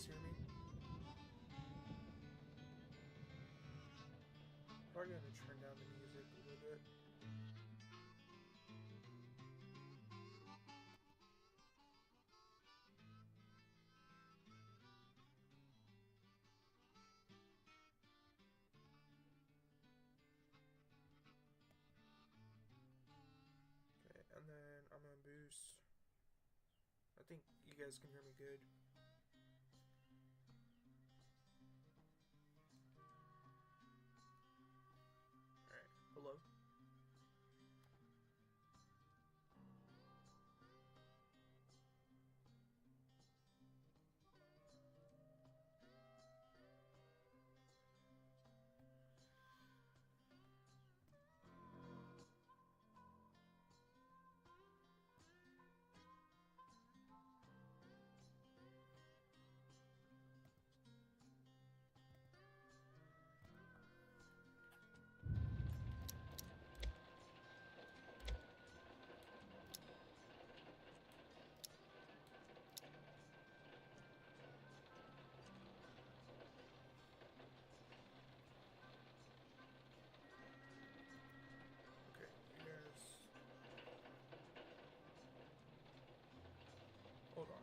guys hear me? Probably gonna turn down the music a little bit. Okay, and then I'm gonna boost. I think you guys can hear me good. Alright, hello? Okay, you guys... Hold on.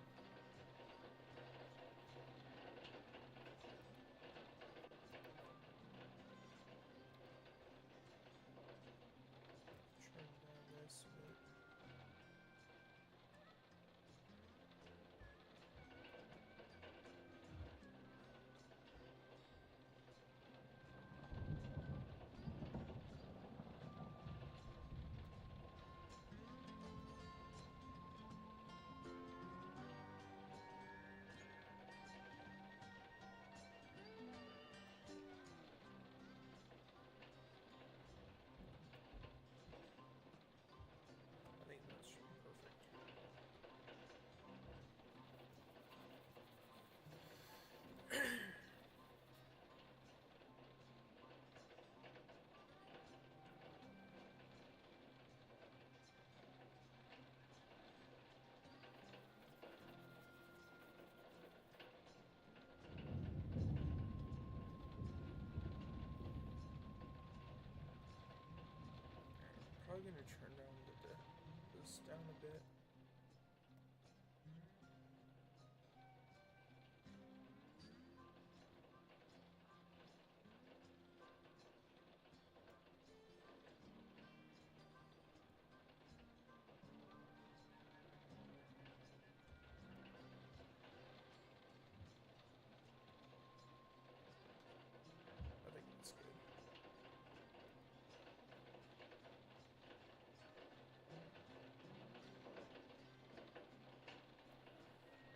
Turn down this a bit. I think that should be perfect. Probably gonna turn down this down a bit. I think that's good.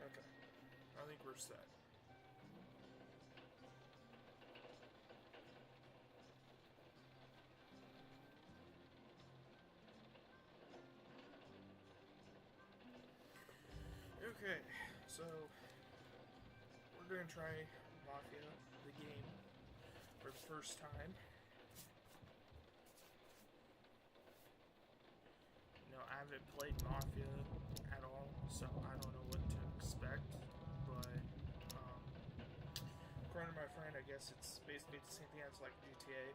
Okay, I think we're set. Okay, so we're gonna try Mafia, the game, for the first time. You know, I haven't played Mafia at all, so I don't know what to expect, but according to my friend, I guess it's basically the same thing as like GTA,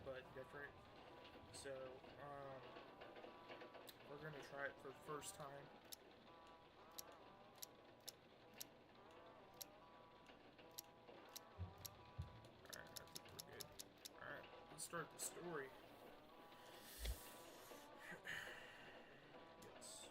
but different. So, we're gonna try it for the first time. Alright, I think we're good. Alright, let's start the story. Yes.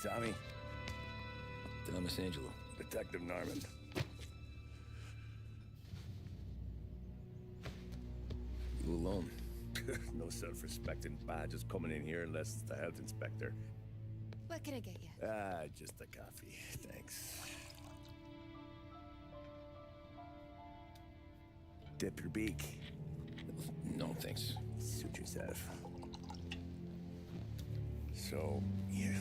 Tommy. Thomas Angelo. Detective Norman. You alone? No self-respecting badges coming in here unless it's the health inspector. What can I get you? Just a coffee. Thanks. Dip your beak. No, thanks. Suit yourself. So, you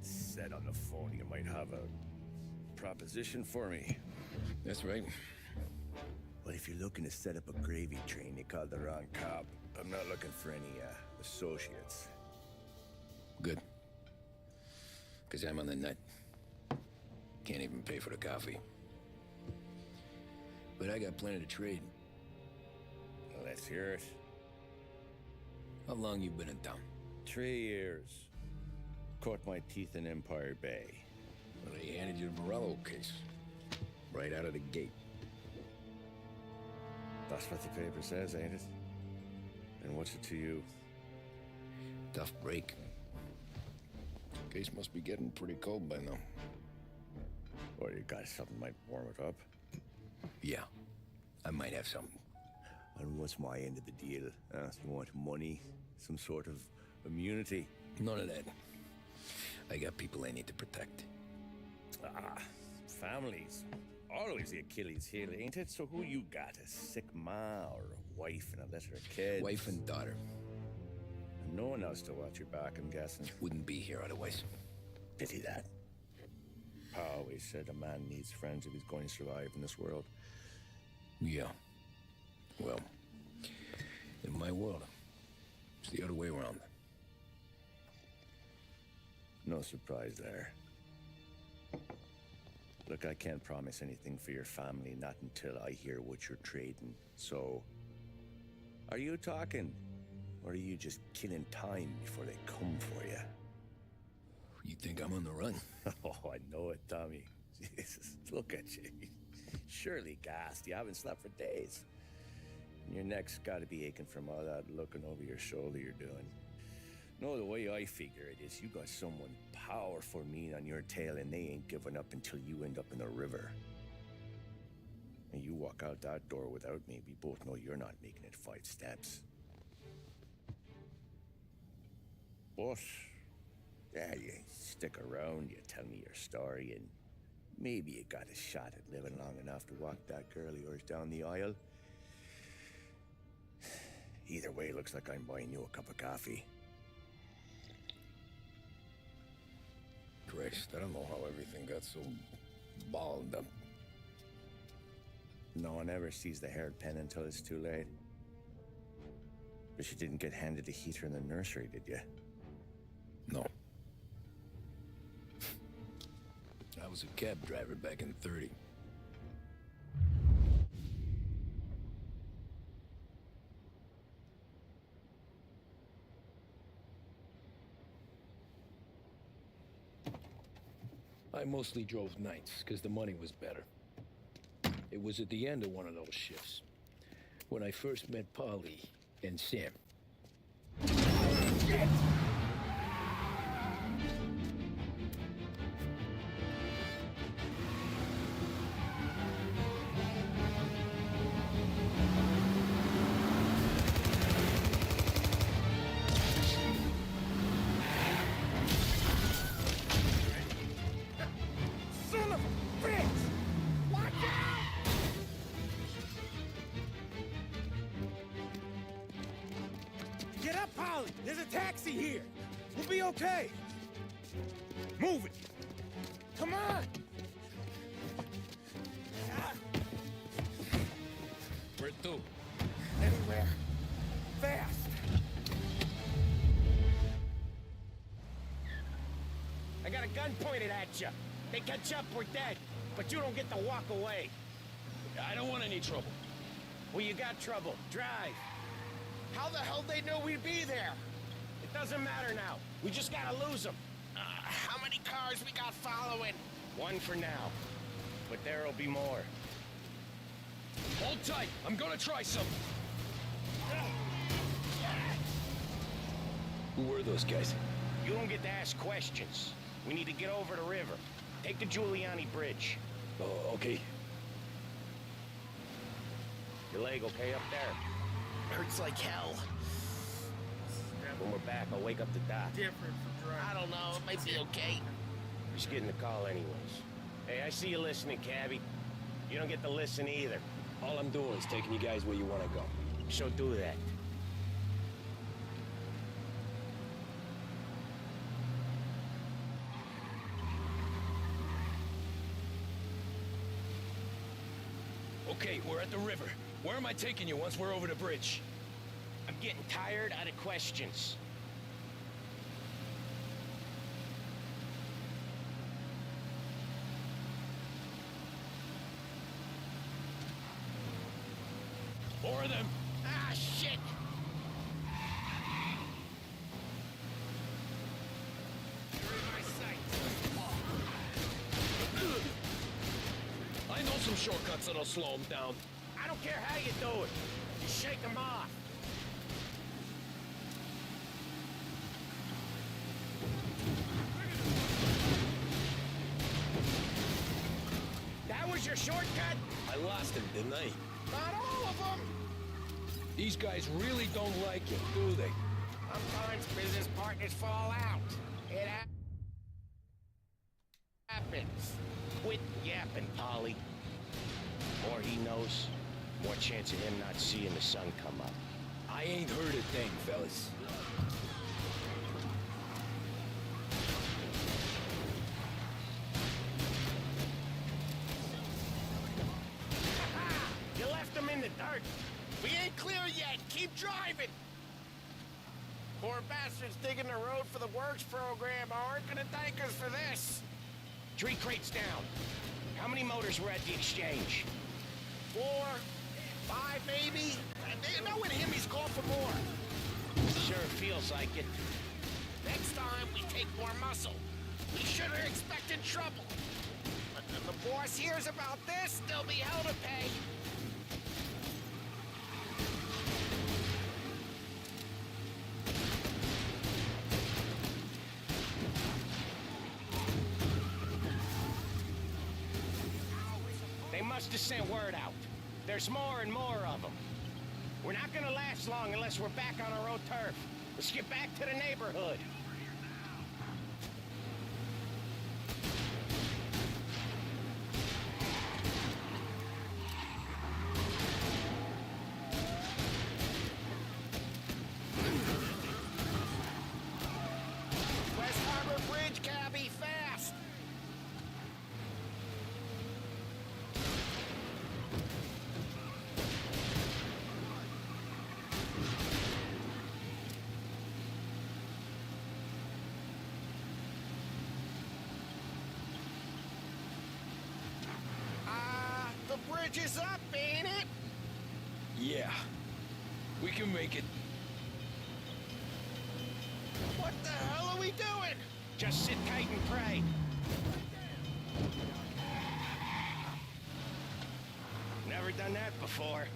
said on the phone you might have a proposition for me. That's right. Well, if you're looking to set up a gravy train, you called the wrong cop. I'm not looking for any, associates. Good. Because I'm on the net. Can't even pay for the coffee. But I got plenty to trade. Well, let's hear it. How long you been in town? 3 years. Caught my teeth in Empire Bay. Well, they handed you the Morello case. Right out of the gate. That's what the paper says, ain't it? And what's it to you? Tough break. Case must be getting pretty cold by now. Or you got something might warm it up? Yeah, I might have something. And what's my end of the deal? You want money? Some sort of immunity? None of that. I got people I need to protect. Families. Always the Achilles heel, ain't it? So who you got? A sick ma or a wife and a litter of kids? Wife and daughter. And no one else to watch your back, I'm guessing. Wouldn't be here otherwise. Pity that. Pa always said a man needs friends if he's going to survive in this world. Yeah. Well, in my world, it's the other way around. No surprise there. Look, I can't promise anything for your family, not until I hear what you're trading. So, are you talking? Or are you just killing time before they come for you? You think I'm on the run? Oh, I know it, Tommy. Jesus, look at you. Surely gassed. You haven't slept for days. And your neck's got to be aching from all that looking over your shoulder you're doing. No, the way I figure it is you got someone powerful mean on your tail and they ain't giving up until you end up in the river. And you walk out that door without me, we both know you're not making it 5 steps. But, yeah, you stick around, you tell me your story, and maybe you got a shot at living long enough to walk that girl of yours down the aisle. Either way, looks like I'm buying you a cup of coffee. Christ, I don't know how everything got so balled up. No one ever sees the haired pen until it's too late. But you didn't get handed a heater in the nursery, did you? No. I was a cab driver back in '30. I mostly drove nights, because the money was better. It was at the end of one of those shifts, when I first met Polly and Sam. Shit! Get up, Polly! There's a taxi here! We'll be okay! Move it! Come on! Where to? Anywhere. Fast! I got a gun pointed at you. They catch up, we're dead. But you don't get to walk away. I don't want any trouble. Well, you got trouble. Drive. How the hell they know we'd be there? It doesn't matter now. We just gotta lose them. How many cars we got following? One for now. But there'll be more. Hold tight. I'm gonna try something. Who were those guys? You don't get to ask questions. We need to get over the river. Take the Giuliani Bridge. Oh, okay. Your leg okay up there? Hurts like hell. When we're back, I'll wake up the doc. Different from driving. I don't know, it might be okay. Just getting the call anyways. Hey, I see you listening, Cabby. You don't get to listen either. All I'm doing is taking you guys where you want to go. So do that. Okay, we're at the river. Where am I taking you once we're over the bridge? I'm getting tired out of questions. More of them. Ah, shit! You're in my sight. I know some shortcuts that'll slow them down. I don't care how you do it. Just shake them off. That was your shortcut? I lost him, didn't I? Not all of them! These guys really don't like you, do they? Sometimes business partners fall out. It happens. Quit yapping, Polly. More he knows, more chance of him not seeing the sun come up. I ain't heard a thing, fellas. You left him in the dirt. We ain't clear yet. Keep driving. Poor bastards digging the road for the works program aren't gonna thank us for this. Tree crates down. How many motors were at the exchange? 4, 5 maybe? And knowing him, he's called for more. Sure feels like it. Next time, we take more muscle. We should have expected trouble. But when the boss hears about this, there'll be hell to pay. They must have sent word out. There's more and more of them. We're not gonna last long unless we're back on our own turf. Let's get back to the neighborhood. West Harbor Bridge, cabby, fast! The bridge is up, ain't it? Yeah. We can make it. What the hell are we doing? Just sit tight and pray. Never done that before.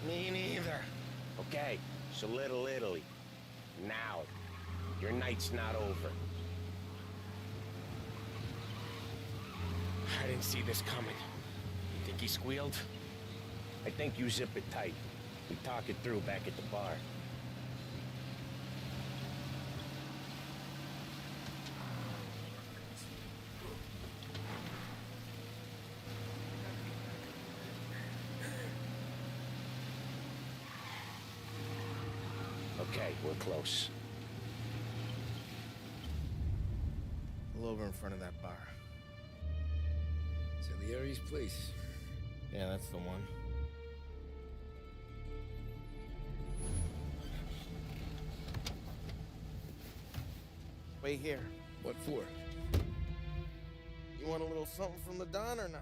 Me neither. Okay, so Little Italy. Now. Your night's not over. I didn't see this coming. You think he squealed? I think you zip it tight. We talk it through back at the bar. Okay, we're close. Pull over in front of that bar. Salieri's place. Yeah, that's the one. Wait here. What for? You want a little something from the Don or not?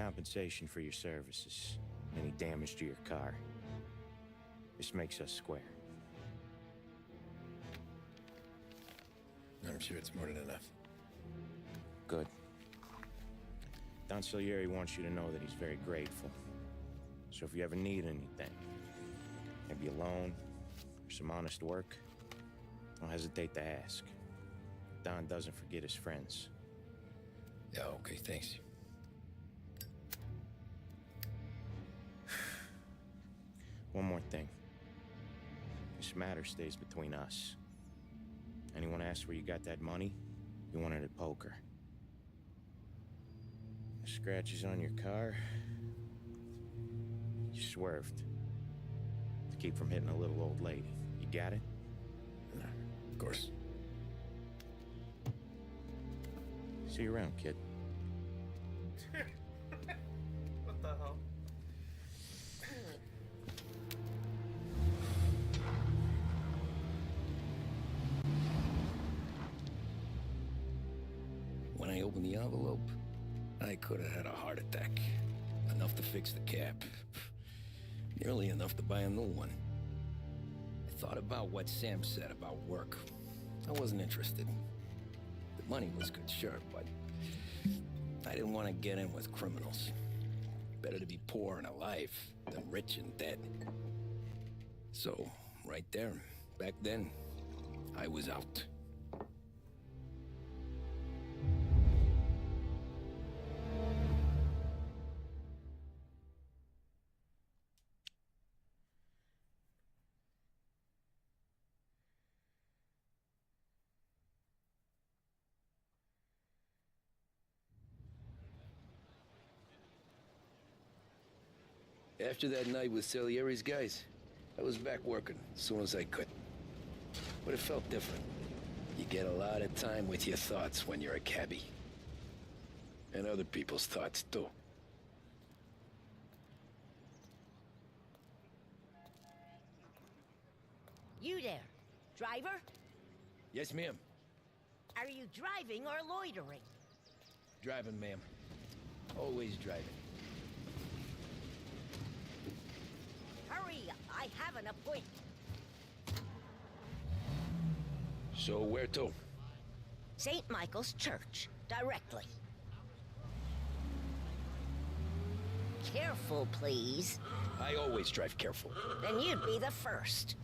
compensation for your services, any damage to your car. This makes us square. I'm sure it's more than enough. Good. Don Salieri wants you to know that he's very grateful. So if you ever need anything, maybe a loan or some honest work, don't hesitate to ask. Don doesn't forget his friends. Yeah, okay, thanks. One more thing. This matter stays between us. Anyone asks where you got that money, you won it at poker. The scratches on your car, you swerved. To keep from hitting a little old lady. You got it? Of course. See you around, kid. What the hell? When I opened the envelope, I could have had a heart attack. Enough to fix the cap. Nearly enough to buy a new one. I thought about what Sam said about work. I wasn't interested. The money was good, sure, but I didn't want to get in with criminals. Better to be poor and alive than rich and dead. So, right there, back then, I was out. After that night with Salieri's guys, I was back working as soon as I could. But it felt different. You get a lot of time with your thoughts when you're a cabbie. And other people's thoughts, too. You there, driver? Yes, ma'am. Are you driving or loitering? Driving, ma'am. Always driving. Hurry, I have an appointment. So where to? St. Michael's Church, directly. Careful, please. I always drive careful. Then you'd be the first.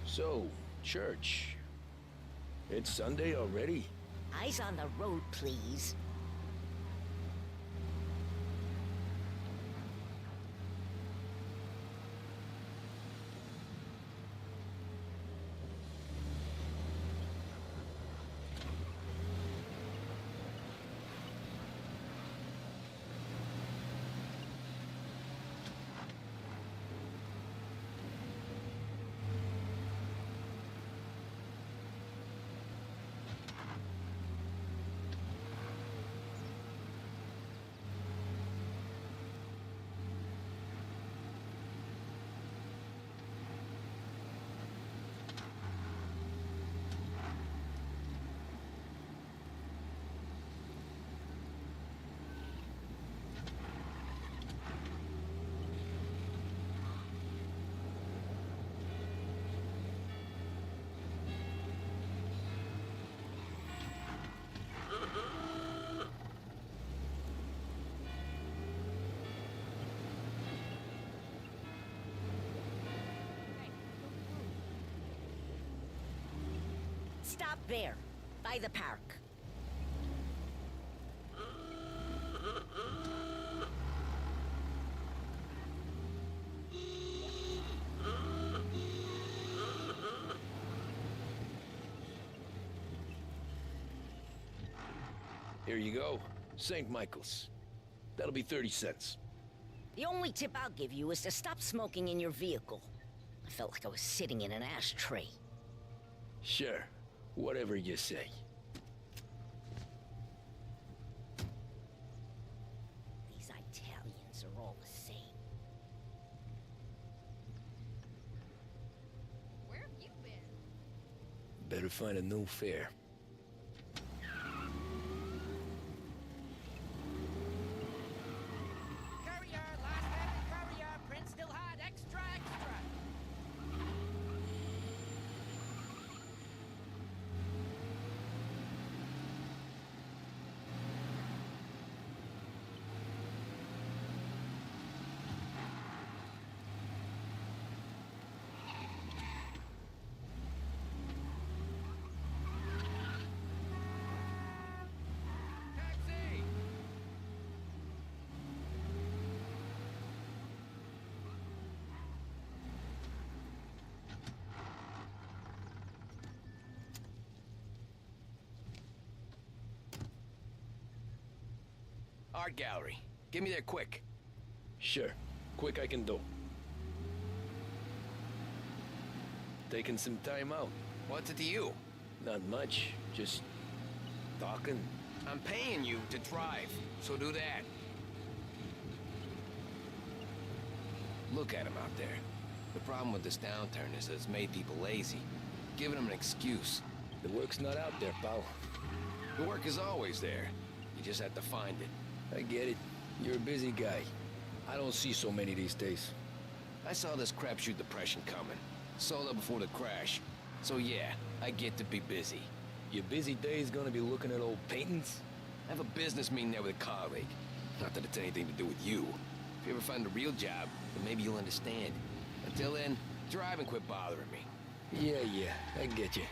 So, church. It's Sunday already? Eyes on the road, please. Stop there, by the park. Here you go. St. Michael's. That'll be 30 cents. The only tip I'll give you is to stop smoking in your vehicle. I felt like I was sitting in an ashtray. Sure. Whatever you say. Better find a new fare. Courier, last happy courier. Print still hot. Extra, extra. Taxi! Art gallery. Get me there quick. Sure. Quick I can do. Taking some time out. What's it to you? Not much. Just talking. I'm paying you to drive, so do that. Look at him out there. The problem with this downturn is that it's made people lazy, giving them an excuse. The work's not out there, pal. The work is always there. You just have to find it. I get it. You're a busy guy. I don't see so many these days. I saw this crapshoot depression coming. Sold up before the crash. So yeah, I get to be busy. Your busy day is gonna be looking at old paintings? I have a business meeting there with a colleague. Not that it's anything to do with you. If you ever find a real job, then maybe you'll understand. Until then, drive and quit bothering me. Yeah, I get you.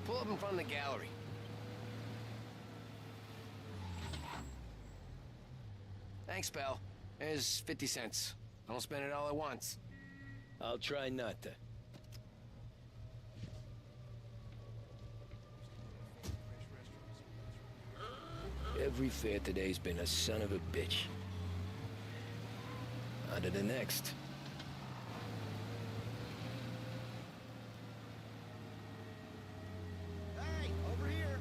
Pull up in front of the gallery. Thanks, pal. There's 50 cents. I don't spend it all at once. I'll try not to. Every fare today's been a son of a bitch. On to the next. Hey, over here.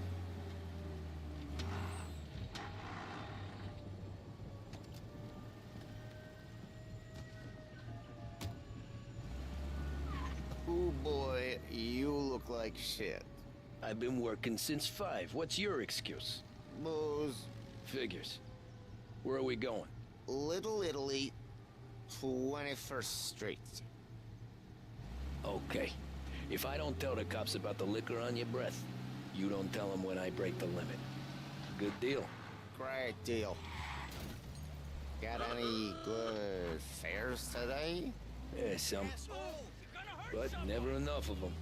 Ooh boy, you look like shit. I've been working since 5. What's your excuse? Booze. Figures. Where are we going? Little Italy, 21st Street. Okay. If I don't tell the cops about the liquor on your breath, you don't tell them when I break the limit. Good deal. Great deal. Got any good fares today? Yeah, some. But never enough of them.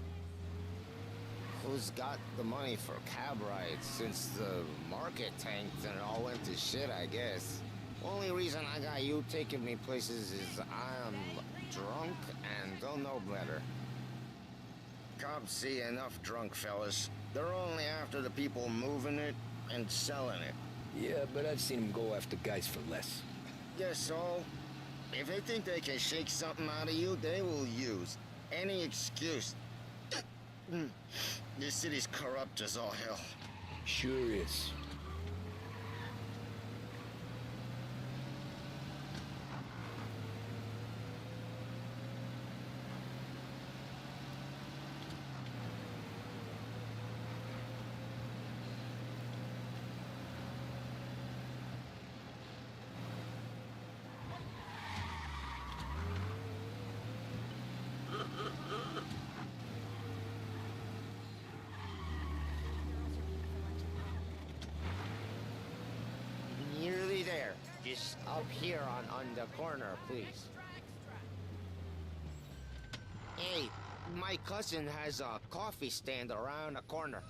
Who's got the money for cab rides since the market tanked and it all went to shit, I guess? Only reason I got you taking me places is I'm drunk and don't know better. Cops see enough drunk fellas. They're only after the people moving it and selling it. Yeah, but I've seen them go after guys for less. Guess so. If they think they can shake something out of you, they will use any excuse. This city's corrupt as all hell. Sure is. Nearly there. Just up here on the corner, please. Hey, my cousin has a coffee stand around the corner.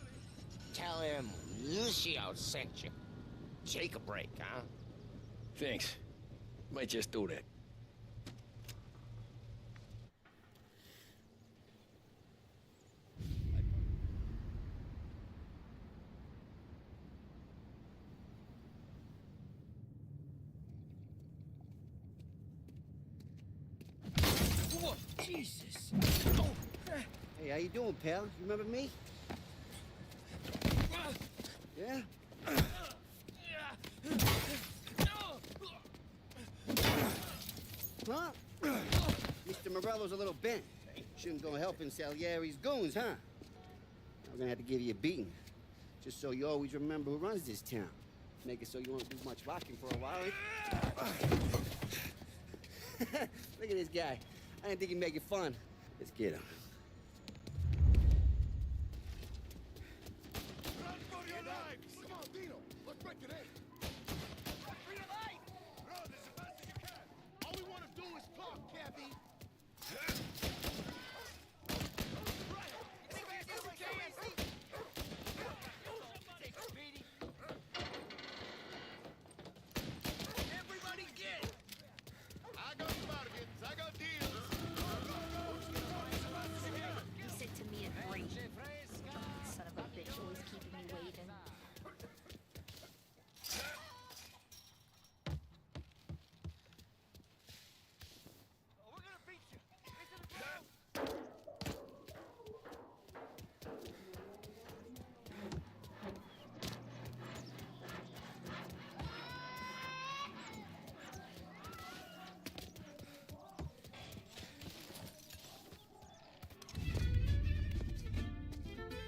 Tell him Lucio sent you. Take a break, huh? Thanks. Might just do that. Jesus. Hey, how you doing, pal? You remember me? Yeah? Huh? Mr. Morello's a little bent. Shouldn't go helping Salieri's goons, huh? I'm gonna have to give you a beating. Just so you always remember who runs this town. Make it so you won't do much rocking for a while. Look at this guy. I didn't think he'd make it fun. Let's get him.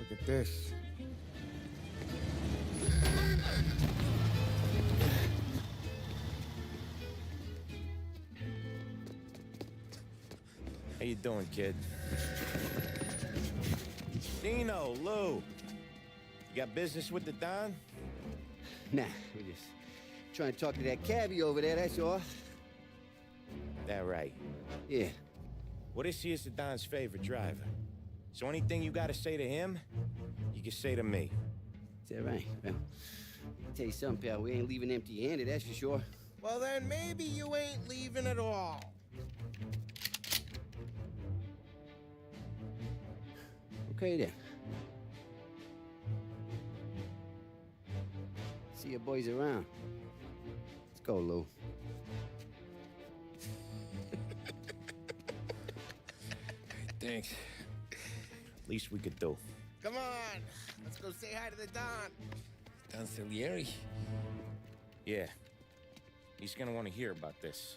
Look at this. How you doing, kid? Dino, Lou. You got business with the Don? Nah, we're just trying to talk to that cabbie over there, that's all. That right. Yeah. What is he is the Don's favorite driver? So anything you gotta say to him, you can say to me. Is that right? Well, I'll tell you something, pal. We ain't leaving empty-handed, that's for sure. Well, then maybe you ain't leaving at all. Okay, then. See your boys around. Let's go, Lou. Thanks. Least we could do. Come on, let's go say hi to the Don. Don Salieri? Yeah. He's gonna want to hear about this.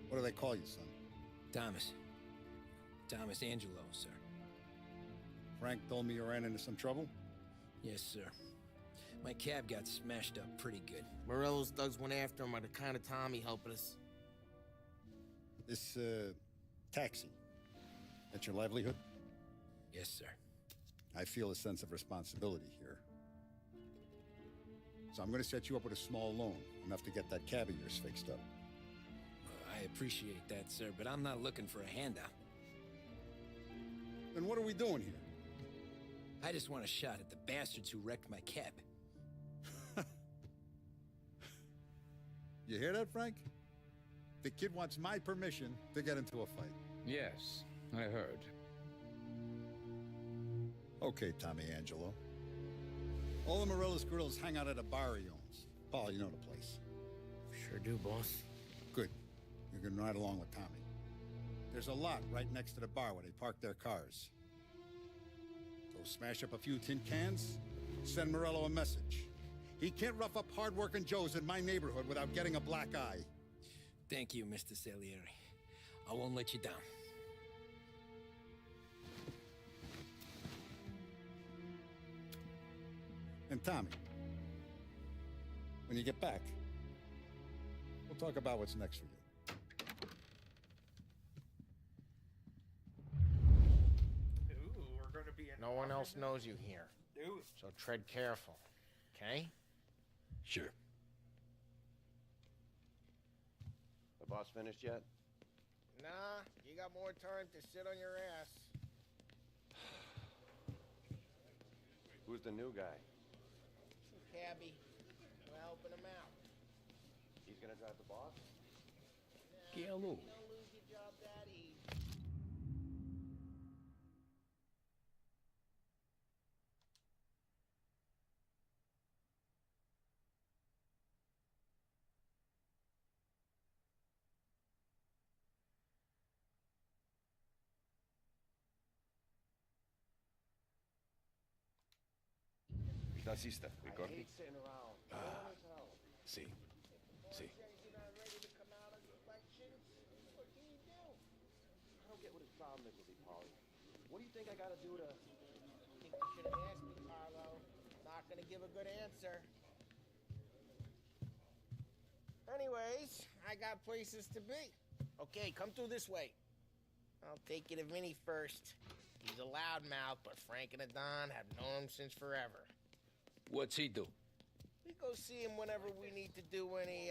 What do they call you, son? Thomas. Thomas Angelo, sir. Frank told me you ran into some trouble? Yes, sir. My cab got smashed up pretty good. Morello's thugs went after him on account of Tommy helping us. This, taxi. That's your livelihood? Yes, sir. I feel a sense of responsibility here. So I'm gonna set you up with a small loan, enough to get that cab of yours fixed up. I appreciate that, sir, but I'm not looking for a handout. Then what are we doing here? I just want a shot at the bastards who wrecked my cab. You hear that, Frank? The kid wants my permission to get into a fight. Yes, I heard. Okay, Tommy Angelo. All the Morello's girls hang out at a bar he owns. Paul, you know the place. Sure do, boss. Good. You can ride along with Tommy. There's a lot right next to the bar where they park their cars. Go smash up a few tin cans, send Morello a message. He can't rough up hard-working Joes in my neighborhood without getting a black eye. Thank you, Mr. Salieri. I won't let you down. And Tommy, when you get back, we'll talk about what's next for you. Ooh, we're gonna be in No one else knows you here. Do it. So tread careful, okay? Sure. The boss finished yet? Nah, you got more time to sit on your ass. Who's the new guy? Cabby, we're helping him out. He's gonna drive the boss? Hello. Don't lose your job that easy. Nacista, I hate sitting around. See. Says you're not ready to come out of the elections. What can you do? I don't get what his problem is with me, Polly. What do you think I gotta do to... I think you should have asked me, Carlo. Not gonna give a good answer. Anyways, I got places to be. Okay, come through this way. I'll take you to Vinny first. He's a loudmouth, but Frank and the Don have known him since forever. What's he do? We go see him whenever we need to do any,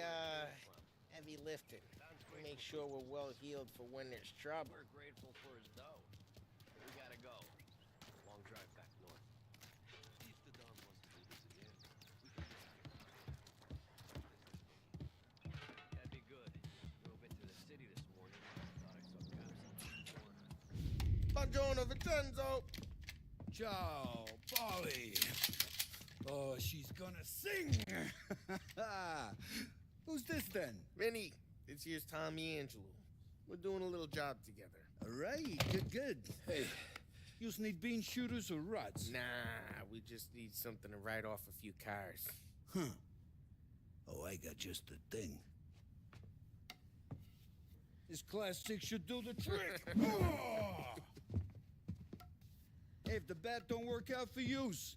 heavy lifting. We make sure we're well healed for when there's trouble. We're grateful for his dough. We gotta go. Long drive back north. If the Don wants to do this again, we can that'd be good. Drove into the city this morning. Thought I saw cops on the corner. Buongiorno, Vincenzo! Ciao, Polly. Oh, she's gonna sing. Who's this then? Vinny, this here's Tommy Angelo. We're doing a little job together. All right, good. Hey, you need bean shooters or rods? Nah, we just need something to write off a few cars. Huh. Oh, I got just the thing. This Class 6 should do the trick. Oh! Hey, if the bat don't work out for use,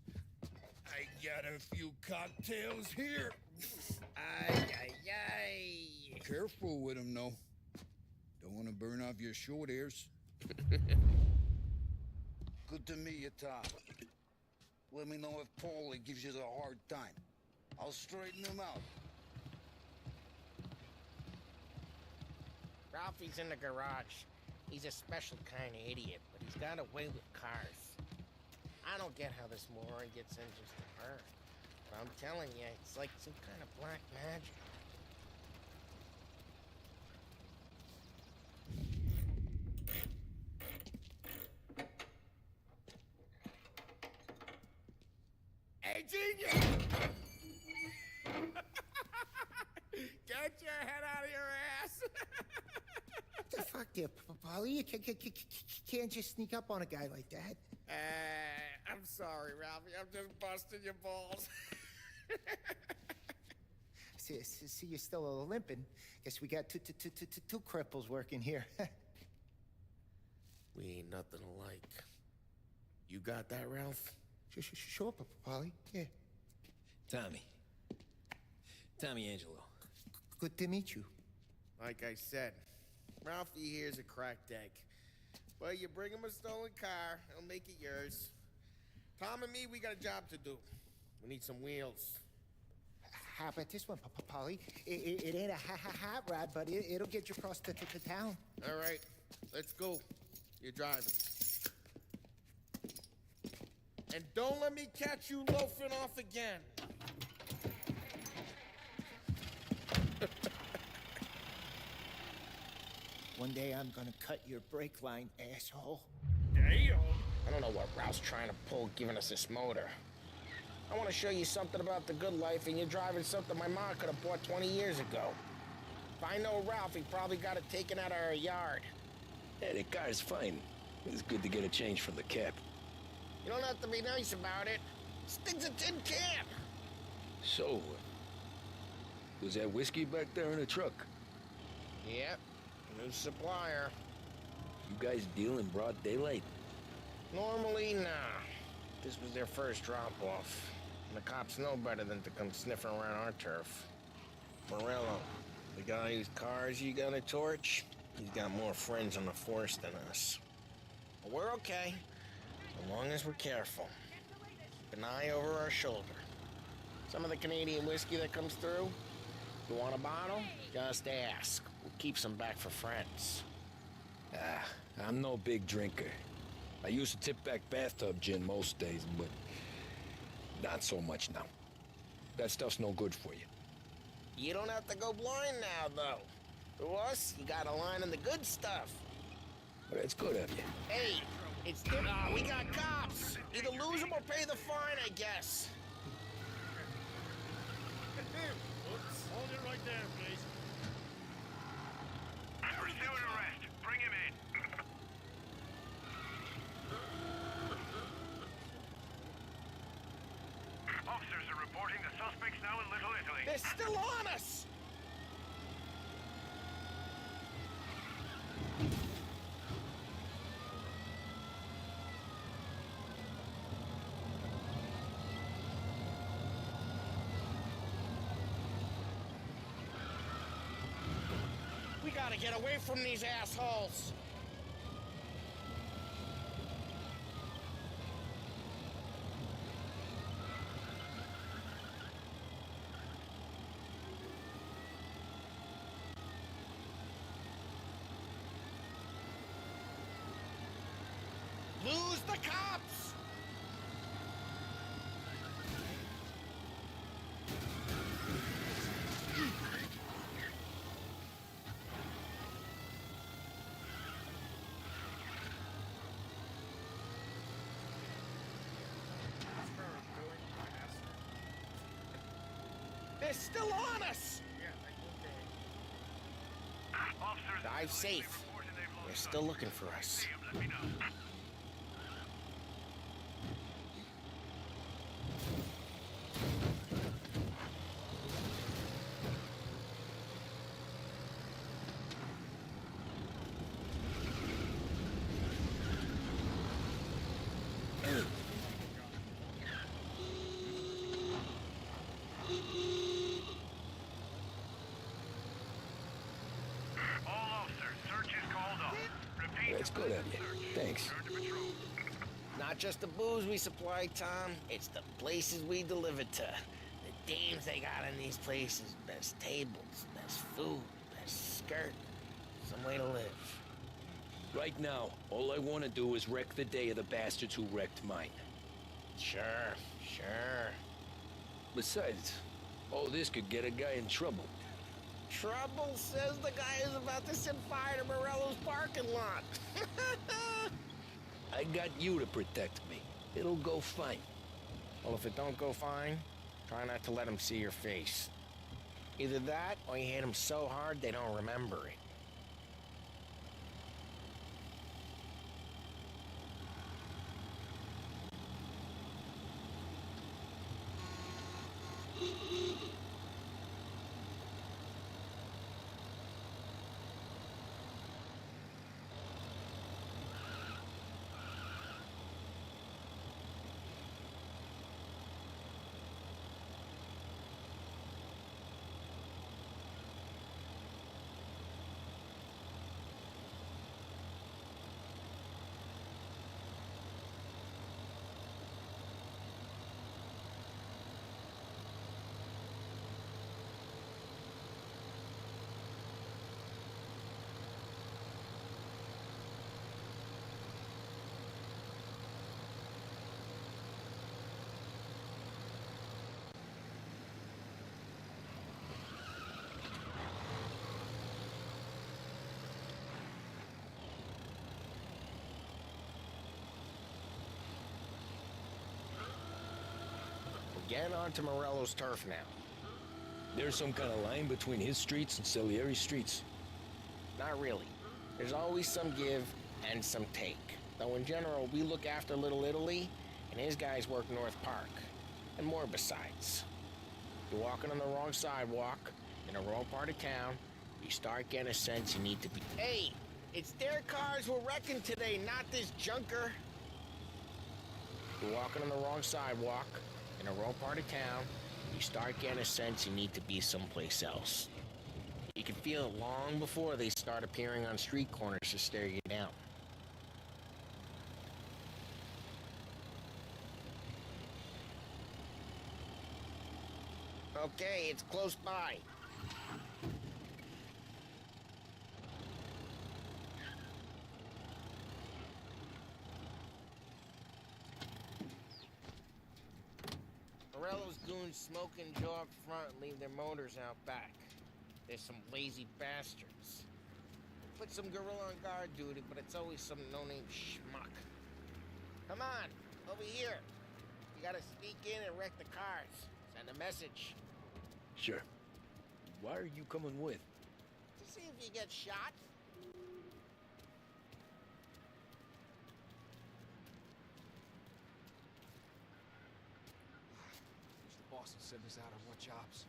I got a few cocktails here. Ay, ay, ay. Careful with them, though. Don't want to burn off your short hairs. Good to meet you, Tom. Let me know if Paulie gives you a hard time. I'll straighten him out. Ralphie's in the garage. He's a special kind of idiot, but he's got a way with cars. I don't get how this moron gets in just to burn. But I'm telling you, it's like some kind of black magic. Hey, genius! Get your head out of your ass! The fuck there, Polly? You can't just sneak up on a guy like that. I'm sorry, Ralphie. I'm just busting your balls. See, you're still limping. Guess we got two cripples working here. We ain't nothing alike. You got that, Ralph? Sure, Polly. Yeah. Tommy Angelo. Good to meet you. Like I said, Ralphie here's a cracked egg. Well, you bring him a stolen car, he'll make it yours. Tom and me, we got a job to do. We need some wheels. How about this one, Polly? It ain't a hot rod, but it'll get you across to town. All right, let's go. You're driving. And don't let me catch you loafing off again. One day I'm gonna cut your brake line, asshole. Damn! I don't know what Ralph's trying to pull giving us this motor. I want to show you something about the good life, and you're driving something my mom could have bought 20 years ago. If I know Ralph, he probably got it taken out of our yard. Yeah, the car's fine. It's good to get a change from the cap. You don't have to be nice about it. This thing's a tin can. So, was that whiskey back there in the truck? Yep, new supplier. You guys deal in broad daylight? Normally, nah. This was their first drop-off. And the cops know better than to come sniffing around our turf. Morello, the guy whose cars you got a torch, he's got more friends on the force than us. But we're okay, as long as we're careful. But an eye over our shoulder. Some of the Canadian whiskey that comes through, you want a bottle? Just ask. We'll keep some back for friends. Ah, I'm no big drinker. I used to tip back bathtub gin most days, but not so much now. That stuff's no good for you. You don't have to go blind now, though. To us, you got a line in the good stuff. But it's good of you. Hey, it's dinner. We got cops. Either lose them or pay the fine, I guess. Hold it right there, please. Pursuing arrest. Bring him in. Officers are reporting the suspects now in Little Italy. They're still on us! We gotta get away from these assholes! Lose the cops! They're still on us! Dive safe. They're still looking for us. Let me know. That's good of you. Thanks. Not just the booze we supply, Tom. It's the places we deliver to. The dames they got in these places. Best tables, best food, best skirt. Some way to live. Right now, all I want to do is wreck the day of the bastards who wrecked mine. Sure, sure. Besides, all this could get a guy in trouble. Trouble says the guy is about to set fire to Morello's parking lot. I got you to protect me. It'll go fine. Well, if it don't go fine, try not to let them see your face. Either that, or you hit them so hard they don't remember it. Get onto Morello's turf now. There's some kind of line between his streets and Salieri's streets. Not really. There's always some give and some take. Though in general, we look after Little Italy, and his guys work North Park. And more besides. You're walking on the wrong sidewalk, in the wrong part of town, you start getting a sense you need to be... Hey! It's their cars we're wrecking today, not this junker! You're walking on the wrong sidewalk, in the wrong part of town, you start getting a sense you need to be someplace else. You can feel it long before they start appearing on street corners to stare you down. Okay, it's close by. Morello's goons smoke and jaw up front and leave their motors out back. They're some lazy bastards. Put some gorilla on guard duty, but it's always some no-name schmuck. Come on, over here. You gotta sneak in and wreck the cars. Send a message. Sure. Why are you coming with? To see if you get shot. Wish the boss would send us out on what jobs.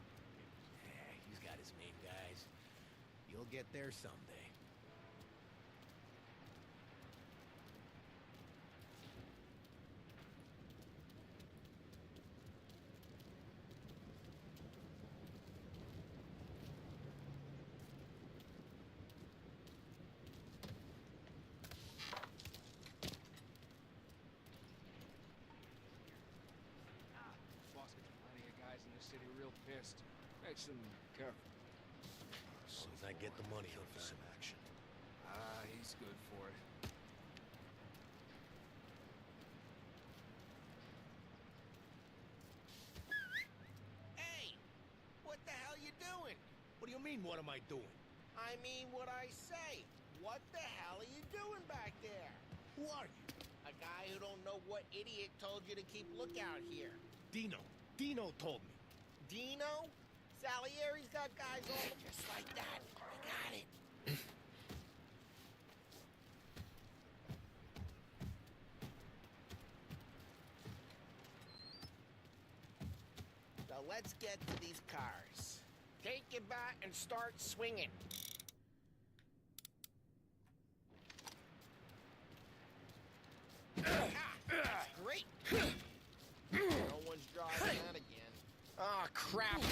Yeah, he's got his main guys. You'll get there someday. Boss gets plenty of guys in this city real pissed. Makes them careful. As soon as I get the money, I'll for some action. Ah, he's good for it. Hey! What the hell you doing? What do you mean, what am I doing? I mean what I say. What the hell are you doing back there? Who are you? A guy who don't know what idiot told you to keep lookout here. Dino. Dino told me. Dino? Salieri's got guys all just like that. I got it. So let's get to these cars. Take your bat and start swinging. Great. No one's driving that again. Oh, crap.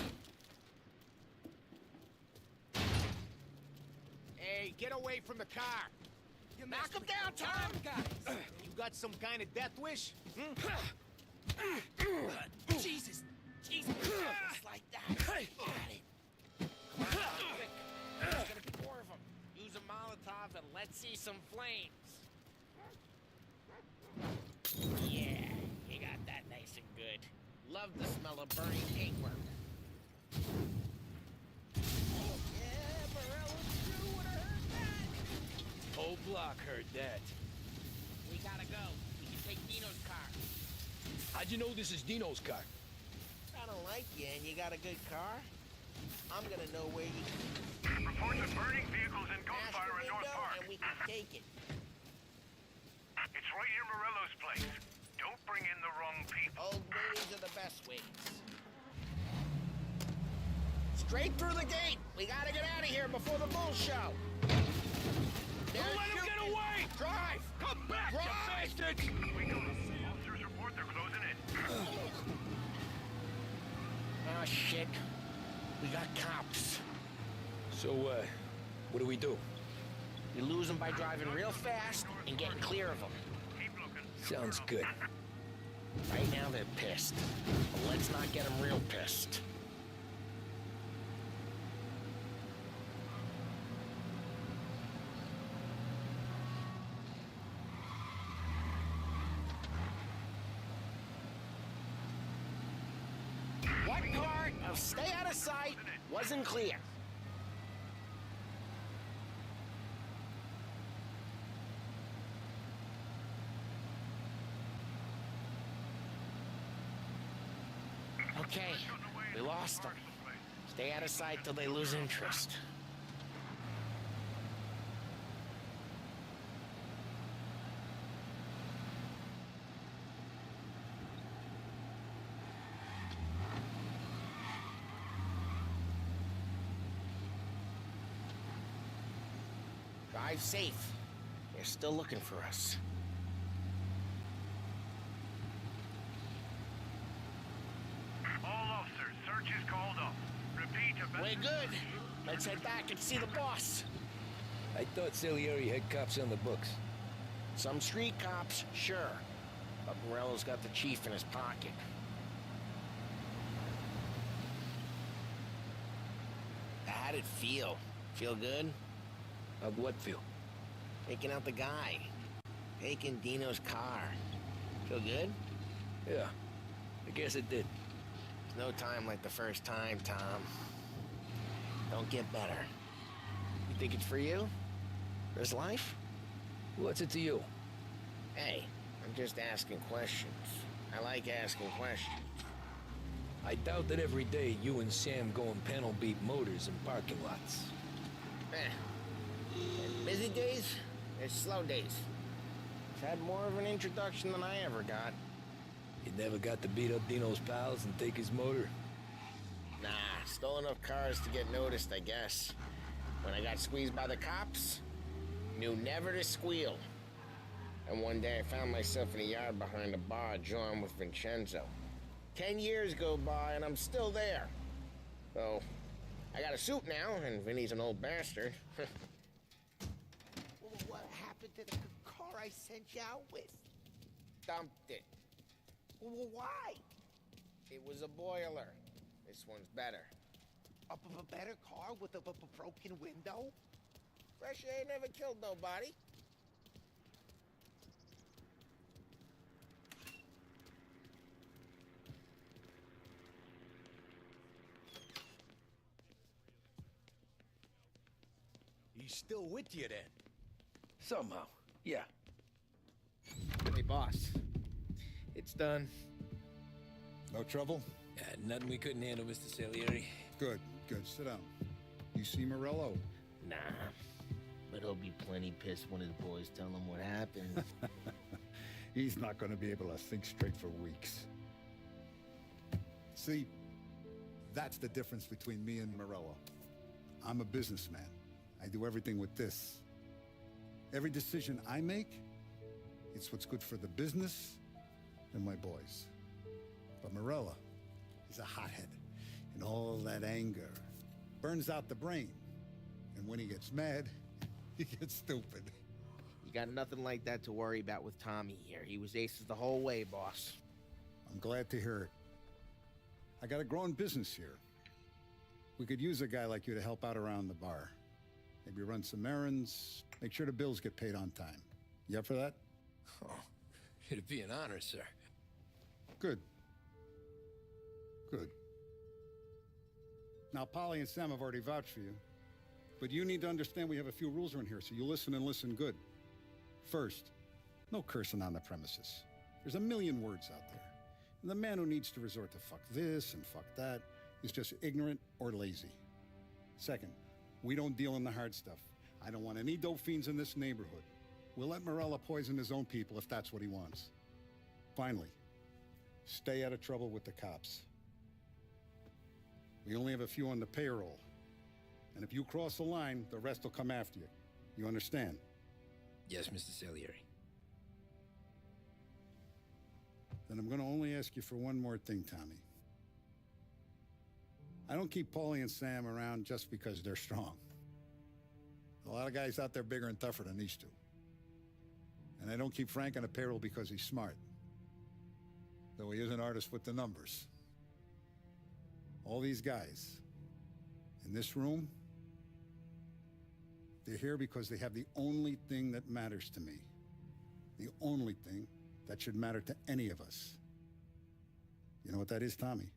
Hey, get away from the car! Knock him down, Tom! You got some kind of death wish? Jesus! Jesus! Just like that. Got it. Come on, quick. There's gonna be more of them. Use a Molotov and let's see some flames. Yeah, you got that nice and good. Love the smell of burning paintwork. Yeah, Morello's crew would have heard that. Whole block heard that. We gotta go. We can take Dino's car. How'd you know this is Dino's car? I don't like you and you got a good car. I'm gonna know where you Reports of burning vehicles and smash gunfire the in North window Park. and we can take it. It's right near Morello's place. Don't bring in the wrong people. Old ways are the best ways. Straight through the gate. We gotta get out of here before the bull show. Don't let him get away! Drive! Come back, you bastards! We go. Officers report they're closing in. Oh, shit. We got cops. So, what do we do? You lose them by driving real fast and getting clear of them. Keep looking. Sounds good. Right now they're pissed. But let's not get them real pissed. What part of stay out of sight wasn't clear? Okay, we lost them. Stay out of sight till they lose interest. Drive safe. They're still looking for us. All officers, search is called off. Repeat, We're good. Let's head back and see the boss. I thought Salieri had cops on the books. Some street cops, sure. But Morello's got the chief in his pocket. How'd it feel? Feel good? How'd what feel? Taking out the guy. Taking Dino's car. Feel good? Yeah, I guess it did. There's no time like the first time, Tom. Don't get better. You think it's for you? This life? What's it to you? Hey, I'm just asking questions. I like asking questions. I doubt that every day you and Sam go and panel beat motors in parking lots. There's busy days, there's slow days. I've had more of an introduction than I ever got. You never got to beat up Dino's pals and take his motor? Nah, stole enough cars to get noticed, I guess. When I got squeezed by the cops, knew never to squeal. And one day I found myself in a yard behind a bar drawing with Vincenzo. 10 years go by and I'm still there. So, I got a suit now, and Vinny's an old bastard. What happened to the car I sent you out with? Dumped it. Why? It was a boiler. This one's better. A better car with a broken window? Fresh air never killed nobody. He's still with you then? Somehow, yeah. Hey, boss. It's done. No trouble? Yeah, nothing we couldn't handle, Mr. Salieri. Good, good. Sit down. You see Morello? Nah. But he'll be plenty pissed when his boys tell him what happened. He's not going to be able to think straight for weeks. See, that's the difference between me and Morello. I'm a businessman. I do everything with this. Every decision I make, it's what's good for the business and my boys. But Morello, he's a hothead. And all that anger burns out the brain. And when he gets mad, he gets stupid. You got nothing like that to worry about with Tommy here. He was aces the whole way, boss. I'm glad to hear it. I got a growing business here. We could use a guy like you to help out around the bar. Maybe run some errands, make sure the bills get paid on time. You up for that? Oh, it'd be an honor, sir. Good. Good. Now, Polly and Sam have already vouched for you. But you need to understand we have a few rules around here, so you listen and listen good. First, no cursing on the premises. There's a million words out there. And the man who needs to resort to fuck this and fuck that is just ignorant or lazy. Second, we don't deal in the hard stuff. I don't want any dope fiends in this neighborhood. We'll let Morella poison his own people if that's what he wants. Finally, stay out of trouble with the cops. We only have a few on the payroll. And if you cross the line, the rest will come after you. You understand? Yes, Mr. Salieri. Then I'm going to only ask you for one more thing, Tommy. I don't keep Paulie and Sam around just because they're strong. A lot of guys out there bigger and tougher than these two. And I don't keep Frank on a payroll because he's smart. Though he is an artist with the numbers. All these guys in this room, they're here because they have the only thing that matters to me. The only thing that should matter to any of us. You know what that is, Tommy?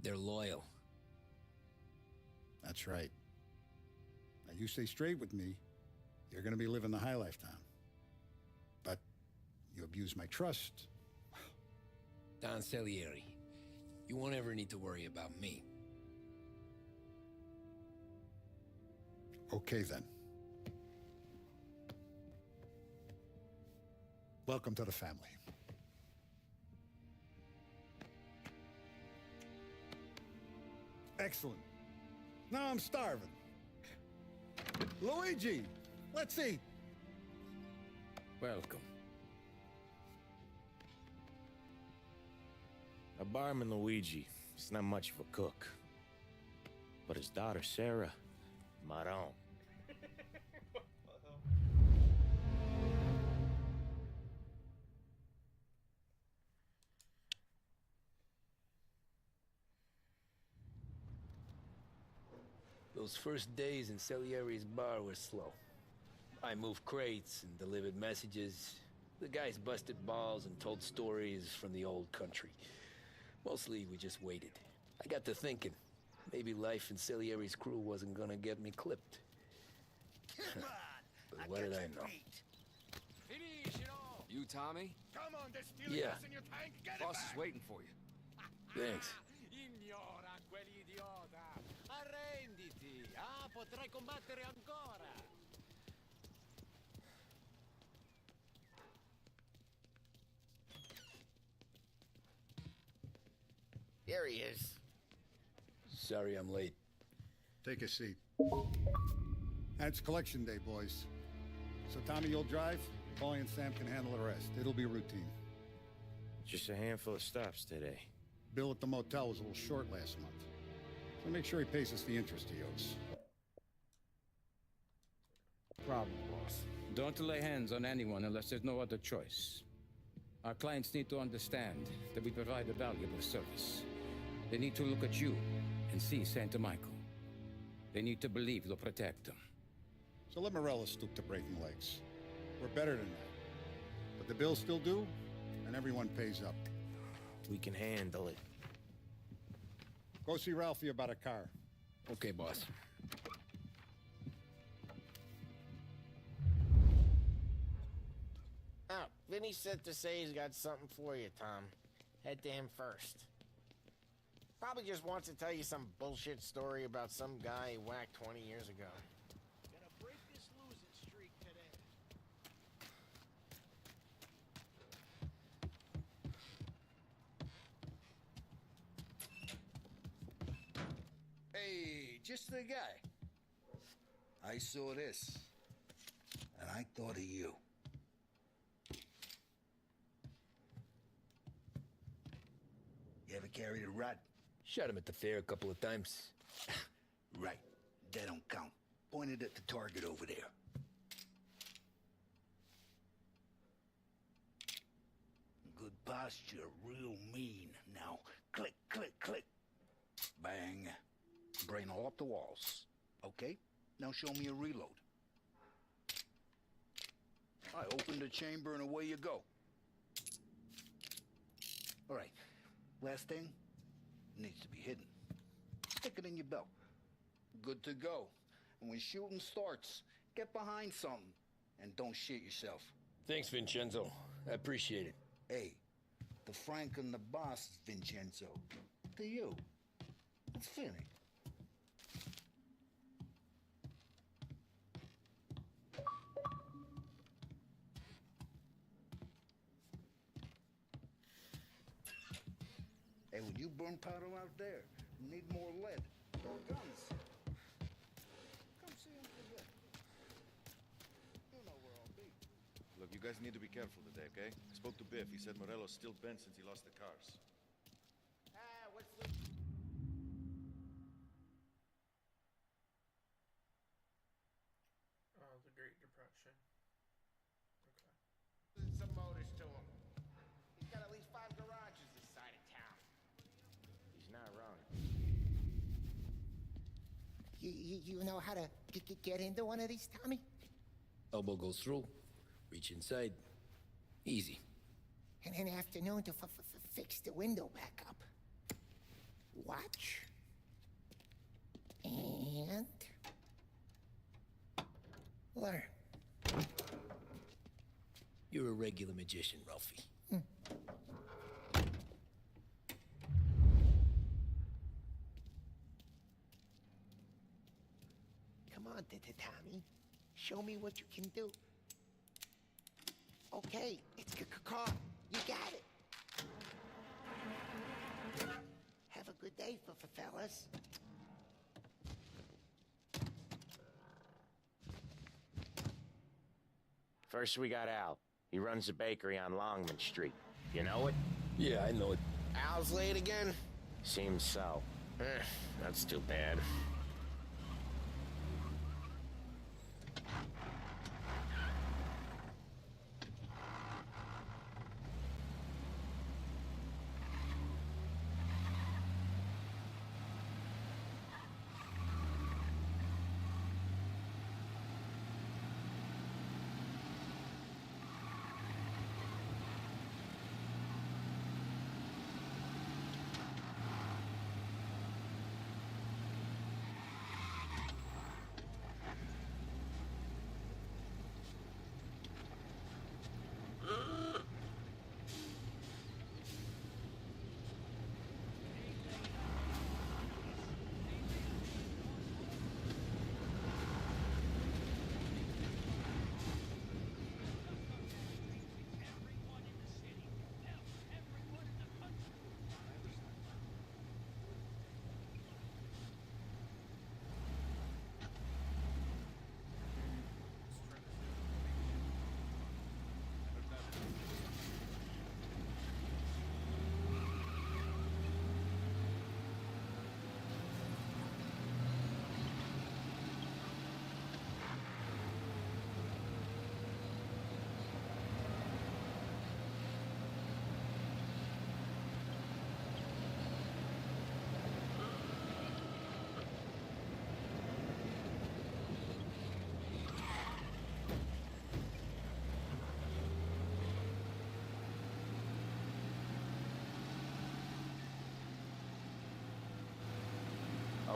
They're loyal. That's right. Now, you stay straight with me, you're going to be living the high life, Tom. But you abuse my trust. Don Salieri, you won't ever need to worry about me. Okay, then. Welcome to the family. Excellent. Now I'm starving. Luigi, let's eat. Welcome. A barman Luigi is not much of a cook. But his daughter Sarah, Maron. Those first days in Salieri's bar were slow. I moved crates and delivered messages. The guys busted balls and told stories from the old country. Mostly, we just waited. I got to thinking, maybe life in Salieri's crew wasn't gonna get me clipped. But what did I know? Finish it all! You, Tommy? Come on, there's steel Yeah. gas in your tank. Get Boss it is back. waiting for you. Thanks. Ignora quell'idiota! Arrenditi! Ah, potrai combattere ancora! Here he is. Sorry I'm late. Take a seat. And it's collection day, boys. So Tommy, you'll drive. Paulie and Sam can handle the rest. It'll be routine. Just a handful of stops today. Bill at the motel was a little short last month. So make sure he pays us the interest he owes. Problem, boss. Don't lay hands on anyone unless there's no other choice. Our clients need to understand that we provide a valuable service. They need to look at you and see Santa Michael. They need to believe you'll protect them. So let Morella stoop to breaking legs. We're better than that. But the bill's still due, and everyone pays up. We can handle it. Go see Ralphie about a car. Okay, boss. Oh, Vinny said to say he's got something for you, Tom. Head to him first. Probably just wants to tell you some bullshit story about some guy he whacked 20 years ago. Gonna break this losing streak today. Hey, just the guy. I saw this, and I thought of you. You ever carried a rod? Shot him at the fair a couple of times. Right. That don't count. Pointed at the target over there. Good posture, real mean. Now, click, click, click. Bang. Brain all up the walls. Okay, now show me a reload. I open the chamber and away you go. All right, last thing, needs to be hidden. Stick it in your belt. Good to go. And when shooting starts, get behind something and don't shit yourself. Thanks, Vincenzo. I appreciate it. Hey, the Frank and the boss, Vincenzo. To you. It's Finny. Hey, when you burn powder out there, you need more lead. Or guns. Come see him for that. You know where I'll be. Look, you guys need to be careful today, okay? I spoke to Biff. He said Morello's still bent since he lost the cars. What's the... Oh, the Great Depression. Okay. Some motors to him. He's got at least 5 garages this side of town. He's not wrong. You know how to get into one of these, Tommy? Elbow goes through. Reach inside. Easy. And an afternoon to fix the window back up. Watch. And... learn. You're a regular magician, Ralphie. Come on, Tommy. Show me what you can do. Okay, it's car. You got it. Have a good day, fellas. First, we got Al. He runs a bakery on Longman Street. You know it? Yeah, I know it. Al's late again? Seems so. That's too bad.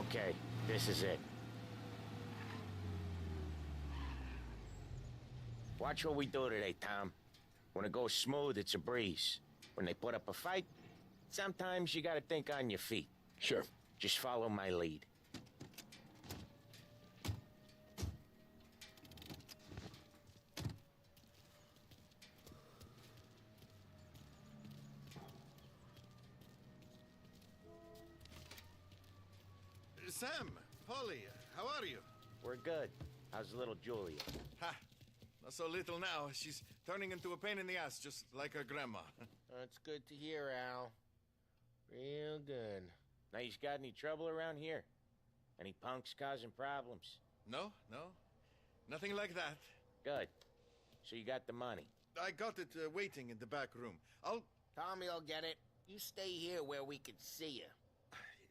Okay, this is it. Watch what we do today, Tom. When it goes smooth, it's a breeze. When they put up a fight, sometimes you gotta think on your feet. Sure. Just follow my lead. Sam, Polly, how are you? We're good. How's little Julia? Ha! Not so little now. She's turning into a pain in the ass, just like her grandma. That's good to hear, Al. Real good. Now, you got any trouble around here? Any punks causing problems? No, no. Nothing like that. Good. So you got the money? I got it waiting in the back room. Tommy will get it. You stay here where we can see you.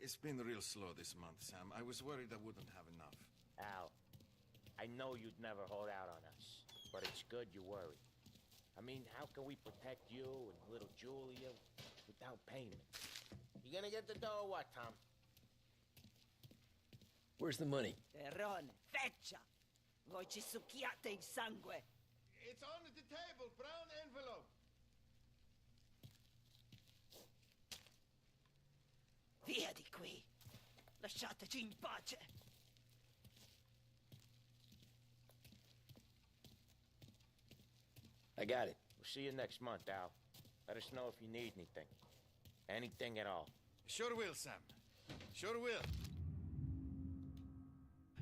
It's been real slow this month, Sam. I was worried I wouldn't have enough. Al, I know you'd never hold out on us, but it's good you worry. I mean, how can we protect you and little Julia without payment? You gonna get the dough or what, Tom? Where's the money? Terrone, feccia! Voi ci succhiate il sangue! It's on the table, brown envelope. Via di qui! Lasciateci in pace! I got it. We'll see you next month, Al. Let us know if you need anything. Anything at all. Sure will, Sam. Sure will.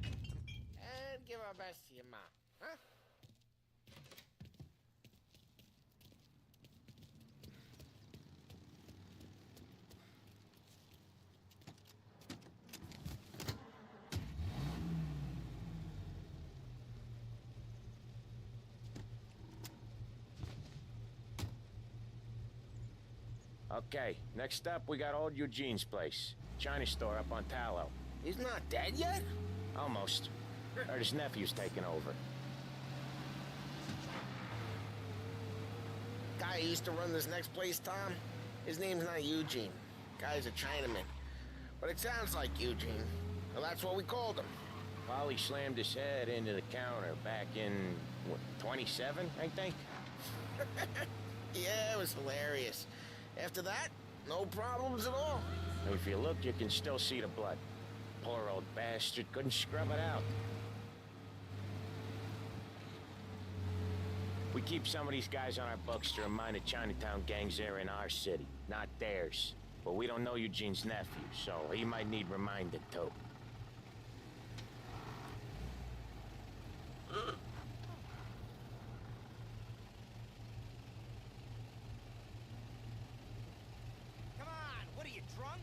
And give our best to your ma, huh? Okay, next up, we got old Eugene's place. China store up on Tallow. He's not dead yet? Almost. Heard his nephew's taking over. Guy who used to run this next place, Tom? His name's not Eugene. Guy's a Chinaman. But it sounds like Eugene. Well, that's what we called him. Polly slammed his head into the counter back in, what, 27, I think? Yeah, it was hilarious. After that, no problems at all. If you look, you can still see the blood. Poor old bastard couldn't scrub it out. We keep some of these guys on our books to remind the Chinatown gangs they're in our city, not theirs. But we don't know Eugene's nephew, so he might need reminded too. Come on, what are you, drunk?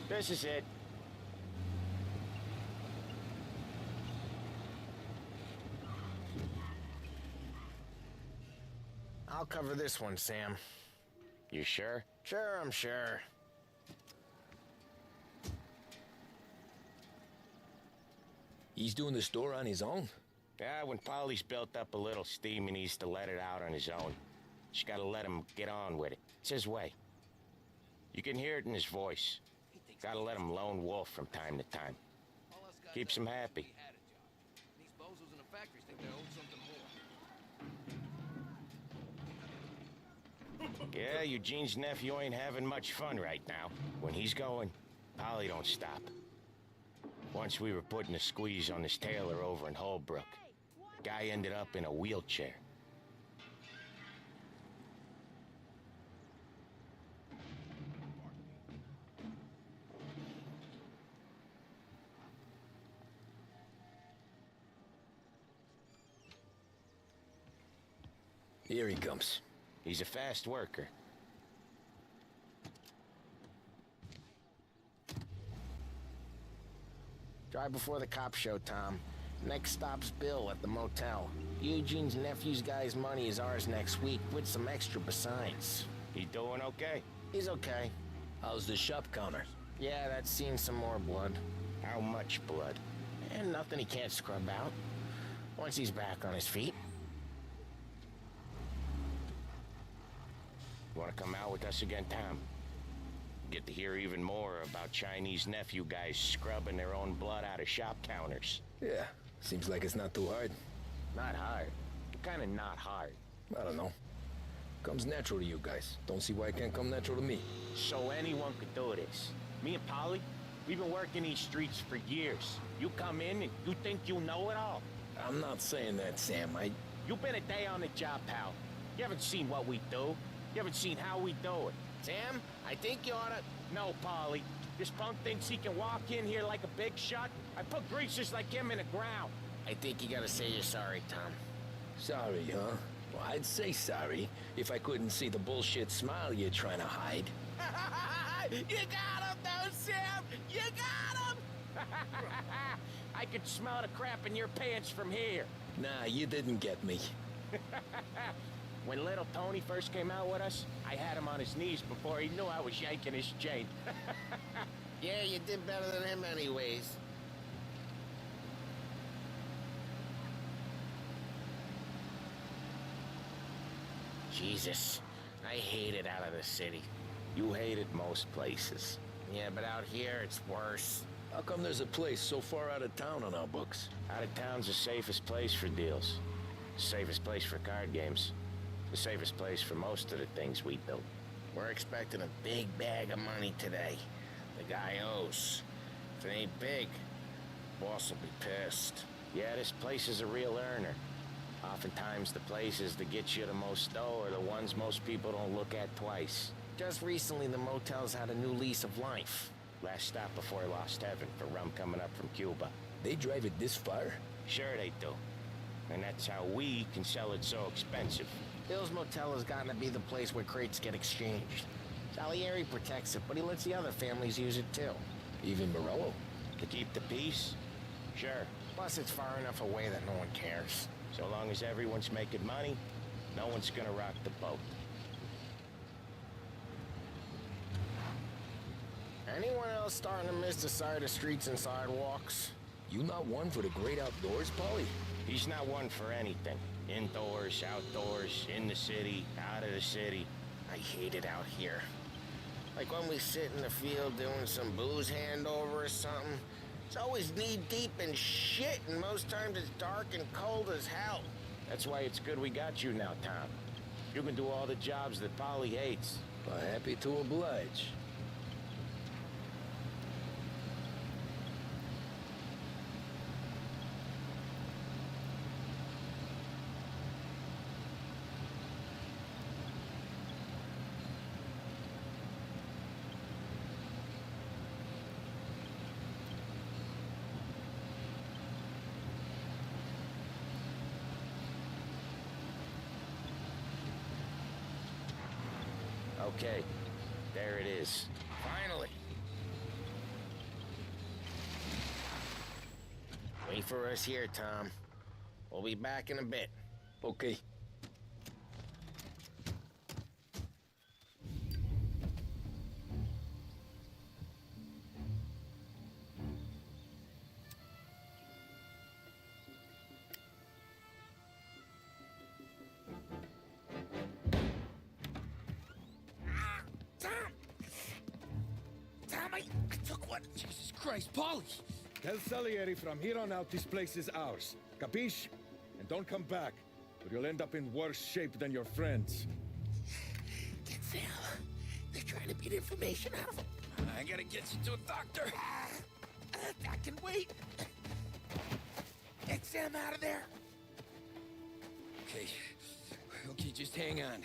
This is it. I'll cover this one, Sam. You sure? Sure, I'm sure. He's doing the store on his own? Yeah, when Polly's built up a little steam, he needs to let it out on his own. Just gotta let him get on with it. It's his way. You can hear it in his voice. He thinks Gotta let him lone wolf from time to time. Keeps him happy. These bozos in the factories think they owe something more. Yeah, Eugene's nephew ain't having much fun right now. When he's going, Polly don't stop. Once we were putting a squeeze on this tailor over in Holbrook. Guy ended up in a wheelchair. Here he comes. He's a fast worker. Drive before the cops show, Tom. Next stop's Bill at the motel. Eugene's nephew's guy's money is ours next week, with some extra besides. He doing okay? He's okay. How's the shop counter? Yeah, that's seen some more blood. How much blood? And nothing he can't scrub out. Once he's back on his feet. Want to come out with us again, Tom? Get to hear even more about Chinese nephew guys scrubbing their own blood out of shop counters. Yeah, seems like it's not too hard. Not hard. Kind of not hard. I don't know. Comes natural to you guys. Don't see why it can't come natural to me. So anyone could do this. Me and Polly, we've been working these streets for years. You come in and you think you know it all. I'm not saying that, Sam. You've been a day on the job, pal. You haven't seen what we do. You haven't seen how we do it. Sam, I think you oughta... No, Polly. This punk thinks he can walk in here like a big shot. I put greasers like him in the ground. I think you gotta say you're sorry, Tom. Sorry, huh? Well, I'd say sorry if I couldn't see the bullshit smile you're trying to hide. You got him, though, Sam! You got him! I could smell the crap in your pants from here. Nah, you didn't get me. When little Tony first came out with us, I had him on his knees before he knew I was yanking his chain. Yeah, you did better than him anyways. Jesus, I hate it out of the city. You hate it most places. Yeah, but out here, it's worse. How come there's a place so far out of town on our books? Out of town's the safest place for deals. The safest place for card games. The safest place for most of the things we build. We're expecting a big bag of money today. The guy owes. If it ain't big, boss will be pissed. Yeah, this place is a real earner. Oftentimes the places that get you the most dough are the ones most people don't look at twice. Just recently, the motel's had a new lease of life. Last stop before Lost Heaven for rum coming up from Cuba. They drive it this far? Sure they do. And that's how we can sell it so expensive. Bill's Motel has gotten to be the place where crates get exchanged. Salieri protects it, but he lets the other families use it too. Even Morello? To keep the peace? Sure. Plus, it's far enough away that no one cares. So long as everyone's making money, no one's gonna rock the boat. Anyone else starting to miss the side of streets and sidewalks? You not one for the great outdoors, Polly? He's not one for anything. Indoors, outdoors, in the city, out of the city. I hate it out here. Like when we sit in the field doing some booze handover or something. It's always knee-deep in shit, and most times it's dark and cold as hell. That's why it's good we got you now, Tom. You can do all the jobs that Polly hates. Well, happy to oblige. Okay, there it is. Finally. Wait for us here, Tom. We'll be back in a bit. Okay. Took what? Jesus Christ, Paulie! Tell Salieri from here on out this place is ours. Capiche? And don't come back, or you'll end up in worse shape than your friends. Get Sam. They're trying to beat information out of him. I gotta get you to a doctor. I can wait. Get Sam out of there. Okay, just hang on.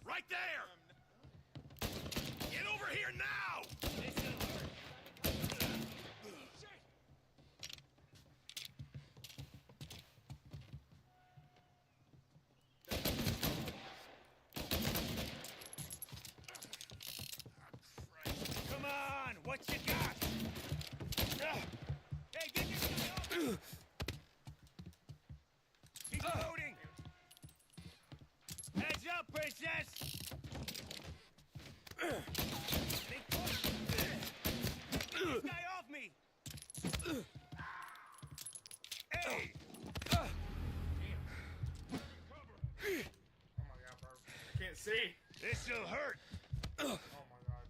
Right there! Get over here now! Come on! What you got? Hey, get your guy off! He's loading! Heads up, princess! This guy off me! Hey! Oh my god, bro. I can't see. This'll hurt! Oh my god.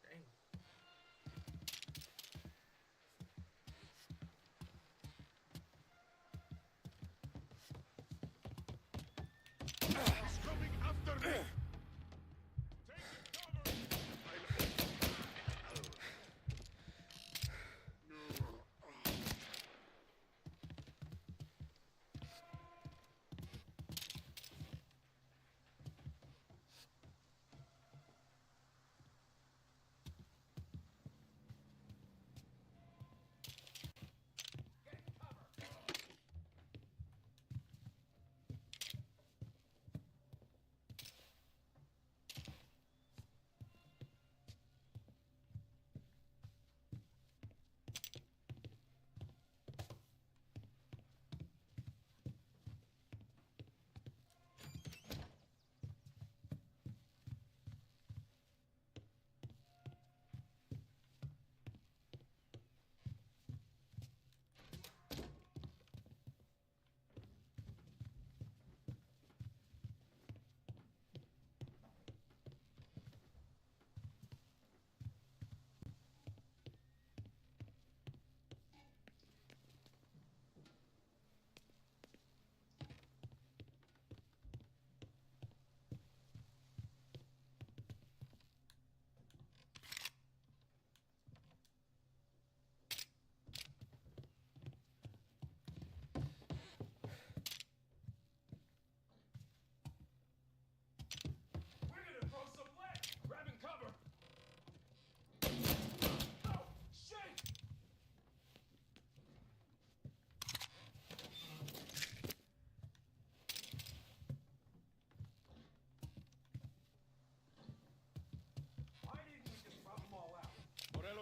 Dang. He's coming after me!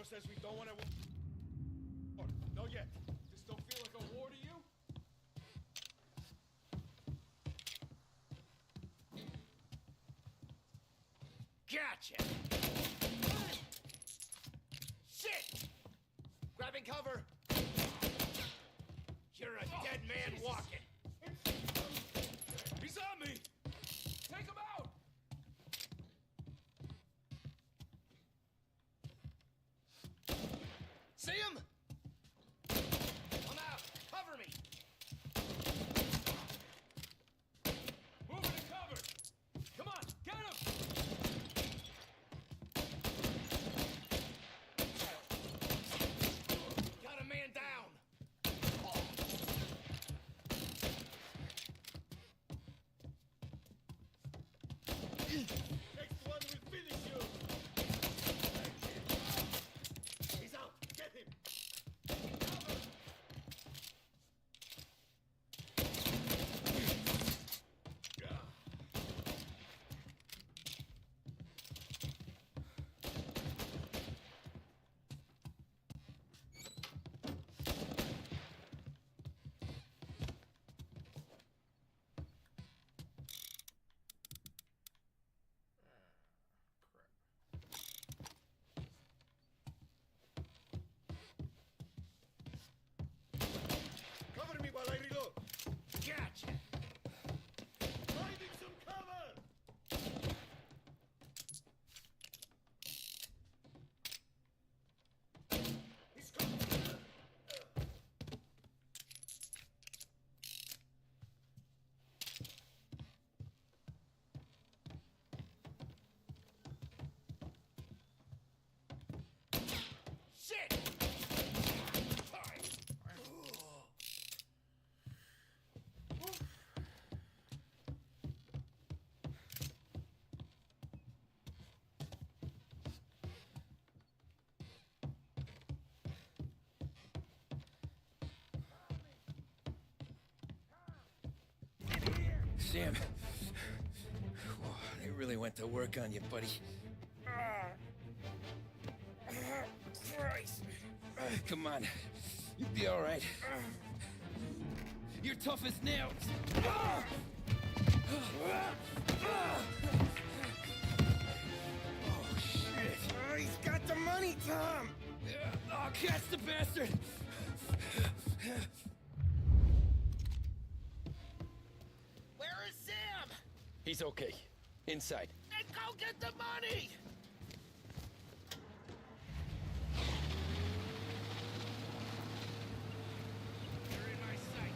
Says we don't want to... No yet. This don't feel like a war to you? Gotcha! Shit! Grabbing cover! You're a dead man walking! He's on me! Take him out! See him? I'm out! Cover me! Moving to cover! Come on, get him! Got a man down! Next one will finish you! He's out! Get him! shit! Sam. Whoa, they really went to work on you, buddy. Christ. Come on. You'll be all right. You're tough as nails. Oh, shit. He's got the money, Tom! Oh, catch the bastard! Where is Sam? He's okay. Inside. Then go get the money! You're in my sights.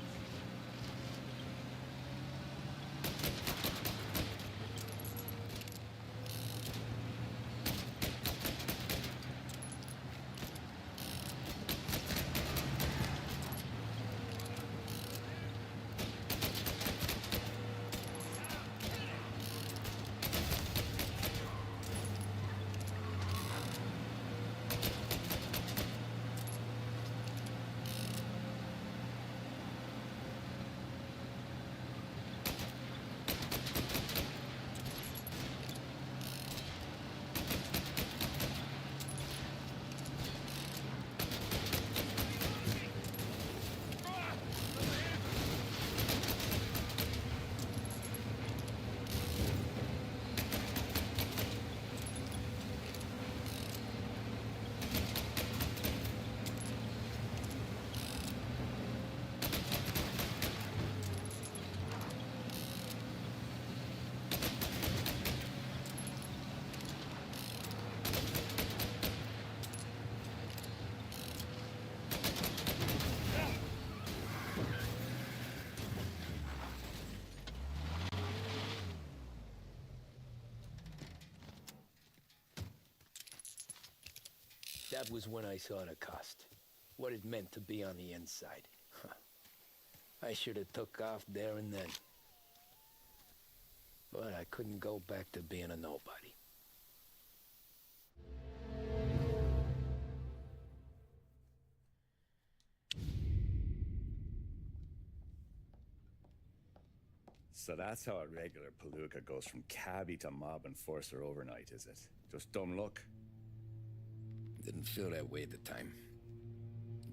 That was when I saw the cost. What it meant to be on the inside. Huh. I should have took off there and then. But I couldn't go back to being a nobody. So that's how a regular palooka goes from cabbie to mob enforcer overnight, is it? Just dumb luck? Didn't feel that way at the time.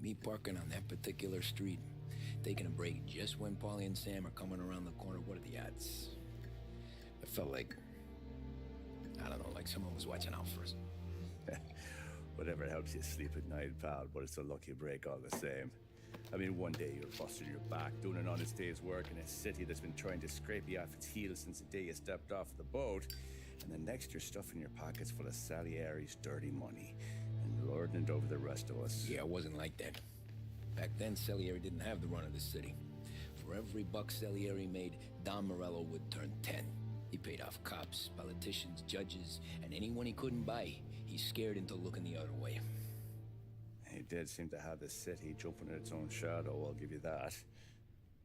Me parking on that particular street, taking a break just when Paulie and Sam are coming around the corner, what are the odds? I felt like, I don't know, like someone was watching out for us. Whatever helps you sleep at night, pal, but it's a lucky break all the same. I mean, one day you're busting your back, doing an honest day's work in a city that's been trying to scrape you off its heels since the day you stepped off the boat, and the next you're stuffing your pockets full of Salieri's dirty money and lording it over the rest of us. Yeah, it wasn't like that. Back then, Salieri didn't have the run of the city. For every buck Salieri made, Don Morello would turn 10. He paid off cops, politicians, judges, and anyone he couldn't buy, he scared into looking the other way. He did seem to have the city jumping at its own shadow, I'll give you that.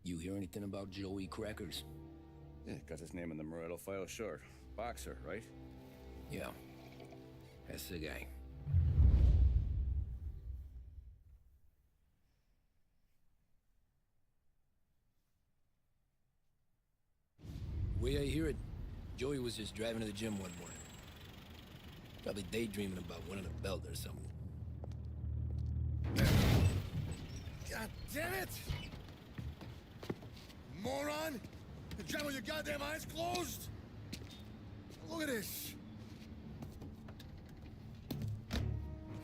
You hear anything about Joey Crackers? Yeah, got his name in the Morello file, sure. Boxer, right? Yeah, that's the guy. The way I hear it, Joey was just driving to the gym one morning. Probably daydreaming about winning a belt or something. God damn it! Moron! You drive with your goddamn eyes closed? Look at this!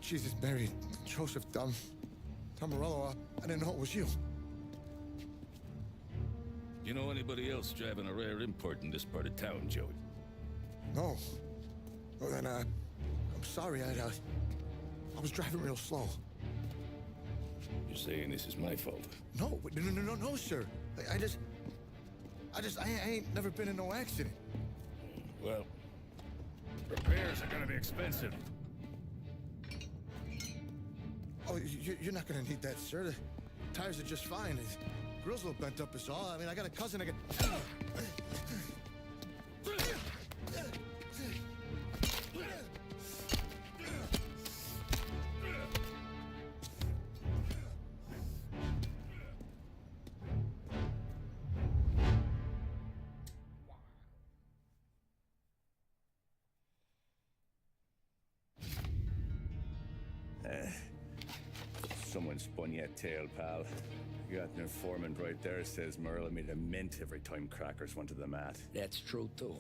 Jesus, Mary, Joseph, Tom Morello, I didn't know it was you. You know anybody else driving a rare import in this part of town, Joey? No. Well, then, I'm sorry, I was driving real slow. You're saying this is my fault? No, no, sir. I ain't never been in no accident. Well, repairs are gonna be expensive. Oh, you're not gonna need that, sir. The tires are just fine. His grill's a little bent up is all. I mean, I got a cousin I can... Someone spun you a tail, pal. You got an informant right there says Morello made a mint every time crackers went to the mat. That's true, too.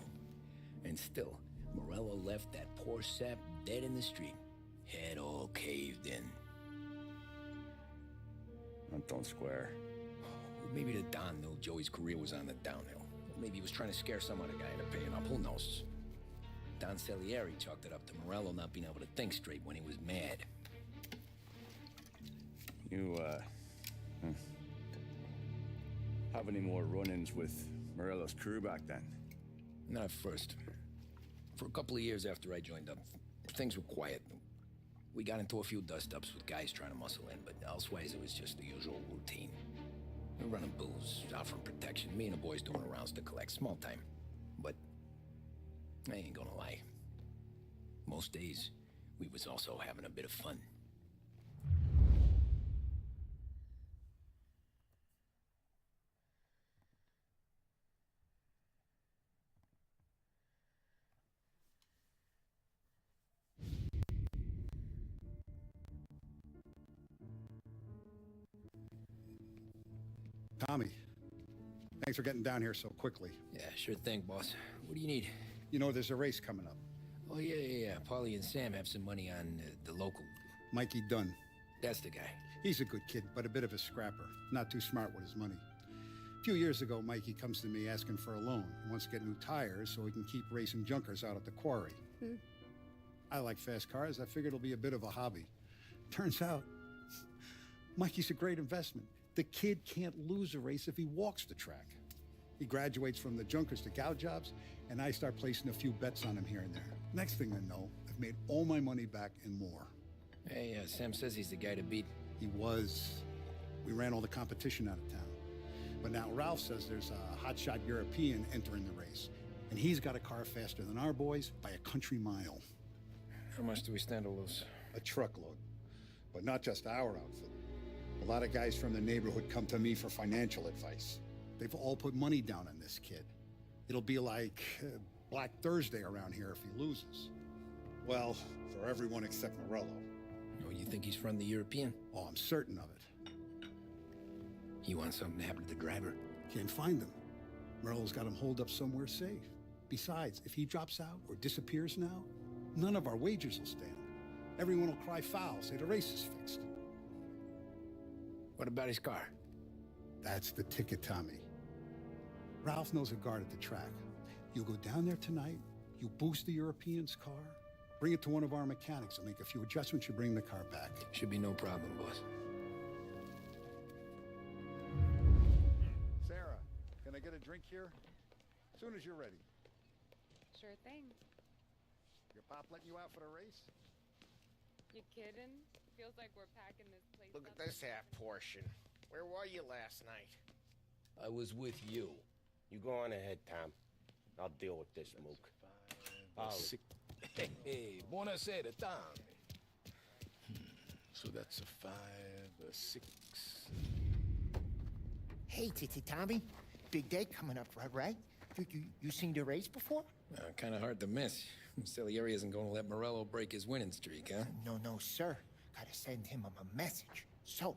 And still, Morello left that poor sap dead in the street. Head all caved in. That don't square. Maybe the Don knew Joey's career was on the downhill. Maybe he was trying to scare some other guy into paying up. Who knows? Don Salieri chalked it up to Morello not being able to think straight when he was mad. You, have any more run-ins with Morello's crew back then? Not at first. For a couple of years after I joined up, things were quiet. We got into a few dust-ups with guys trying to muscle in, but elsewise it was just the usual routine. We're running booze, offering protection, me and the boys doing rounds to collect, small time. But I ain't gonna lie. Most days, we was also having a bit of fun. Tommy, thanks for getting down here so quickly. Yeah, sure thing, boss. What do you need? You know, there's a race coming up. Oh, yeah. Paulie and Sam have some money on the local. Mikey Dunn. That's the guy. He's a good kid, but a bit of a scrapper. Not too smart with his money. A few years ago, Mikey comes to me asking for a loan. He wants to get new tires so he can keep racing junkers out at the quarry. I like fast cars. I figured it'll be a bit of a hobby. Turns out, Mikey's a great investment. The kid can't lose a race if he walks the track. He graduates from the junkers to gal jobs, and I start placing a few bets on him here and there. Next thing I know, I've made all my money back and more. Hey, Sam says he's the guy to beat. He was. We ran all the competition out of town. But now Ralph says there's a hotshot European entering the race, and he's got a car faster than our boys by a country mile. How much do we stand to lose? A truckload. But not just our outfit. A lot of guys from the neighborhood come to me for financial advice. They've all put money down on this kid. It'll be like Black Thursday around here if he loses. Well, for everyone except Morello. Oh, you think he's from the European? Oh, I'm certain of it. You want something to happen to the driver? Can't find him. Morello's got him holed up somewhere safe. Besides, if he drops out or disappears now, none of our wagers will stand. Everyone will cry foul, say the race is fixed. What about his car? That's the ticket, Tommy. Ralph knows a guard at the track. You go down there tonight, you boost the European's car, bring it to one of our mechanics, and make a few adjustments, you bring the car back. Should be no problem, boss. Sarah, can I get a drink here? As soon as you're ready. Sure thing. Your pop letting you out for the race? You kidding? Feels like we're packing this place Look up. at this half portion. Where were you last night? I was with you. You go on ahead, Tom. I'll deal with this, Mook. Hey, buonasera, Tom. So that's a 5, a 6. Hey, Tommy. Big day coming up, right? You seen the race before? Kind of hard to miss. Salieri isn't going to let Morello break his winning streak, huh? No, sir. Gotta send him a message. So,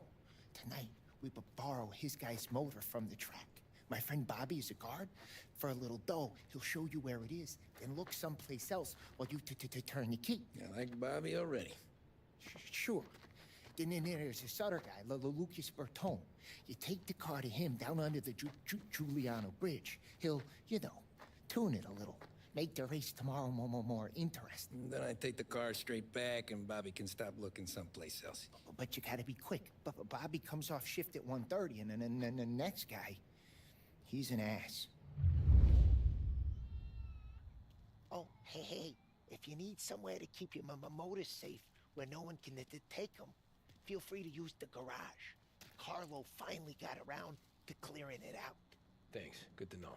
tonight, we borrow his guy's motor from the track. My friend Bobby is a guard. For a little dough, he'll show you where it is, then look someplace else while you turn the key. I like Bobby already. Sure. Then there's this other guy, Lucas Bertone. You take the car to him down under the Giuliano Bridge. He'll, tune it a little. Make the race tomorrow more interesting. Then I take the car straight back and Bobby can stop looking someplace else. But you gotta be quick. Bobby comes off shift at 1:30, and then the next guy, he's an ass. Oh, hey, if you need somewhere to keep your motor safe where no one can take them, feel free to use the garage. Carlo finally got around to clearing it out. Thanks. Good to know.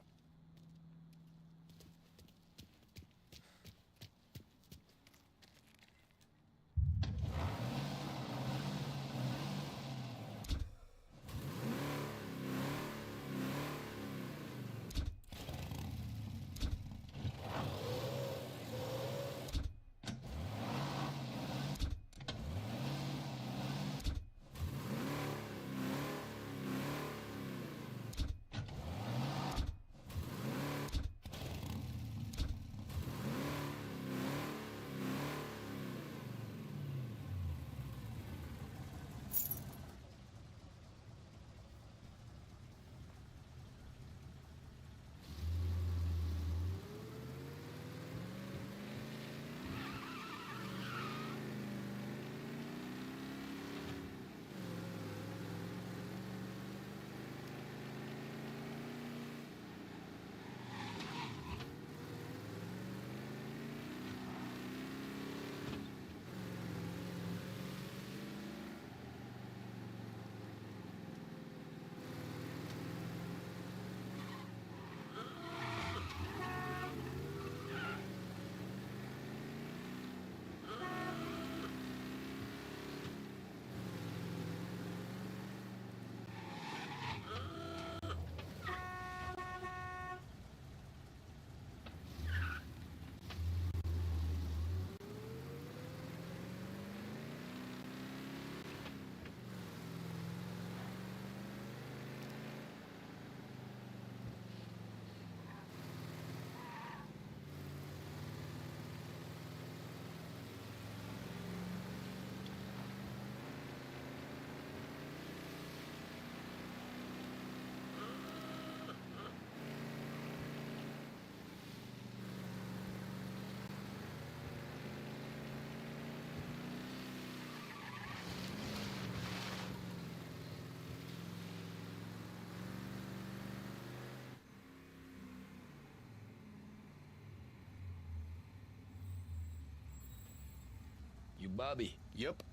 You Bobby? Yep.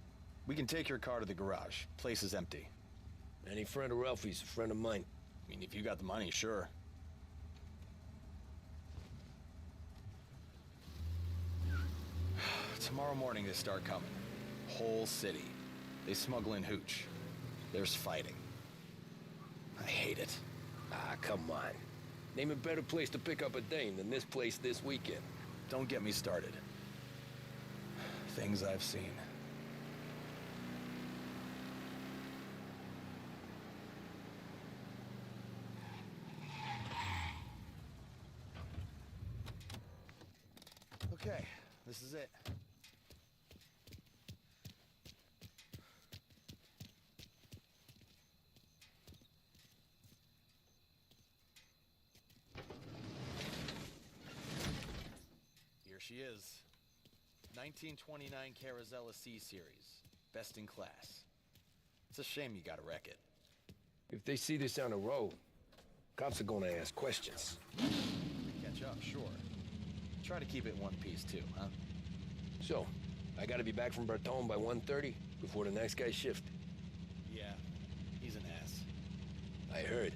We can take your car to the garage. Place is empty. Any friend of Ralphie's, a friend of mine. I mean, if you got the money, sure. Tomorrow morning they start coming. Whole city. They smuggle in hooch. There's fighting. I hate it. Ah, come on. Name a better place to pick up a dame than this place this weekend. Don't get me started. Things I've seen. Okay, this is it. Here she is. 1929 Carazella C-Series. Best in class. It's a shame you gotta wreck it. If they see this on the road, cops are gonna ask questions. Catch up, sure. Try to keep it in one piece, too, huh? So, I gotta be back from Bertone by 1:30 before the next guy's shift. Yeah, he's an ass. I heard.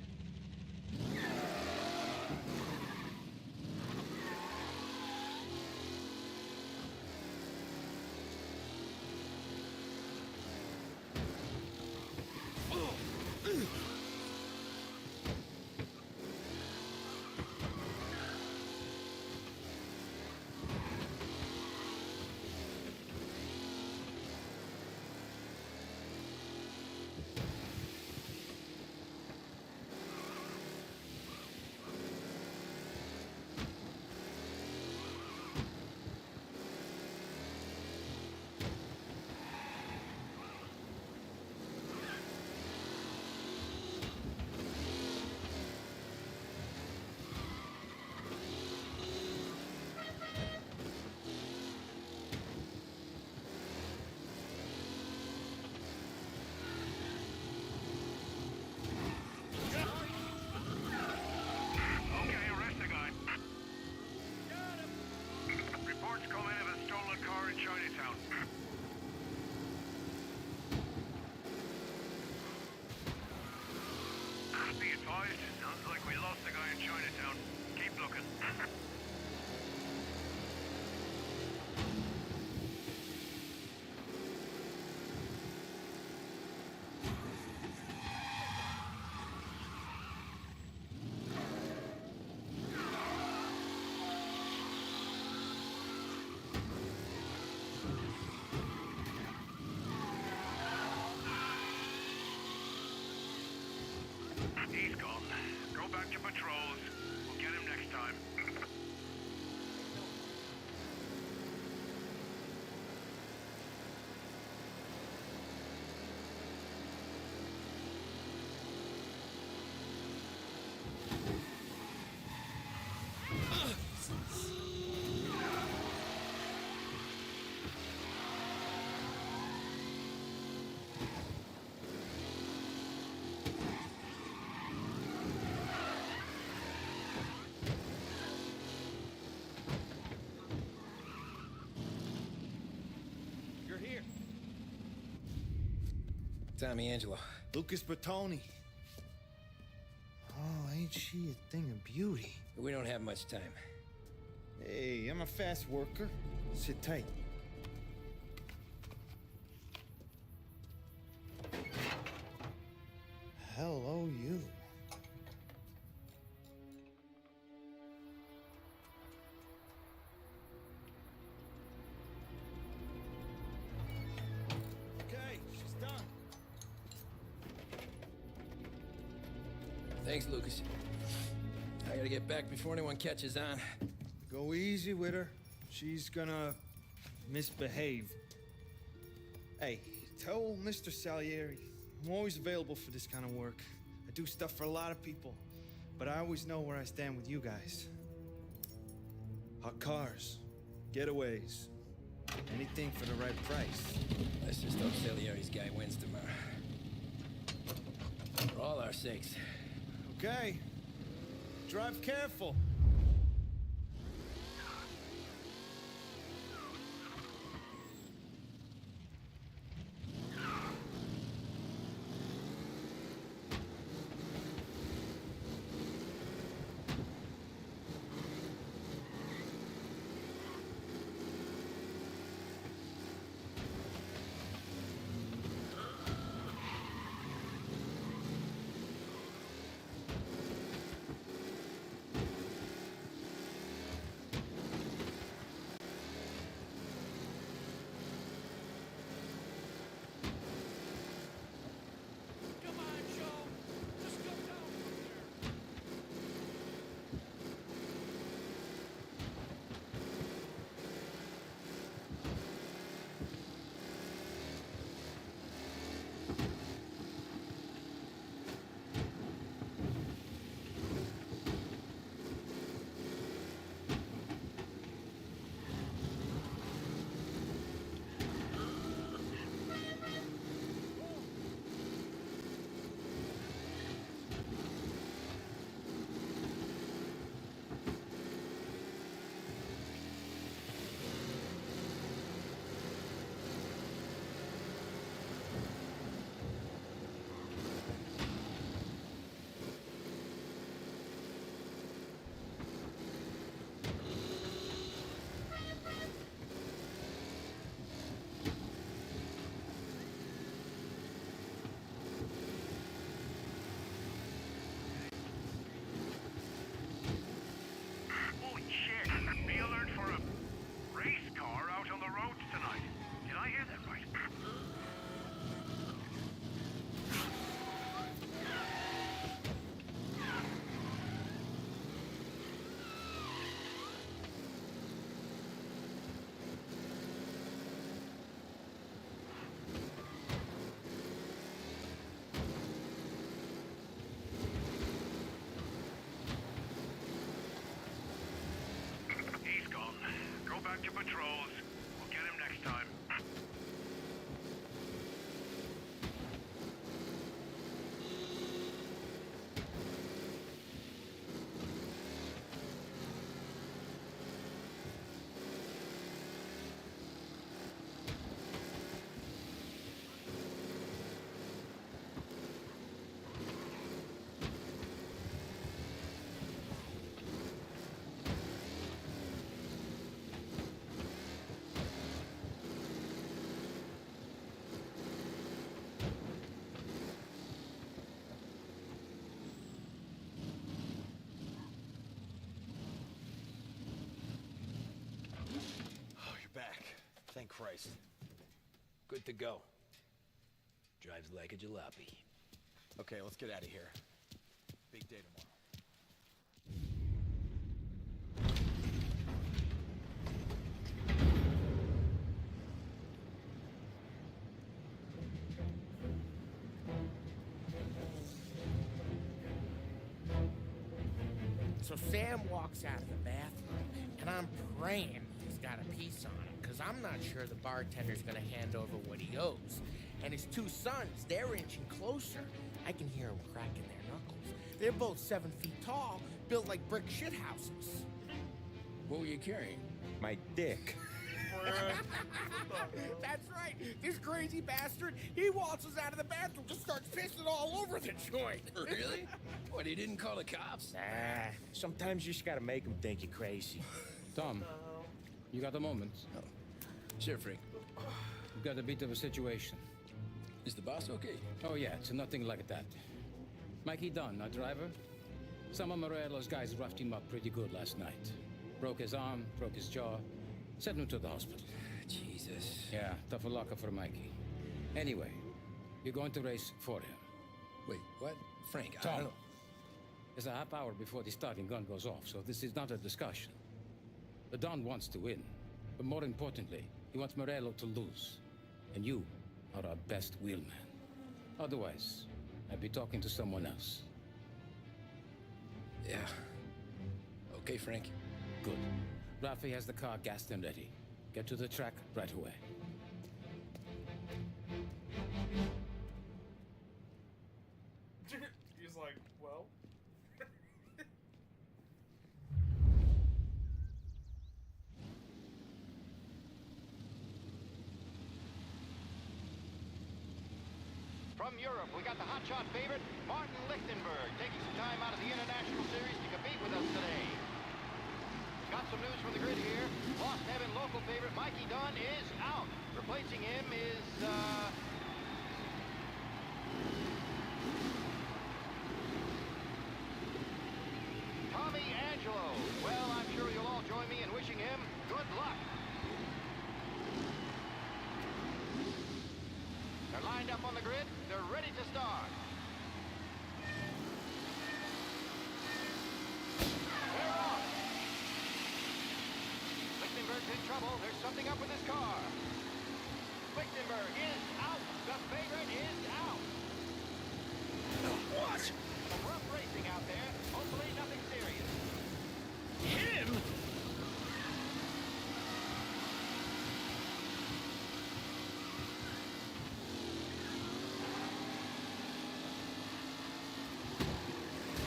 advised. Sounds like we lost the guy in Chinatown. Keep looking. He's gone. Go back to patrols. We'll get him next time. You're here. Tommy Angelo. Lucas Bertoni. Oh, ain't she a thing of beauty? We don't have much time. Hey, I'm a fast worker. Sit tight. Hello, you. Okay, she's done. Thanks, Lucas. I gotta get back before anyone catches on. Go easy with her. She's gonna misbehave. Hey, tell Mr. Salieri I'm always available for this kind of work. I do stuff for a lot of people, but I always know where I stand with you guys. Hot cars, getaways, anything for the right price. Let's just hope Salieri's guy wins tomorrow. For all our sakes. Okay. Drive careful. Holy shit! Be alert for a race car out on the roads tonight. Did I hear that right? He's gone. Go back to patrols. We'll get him next time. Christ. Good to go. Drives like a jalopy. Okay, let's get out of here. Big day tomorrow. So Sam walks out of the bathroom, and I'm praying he's got a piece on him, because I'm not sure the bartender's gonna hand over what he owes. And his two sons, they're inching closer. I can hear them cracking their knuckles. They're both 7 feet tall, built like brick shithouses. What were you carrying? My dick. That's right. This crazy bastard, he waltzes out of the bathroom, just starts pissing all over the joint. Really? What, he didn't call the cops? Nah, sometimes you just gotta make them think you're crazy. Tom, you got a moment? No. Sure, Frank. We've got a bit of a situation. Is the boss okay? Oh, yeah, it's nothing like that. Mikey Dunn, our driver. Some of Morello's guys roughed him up pretty good last night. Broke his arm, broke his jaw. Sent him to the hospital. Jesus. Yeah, tough luck for Mikey. Anyway, you're going to race for him. Wait, what? Frank, I Tom, don't know. there's a half hour before the starting gun goes off, so this is not a discussion. The Don wants to win, but more importantly, he wants Morello to lose. And you are our best wheelman. Otherwise, I'd be talking to someone else. Yeah. Okay, Frank. Good. Rafi has the car gassed and ready. Get to the track right away. He's like, well. From Europe, we got the hotshot favorite, Martin Lichtenberg, taking some time out of the International Series to compete with us today. Got some news from the grid here. Lost Heaven local favorite Mikey Dunn is out. Replacing him is, Tommy Angelo. Well, I'm sure you'll all join me in wishing him good luck. They're lined up on the grid. They're ready to start. They're off. Lichtenberg's in trouble. There's something up with his car. Lichtenberg is out. The favorite is out. What? Some rough racing out there. Hopefully nothing serious. Him?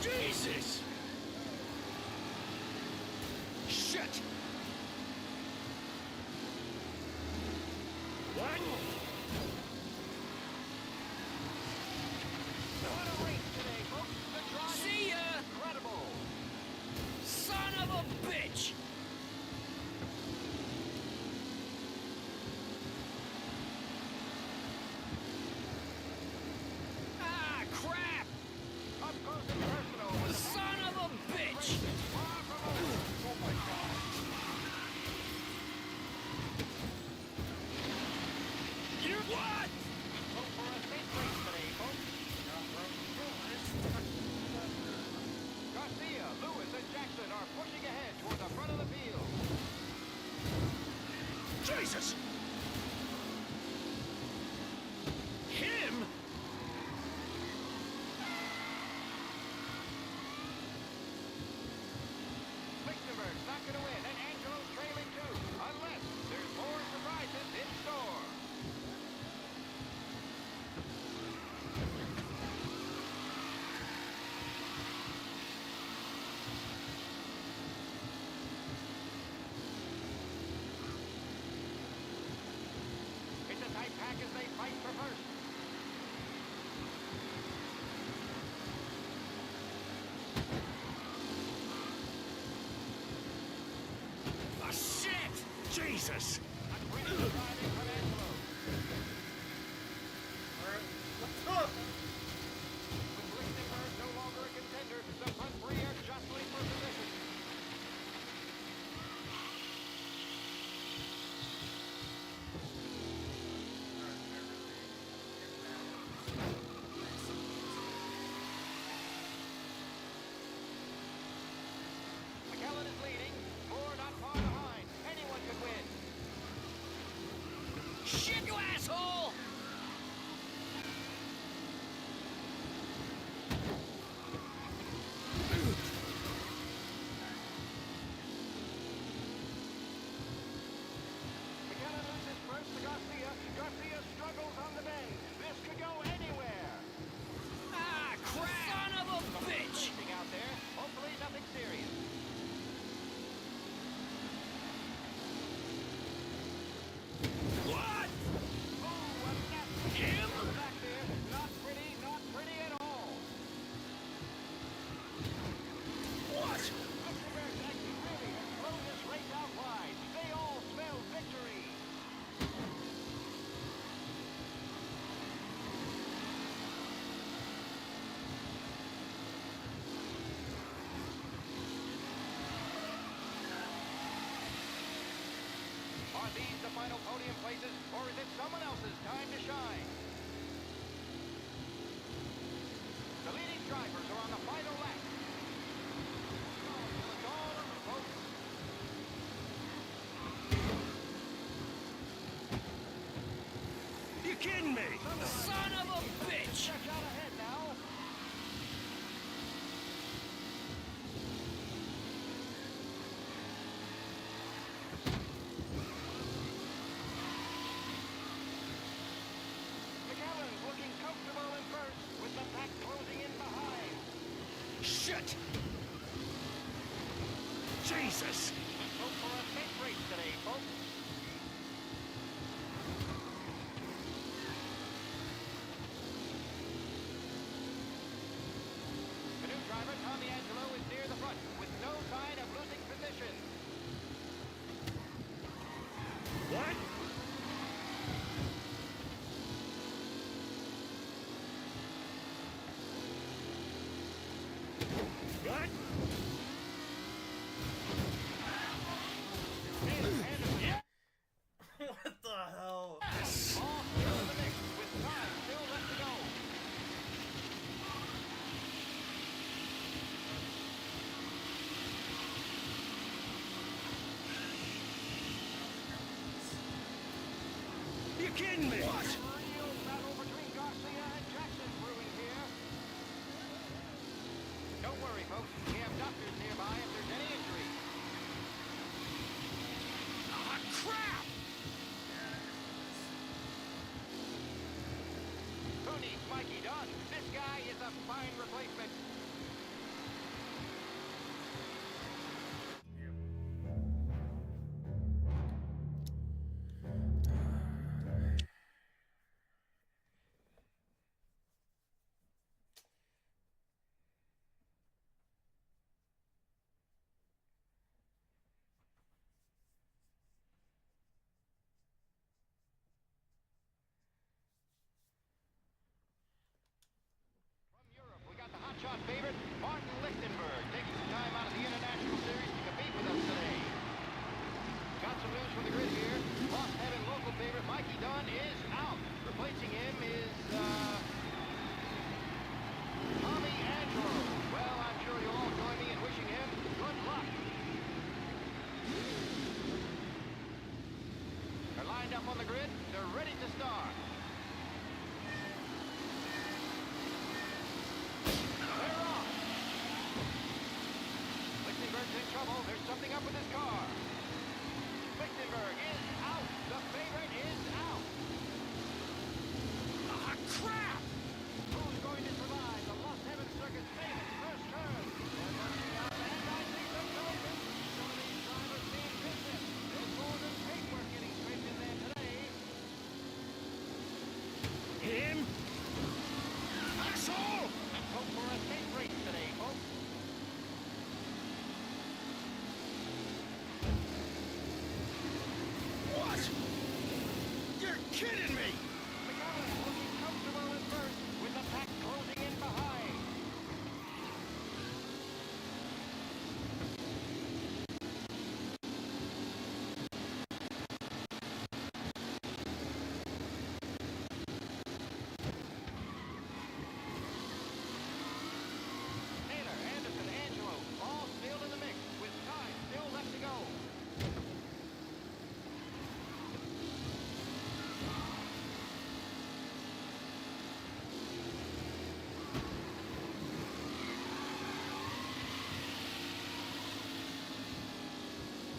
Jesus! Shit! What? What a race today, folks. The drive See ya! is incredible. Son of a bitch! Ah, crap! Up close and personal. With Son of a bitch! far from over. Oh my God. You what? Hope for a safe race today, folks. Garcia, Lewis, and Jackson are pushing ahead toward the front of the field. Jesus! Him? Lichtenberg's not going to win, and Angelo's trailing too, unless there's more surprises in store. It's a tight pack as they fight for first. Ah, shit! Jesus! Driving from Angelo. Alright, With Lichtenberg no longer a contender, the front three are jostling for position. or is it someone else's time to shine? The leading drivers are on the final lap. It's all over, folks. You kidding me? Son of a bitch! Stretch out ahead now. McAllen's looking comfortable in first, with the pack closing in behind. Shit! Jesus! Hope for a safe race today, folks. The new driver, Tommy Angelo, is near the front, with no sign of losing position. What? What? What the hell? All still in the mix, with time still left to go. You kidding me? What? Real battle between Garcia and Jackson brewing here. Don't worry, folks. We have doctors nearby if there's any injury. Ah, crap! Who needs Mikey Dunn? This guy is a fine replacement. We got the hotshot favorite, Martin Lichtenberg, taking some time out of the International Series to compete with us today. Got some news from the grid here. Lost Heaven local favorite Mikey Dunn is out. Replacing him is, Tommy Angelo. Well, I'm sure you'll all join me in wishing him good luck. They're lined up on the grid. They're ready to start. Lichtenberg's in trouble. There's something up with his car. Lichtenberg is out. The favorite is out. Ah, crap! Who's going to survive the Lost Heaven Circuit's famous first turn? They're rushing out, and I see some collisions. Some of these drivers mean business. There's more than paintwork getting scraped in there today. Him? Asshole! Let's hope for a safe race today, folks. What? You're kidding me! McAllen's looking comfortable in first, with the pack closing in behind. Taylor, Anderson, Angelo, all still in the mix, with time still left to go.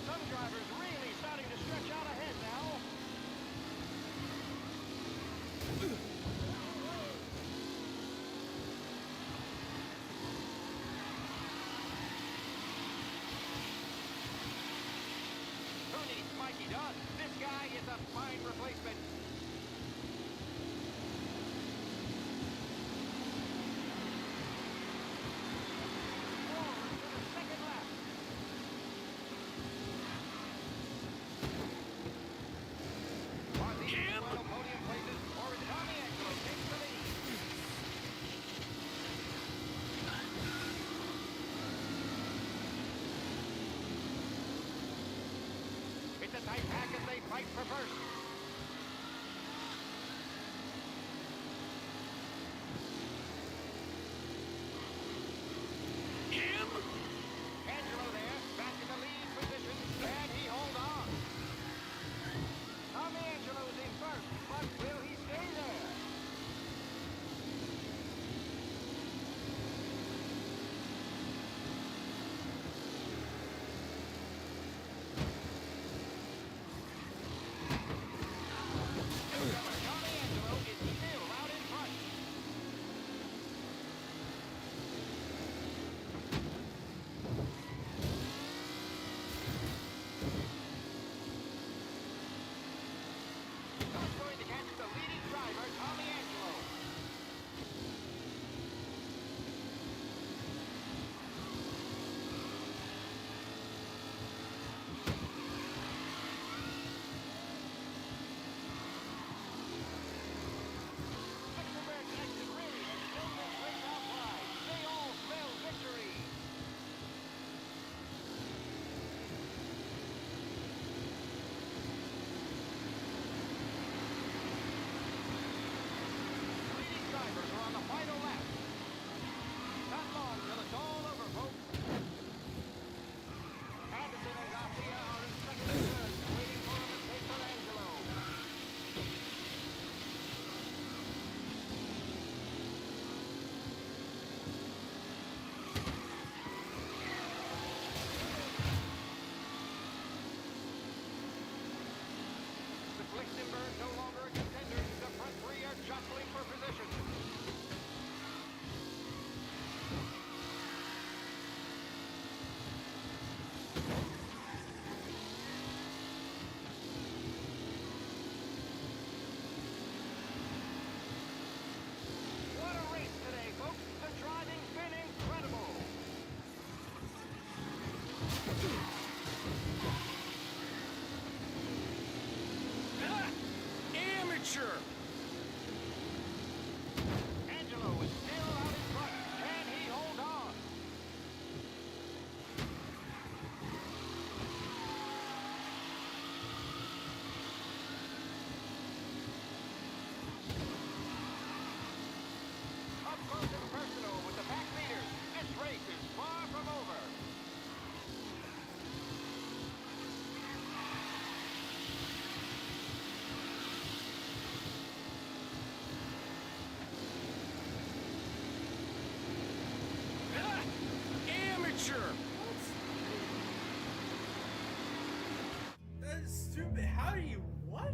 Some drivers really starting to stretch out ahead now. Who needs Mikey Dunn? This guy is a fine replacement. Forward to the second lap. Are these the final podium places, or is Tommy Angelo takes the lead? It's a tight pack as they fight for first.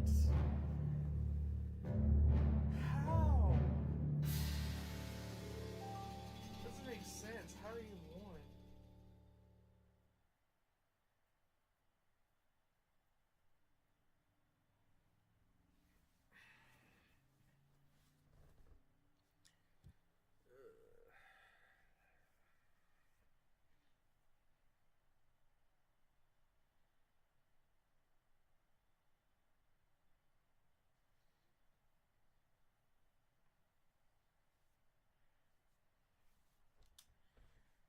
What? How? Doesn't make sense. How do you won?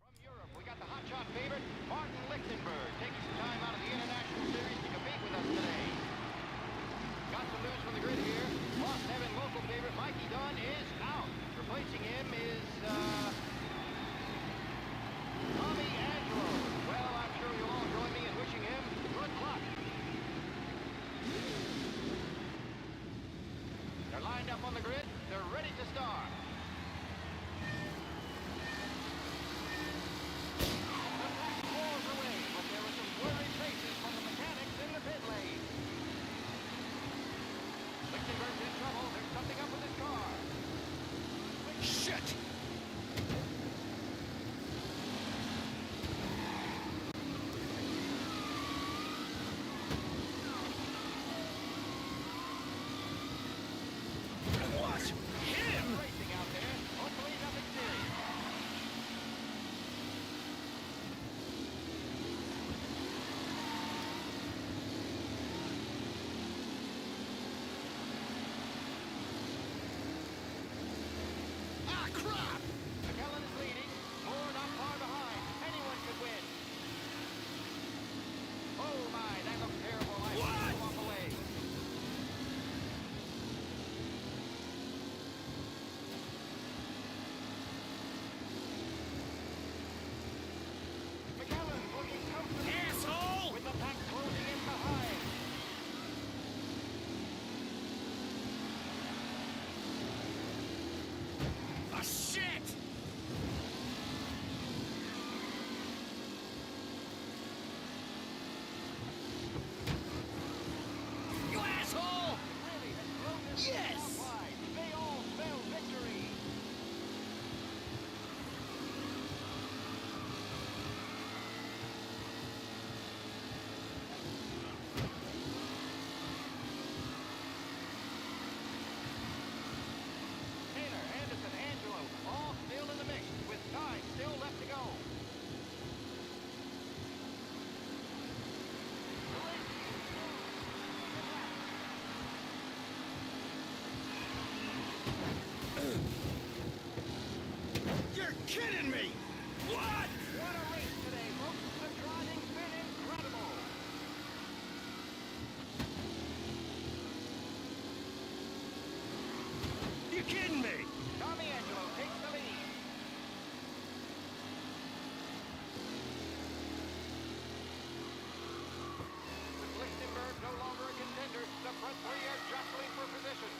From Europe, we got the hotshot favorite, Martin Lichtenberg, taking some time out of the International Series to compete with us today. Got some news from the grid here. Lost Heaven local favorite Mikey Dunn is out. Replacing him is, Tommy Angelo. Well, I'm sure you'll all join me in wishing him good luck. They're lined up on the grid. They're ready to start. The track roars away, but there are some worried faces from the mechanics in the pit lane. Lichtenberg's in trouble. There's something up with his car. Shit! What? Him? Racing out there. Hopefully nothing serious. Ah, crap! McKellen is leading. Moore not far behind. Anyone could win. Oh my, that looks terrible. I have to walk away. McKellen looking comfortable. Asshole! With the pack closing in behind. Ah, shit! You asshole! Really has blown this thing Yes! out wide. They all spell victory. Taylor, Anderson, Angelo, all still in the mix, with time still left to go. You're kidding me! What? What a race today, folks. The driving's been incredible. You kidding me? Tommy Angelo takes the lead. With Lichtenberg no longer a contender, the front three are jostling for position.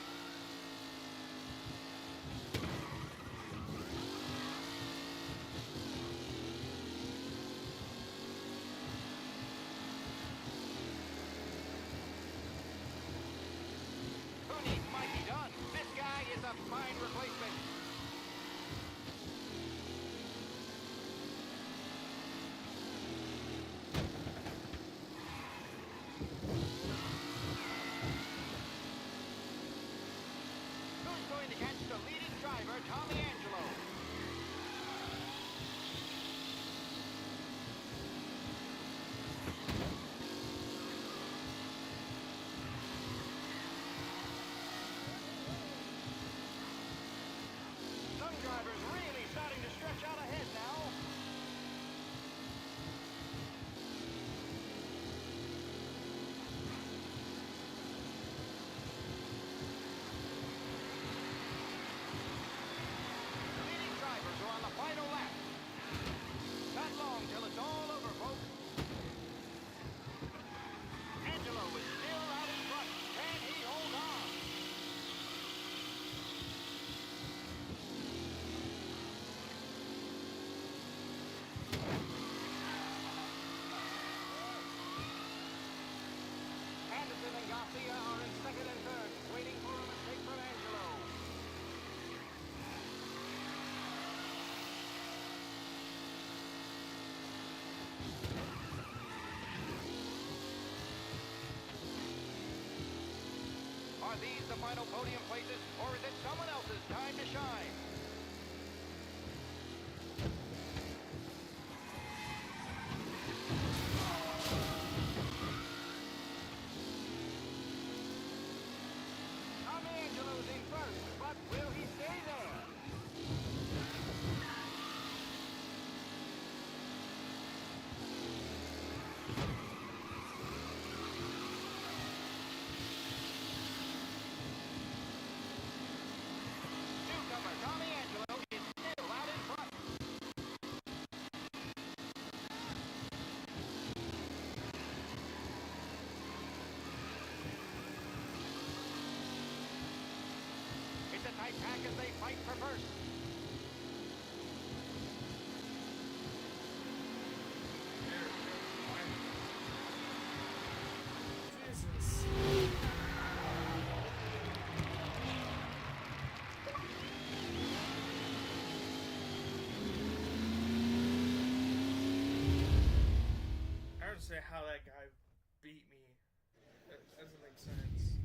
Who needs Mikey Dunn? This guy is a fine replacement. Who's going to catch the leading driver, Tommy Angelo? Some drivers really starting to stretch out ahead now. these the final podium places, or is it someone else's time to shine? Tommy Angelo's in first, but will he stay there? Newcomer Tommy Angelo is still out in front. It's a tight pack as they fight for first. Jesus. I don't say how that guy beat me. That doesn't make sense.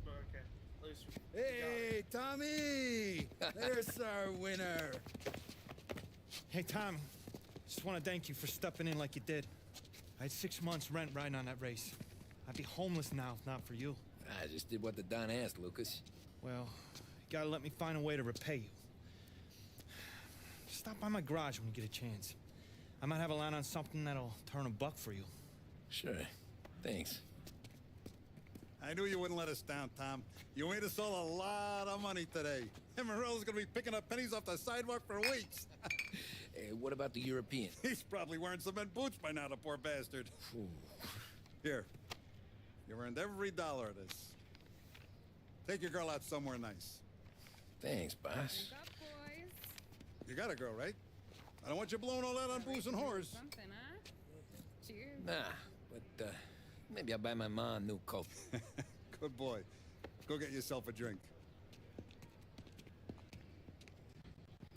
But okay. At least we Hey, Tommy! There's our winner. Hey, Tom. Just want to thank you for stepping in like you did. I had 6 months rent riding on that race. I'd be homeless now if not for you. I just did what the Don asked, Lucas. Well, you gotta let me find a way to repay you. Stop by my garage when you get a chance. I might have a line on something that'll turn a buck for you. Sure. Thanks. I knew you wouldn't let us down, Tom. You made us all a lot of money today. And Morello's gonna be picking up pennies off the sidewalk for weeks. Hey, what about the European? He's probably wearing cement boots by now, the poor bastard. Here. You earned every dollar of this. Take your girl out somewhere nice. Thanks, boss. Wake up, boys. You got a girl, right? I don't want you blowing all that on booze and whores. Something, huh? Cheers. Nah, but maybe I'll buy my mom a new coat. Good boy. Go get yourself a drink.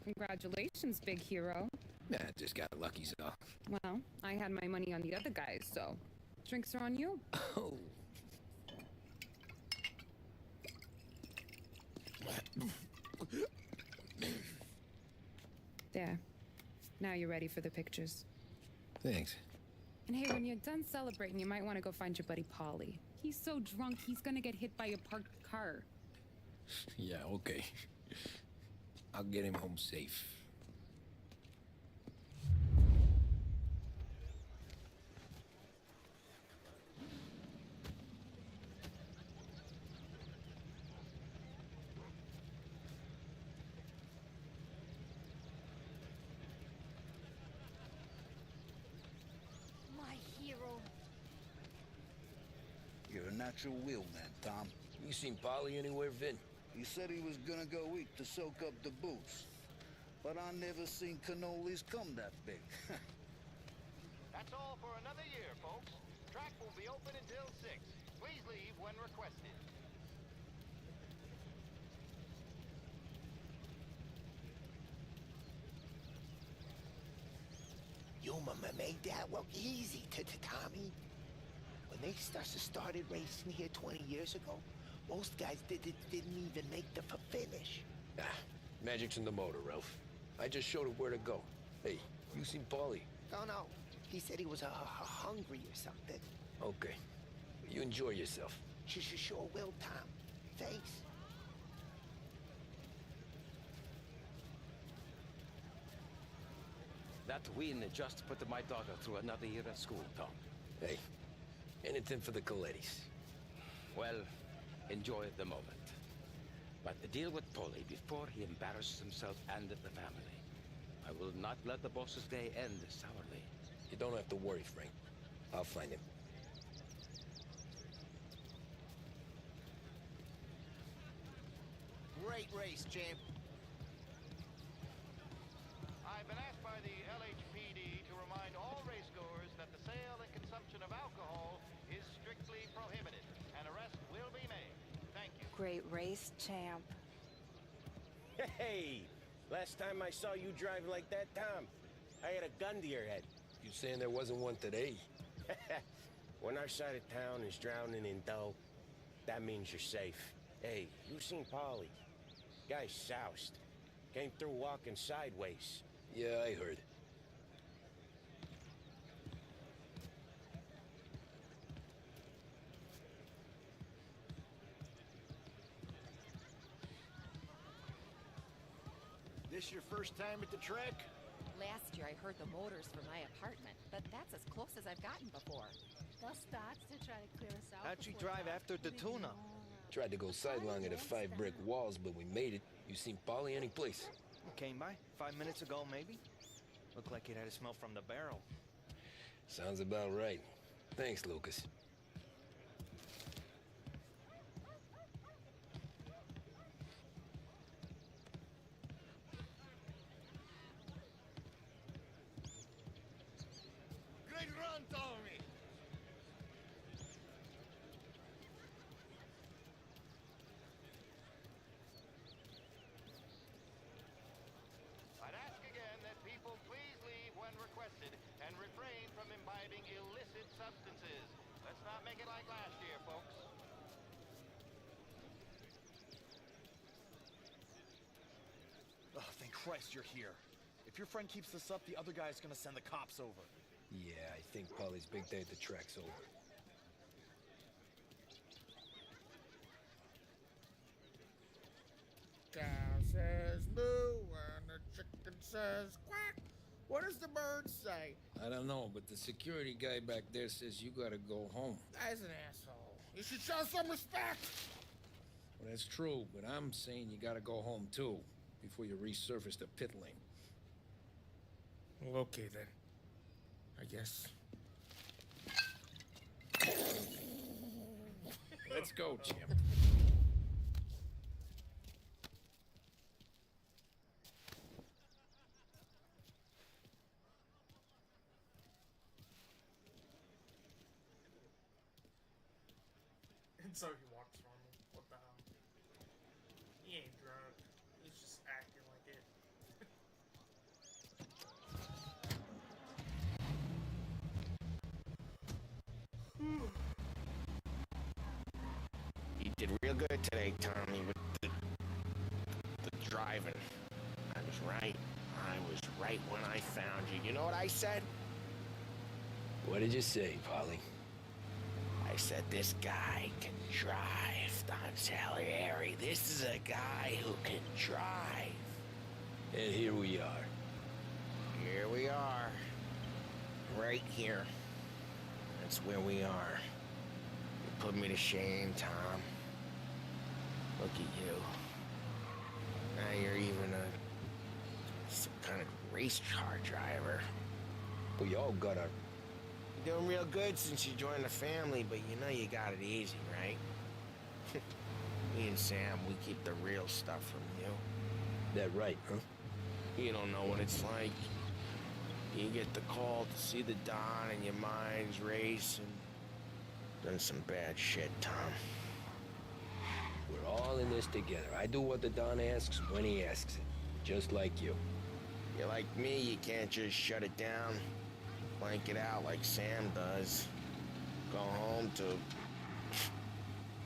Congratulations, big hero. Nah, just got lucky, so. Well, I had my money on the other guys, so drinks are on you. Oh. There. Now you're ready for the pictures. Thanks. And hey, when you're done celebrating, you might want to go find your buddy Polly. He's so drunk, he's gonna get hit by a parked car. Yeah, okay. I'll get him home safe. My hero. You're a natural wheel man, Tom. You seen Polly anywhere, Vin? He said he was gonna go eat to soak up the booze. But I never seen cannolis come that big. That's all for another year, folks. Track will be open until 6. Please leave when requested. You made that work easy to Tommy. When they started racing here 20 years ago, most guys didn't even make the finish. Ah, magic's in the motor, Ralph. I just showed it where to go. Hey, you seen Paulie? No. He said he was hungry or something. Okay. You enjoy yourself. Sure will, Tom. Thanks. That win just put my daughter through another year at school, Tom. Hey, anything for the Colettis. Well, enjoy the moment. But deal with Polly before he embarrasses himself and the family. I will not let the boss's day end sourly. You don't have to worry, Frank. I'll find him. Great race, champ. I've been asked by the LHPD to remind all racegoers that the sale and consumption of alcohol is strictly prohibited. An arrest will be made. Thank you. Great race, champ. Hey! Last time I saw you drive like that, Tom, I had a gun to your head. You saying there wasn't one today? When our side of town is drowning in dough, That means you're safe. Hey, you seen Polly? Guy's soused. Came through walking sideways. Yeah, I heard. This your first time at the track? Last year I heard the motors for my apartment, but that's as close as I've gotten before. Thus starts to try to clear us out. How'd you drive after the tuna? Tried to go sidelong at the 5 brick walls, but we made it. You seen Polly any place? Came by 5 minutes ago, maybe. Looked like it had a smell from the barrel. Sounds about right. Thanks, Lucas. Great run, Tommy! I'd ask again that people please leave when requested and refrain from imbibing illicit substances. Let's not make it like last year, folks. Oh, thank Christ you're here. If your friend keeps this up, the other guy's gonna send the cops over. Yeah, I think Polly's big day at the track's over. Cow says moo and the chicken says quack. What does the bird say? I don't know, but the security guy back there says you gotta go home. Guy's an asshole. You should show some respect. Well, that's true, but I'm saying you gotta go home too, before you resurface the pit lane. Well, okay then. I guess. Let's go, Jim. And so he walks normal. What the hell? He ain't drunk. He's just acting like it. You did real good today, Tommy, with the driving. I was right. I was right when I found you. You know what I said? What did you say, Polly? I said this guy can drive, Don Salieri. This is a guy who can drive. And here we are. Here we are. Right here. That's where we are. You put me to shame, Tom. Look at you. Now you're even some kind of race car driver. We all got our... You're doing real good since you joined the family, but you know you got it easy, right? Me and Sam, we keep the real stuff from you. That right, huh? You don't know what it's like. You get the call to see the Don and your mind's racing. Done some bad shit, Tom. We're all in this together. I do what the Don asks when he asks it. Just like you. You're like me, you can't just shut it down. Blank it out like Sam does. Go home to...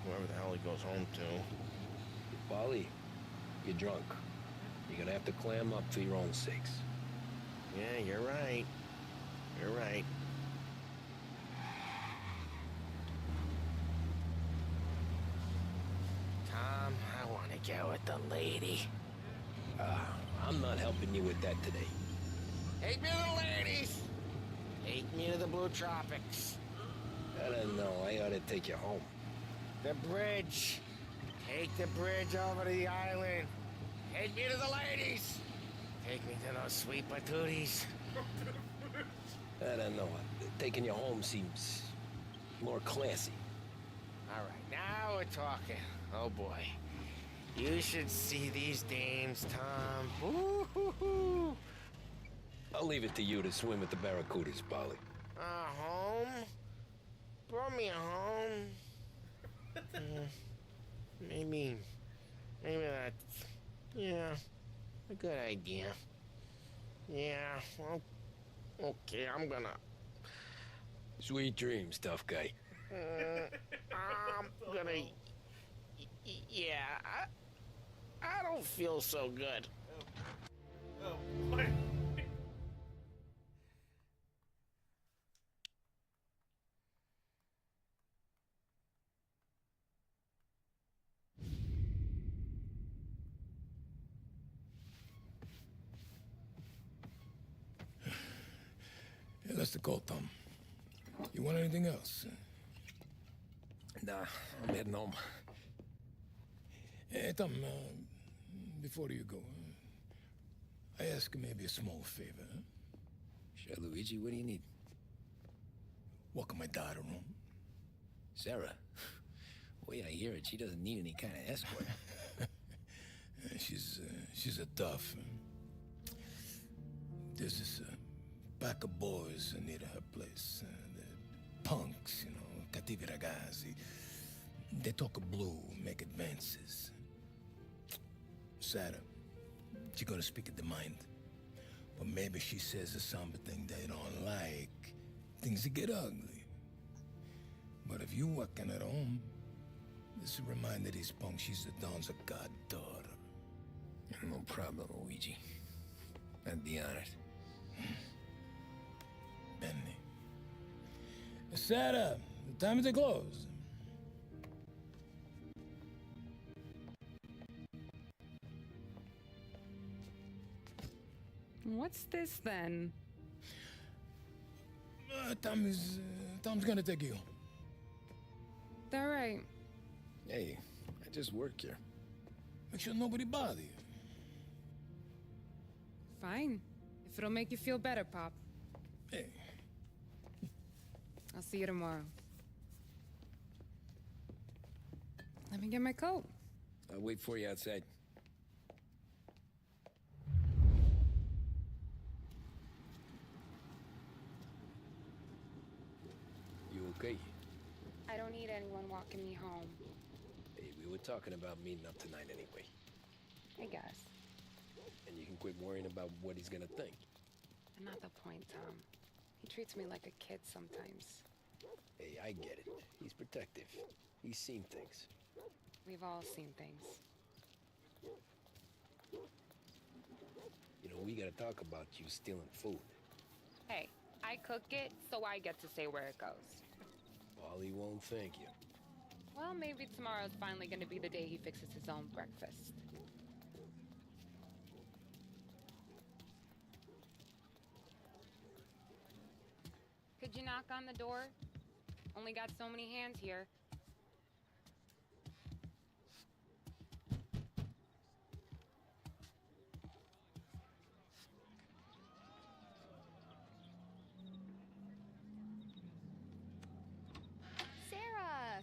whoever the hell he goes home to. Polly, you're drunk. You're gonna have to clam up for your own sakes. Yeah, you're right. You're right. Tom, I want to get with the lady. I'm not helping you with that today. Take me to the ladies! Take me to the Blue Tropics. I don't know. I ought to take you home. The bridge. Take the bridge over to the island. Take me to the ladies. Take me to those sweet patooties. I don't know. Taking you home seems more classy. All right, now we're talking. Oh, boy. You should see these dames, Tom. Ooh-hoo-hoo. I'll leave it to you to swim with the barracudas, Polly. Home? Brought me a home. Maybe that's, yeah, a good idea. Yeah, well, okay, I'm gonna... Sweet dreams, tough guy. I'm gonna Yeah, I don't feel so good. Oh, what? Yeah, that's the call, Tom. You want anything else? Nah, I'm heading home. Hey, Tom, before you go, I ask maybe a small favor. Huh? Sure, Luigi, what do you need? Welcome my daughter home. Sarah. The way I hear it, she doesn't need any kind of escort. She's a tough. There's this pack of boys near her place. The punks, you know, cattivi ragazzi. They talk blue, make advances. Sarah, she's gonna speak at the mind. But maybe she says something they don't like. Things get ugly. But if you working at home, this will remind these punks she's the Don's a goddaughter. No problem, Luigi. I'd be honored. Benny. Sarah, the time to close. What's this then? Tom's gonna take you. All right. Hey, I just work here. Make sure nobody bother you. Fine. If it'll make you feel better, Pop. Hey. I'll see you tomorrow. Let me get my coat. I'll wait for you outside. You okay? I don't need anyone walking me home. Hey, we were talking about meeting up tonight anyway. I guess. And you can quit worrying about what he's gonna think. Not the point, Tom. He treats me like a kid sometimes. Hey, I get it. He's protective. He's seen things. We've all seen things. You know, we gotta talk about you stealing food. Hey, I cook it, so I get to say where it goes. Wally won't thank you. Well, maybe tomorrow's finally gonna be the day he fixes his own breakfast. Could you knock on the door? Only got so many hands here. Sarah!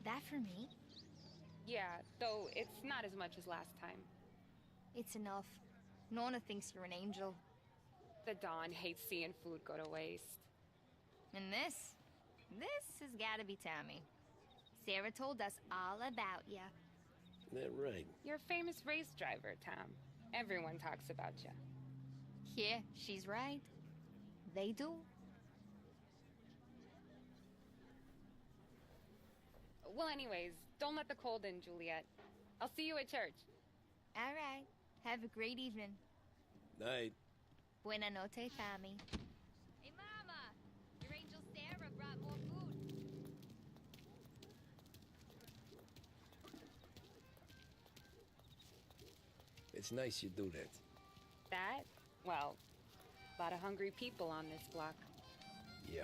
That for me? Yeah, though it's not as much as last time. It's enough. Nona thinks you're an angel. The Don hates seeing food go to waste. And this has gotta be Tommy. Sarah told us all about ya. That right. You're a famous race driver, Tom. Everyone talks about you. Yeah, she's right. They do. Well, anyways, don't let the cold in, Juliet. I'll see you at church. All right. Have a great evening. Night. Buena noche, Tommy. Hey, Mama! Your angel Sarah brought more food. It's nice you do that. That? Well, a lot of hungry people on this block. Yeah.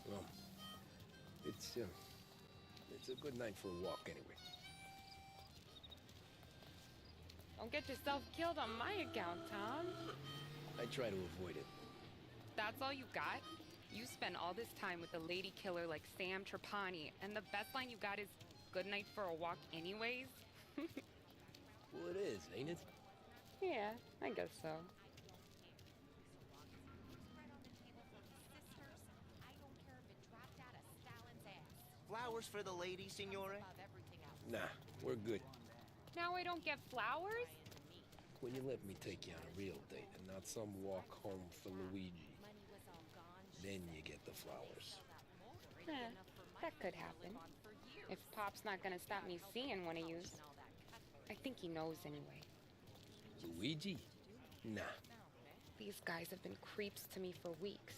Well, it's a good night for a walk anyway. Don't get yourself killed on my account, Tom. I try to avoid it. That's all you got? You spend all this time with a lady killer like Sam Trapani, and the best line you got is, "Good night for a walk anyways"? Well, it is, ain't it? Yeah, I guess so. Flowers for the lady, signore? Nah, we're good. Now I don't get flowers? When you let me take you on a real date and not some walk home for Luigi, then you get the flowers. That could happen. If Pop's not gonna stop me seeing one of yous. I think he knows anyway. Luigi? Nah. These guys have been creeps to me for weeks.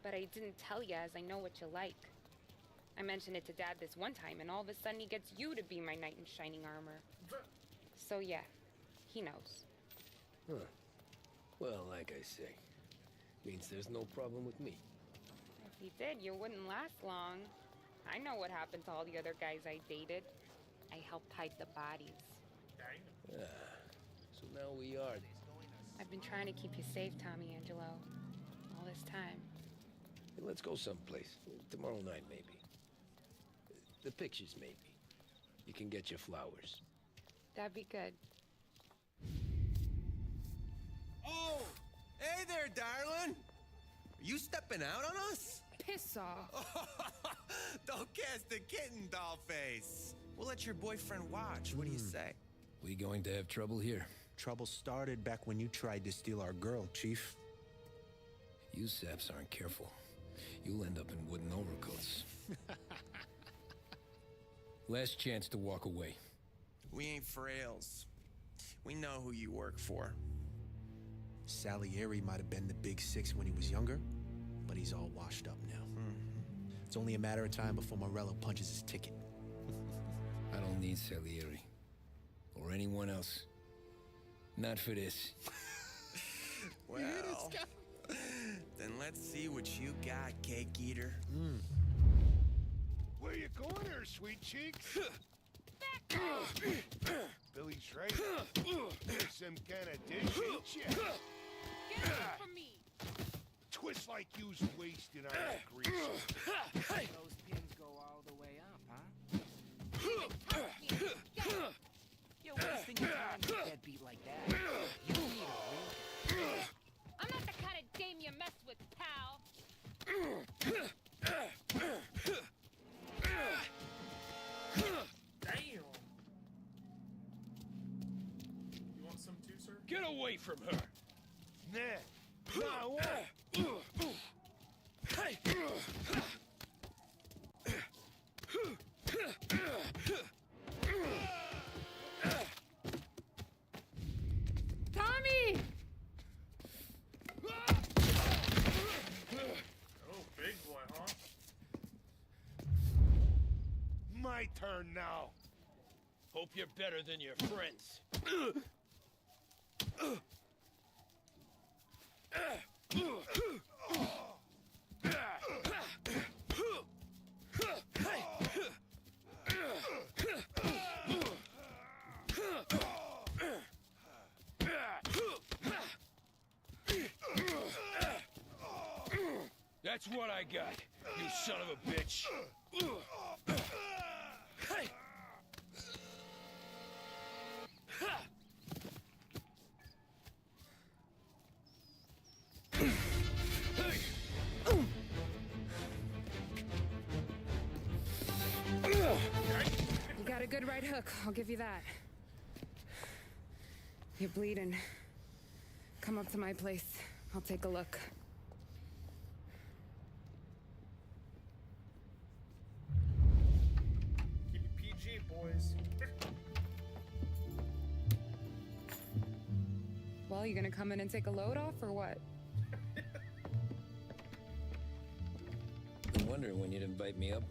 But I didn't tell you as I know what you like. I mentioned it to Dad this one time, and all of a sudden he gets you to be my knight in shining armor. So yeah, he knows. Huh. Well, like I say, means there's no problem with me. If he did, you wouldn't last long. I know what happened to all the other guys I dated. I helped hide the bodies. So now we are. I've been trying to keep you safe, Tommy Angelo, all this time. Hey, let's go someplace. Tomorrow night, maybe. The pictures, maybe. You can get your flowers. That'd be good. Oh! Hey there, darling! Are you stepping out on us? Piss off. Don't cast the kitten, dollface. We'll let your boyfriend watch. What do you say? We going to have trouble here? Trouble started back when you tried to steal our girl, Chief. If you saps aren't careful, you'll end up in wooden overcoats. Last chance to walk away. We ain't frails. We know who you work for. Salieri might have been the big six when he was younger, but he's all washed up now. It's only a matter of time before Morello punches his ticket. I don't need Salieri. Or anyone else. Not for this. Well, then let's see what you got, cake eater. Where you going there, sweet cheeks? Billy's right. There's some kind of dish, ain't ya? Get away from me! Twist like you's wasting our grease. Those pins go all the way up, huh? You're wasting your time with a deadbeat like that. You need a real... I'm not the kind of dame you mess with, pal! Damn. You want some too, sir? Get away from her. Nah. Nah, what? Tommy! Oh, big boy, huh? My turn now. Hope you're better than your friends. That's what I got, you son of a bitch. You got a good right hook, I'll give you that. You're bleeding. Come up to my place. I'll take a look. Keep it PG, boys. Well, you gonna come in and take a load off, or what? Been wondering when you'd invite me up.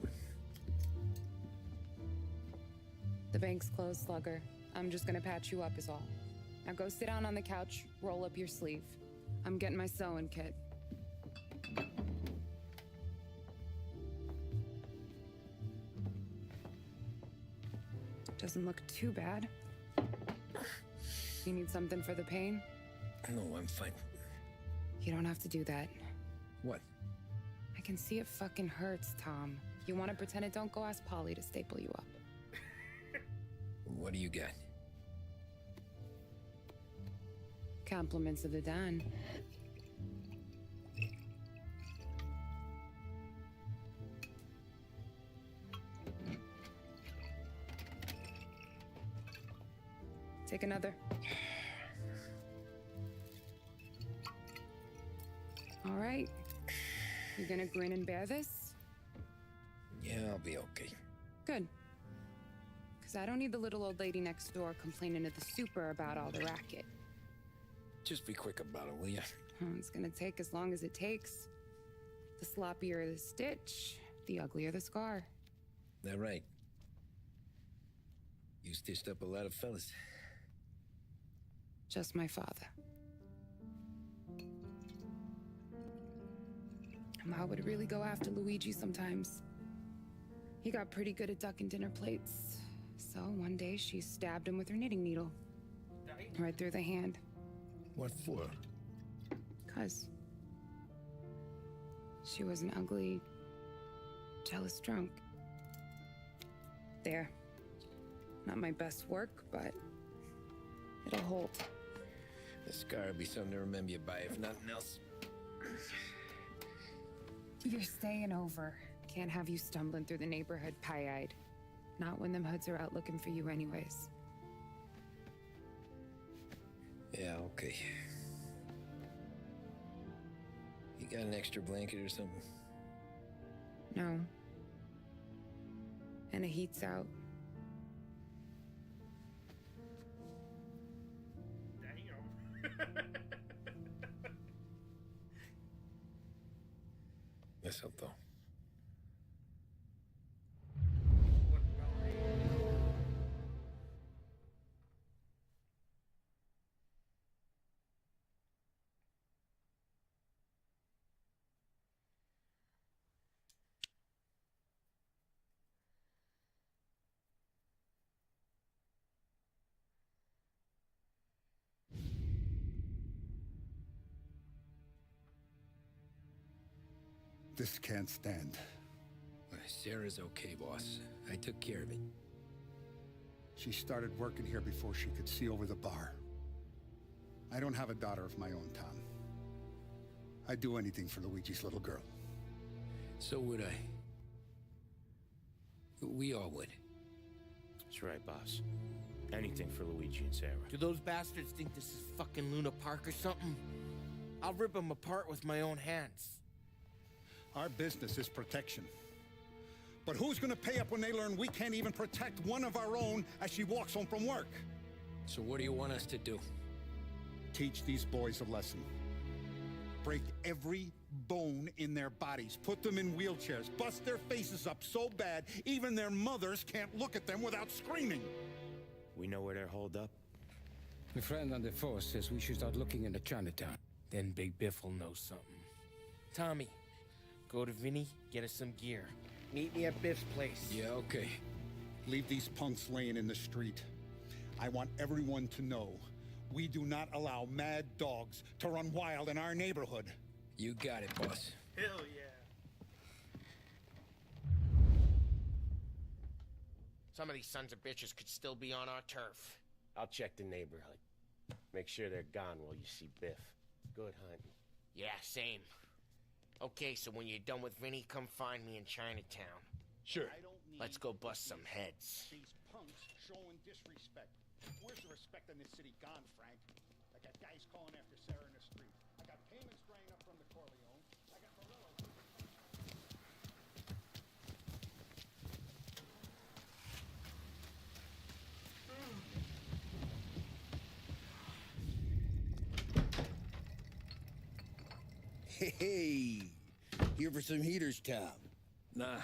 The bank's closed, Slugger. I'm just gonna patch you up is all. Now go sit down on the couch, roll up your sleeve. I'm getting my sewing kit. Doesn't look too bad. You need something for the pain? No, I'm fine. You don't have to do that. What? I can see it fucking hurts, Tom. If you want to pretend it, don't go ask Polly to staple you up. What do you got? Compliments of the Don. Take another. All right. You gonna grin and bear this? Yeah. Yeah, I'll be okay. Good. Because I don't need the little old lady next door complaining to the super about all the racket. Just be quick about it, will ya? It's gonna take as long as it takes. The sloppier the stitch, the uglier the scar. That right. You stitched up a lot of fellas. Just my father. Ma would really go after Luigi sometimes. He got pretty good at ducking dinner plates. So one day she stabbed him with her knitting needle. Right through the hand. What for? 'Cause she was an ugly, jealous drunk. There. Not my best work, but it'll hold. The scar will be something to remember you by, if nothing else. You're staying over. Can't have you stumbling through the neighborhood pie-eyed. Not when them hoods are out looking for you anyways. Yeah, okay. You got an extra blanket or something? No. And the heat's out. Yes, I'll though. This can't stand. Sarah's okay, boss. I took care of it. She started working here before she could see over the bar. I don't have a daughter of my own, Tom. I'd do anything for Luigi's little girl. So would I. We all would. That's right, boss. Anything for Luigi and Sarah. Do those bastards think this is fucking Luna Park or something? I'll rip them apart with my own hands. Our business is protection. But who's gonna pay up when they learn we can't even protect one of our own as she walks home from work? So what do you want us to do? Teach these boys a lesson. Break every bone in their bodies. Put them in wheelchairs. Bust their faces up so bad, even their mothers can't look at them without screaming. We know where they're holed up? My friend on the force says we should start looking into Chinatown. Then Big Biff will know something. Tommy, go to Vinny, get us some gear. Meet me at Biff's place. Yeah, okay. Leave these punks laying in the street. I want everyone to know we do not allow mad dogs to run wild in our neighborhood. You got it, boss. Hell yeah. Some of these sons of bitches could still be on our turf. I'll check the neighborhood. Make sure they're gone while you see Biff. Good hunting. Yeah, same. Okay, so when you're done with Vinny, come find me in Chinatown. Sure. Let's go bust some heads. These punks showing disrespect. Where's the respect in this city gone, Frank? I got guys calling after Sarah in the street. I got payments drying up from the Corleone. I got Morello. Hey, here for some heaters, Tom? Nah,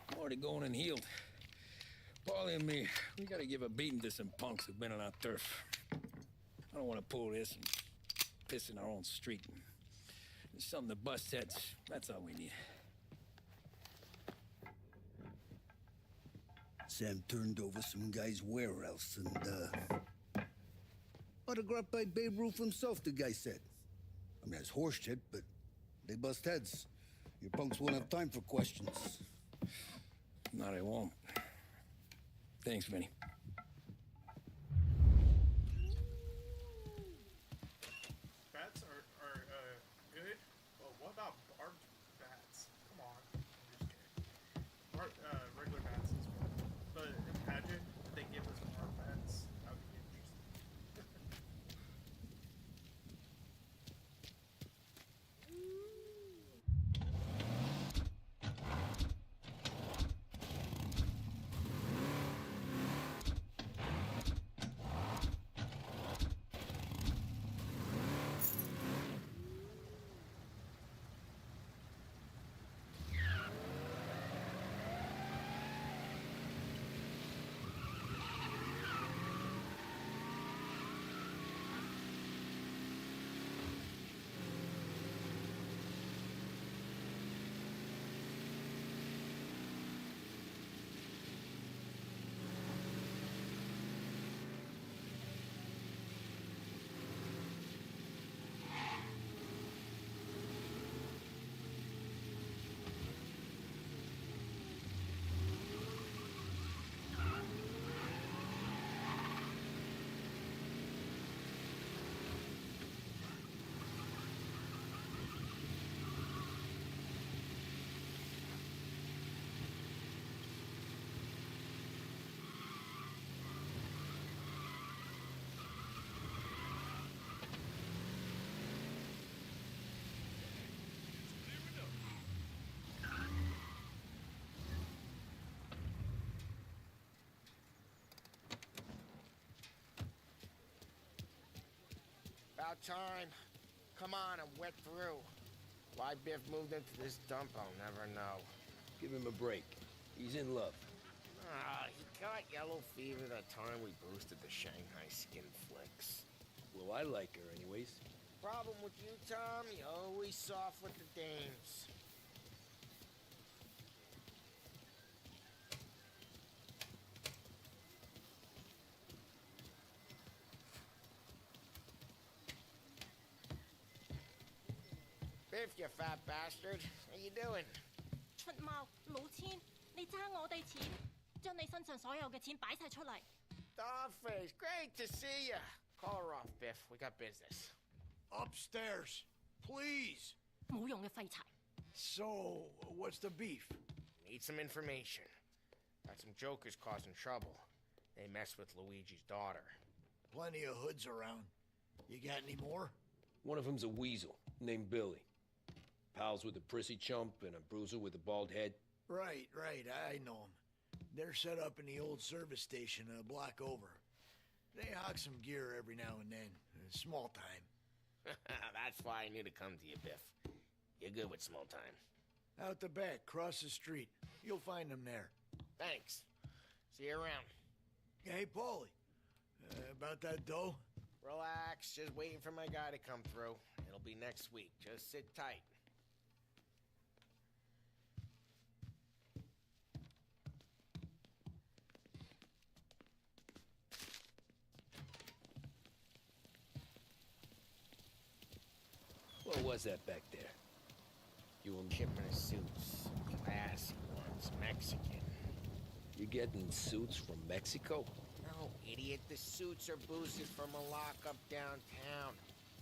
I'm already going and healed. Paulie and me, we gotta give a beating to some punks who've been on our turf. I don't want to pull this and piss in our own street. There's something to bust heads. That's all we need. Sam turned over some guys' warehouse and, autographed by Babe Ruth himself, the guy said. I mean, it's horse shit, but they bust heads. Your punks won't have time for questions. No, they won't. Thanks, Vinny. Bats are good, but what about barbed bats? Come on. I'm just kidding. Regular bats is good. But imagine if they give us more bats. That would be interesting. About time. Come on, I'm wet through. Why Biff moved into this dump, I'll never know. Give him a break. He's in love. Ah, he got yellow fever that time we boosted the Shanghai skin flicks. Well, I like her anyways. Problem with you, Tom, you always soft with the dames. Biff, you fat bastard. How you doing? 出貓老千，你爭我哋錢，將你身上所有嘅錢擺晒出嚟。Dogface, great to see ya. Call her off, Biff. We got business. Upstairs, please. 冇用嘅廢柴。So, what's the beef? Need some information. Got some jokers causing trouble. They mess with Luigi's daughter. Plenty of hoods around. You got any more? One of them's a weasel named Billy. Pals with a prissy chump and a bruiser with a bald head. Right, I know them. They're set up in the old service station a block over. They hawk some gear every now and then. Small time. That's why I knew to come to you, Biff. You're good with small time. Out the back, cross the street. You'll find them there. Thanks. See you around. Hey, Paulie. About that dough? Relax, just waiting for my guy to come through. It'll be next week. Just sit tight. What was that back there? You and shipment of suits. Classy ones. Mexican. You getting suits from Mexico? No, idiot. The suits are boosted from a lockup downtown.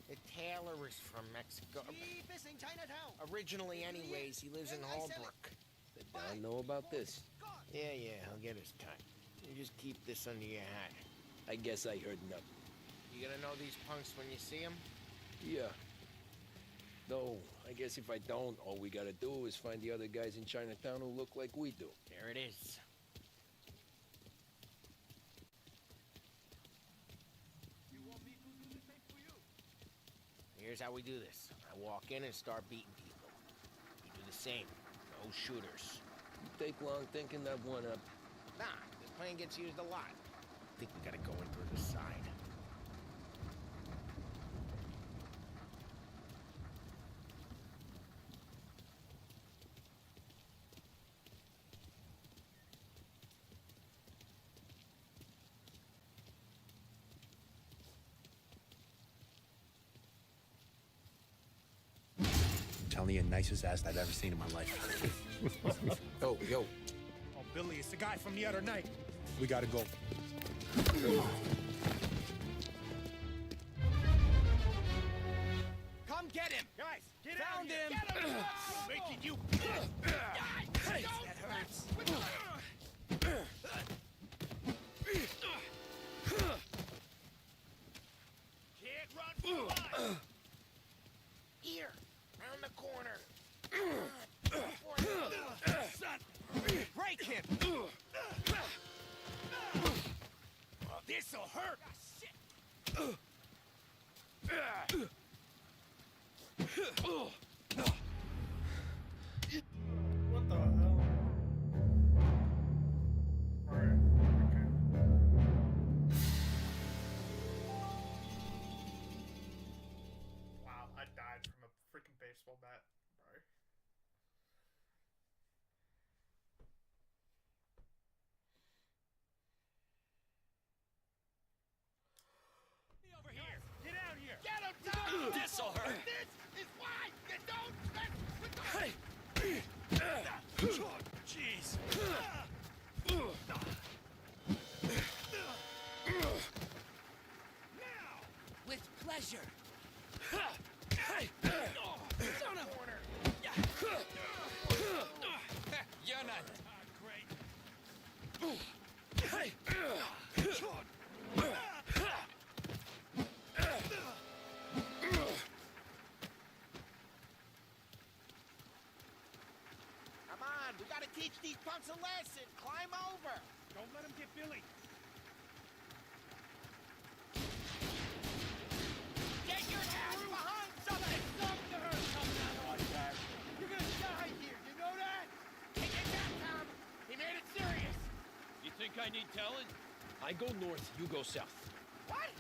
The tailor is from Mexico. in Chinatown. Originally, anyways, he lives in Holbrook. Did Don know about this? Yeah, he'll get his cut. You just keep this under your hat. I guess I heard nothing. You gonna know these punks when you see them? Yeah. No, I guess if I don't, all we gotta do is find the other guys in Chinatown who look like we do. There it is. Here's how we do this. I walk in and start beating people. You do the same. No shooters. You take long thinking that one up. Nah, this plan gets used a lot. I think we gotta go in through the side. Telling you, nicest ass I've ever seen in my life. Yo. Oh, Billy, it's the guy from the other night. We gotta go. Come get him! Guys, get Found him! Get him! Making you... Hey, that hurts. Can't run for your life! Here, round the corner. Son! Break him! This'll hurt! What the hell? Alright, okay. Wow, I died from a freaking baseball bat, bro. Over here! Get out here! Get him, Tom! This'll hurt! This is why you don't mess with the... Hey! Jeez! With pleasure! Hey! Son of... You're not... Great! Hey! Come on, we gotta teach these punks a lesson. Climb over. Don't let him get Billy! Get your telling? I go north, you go south. What?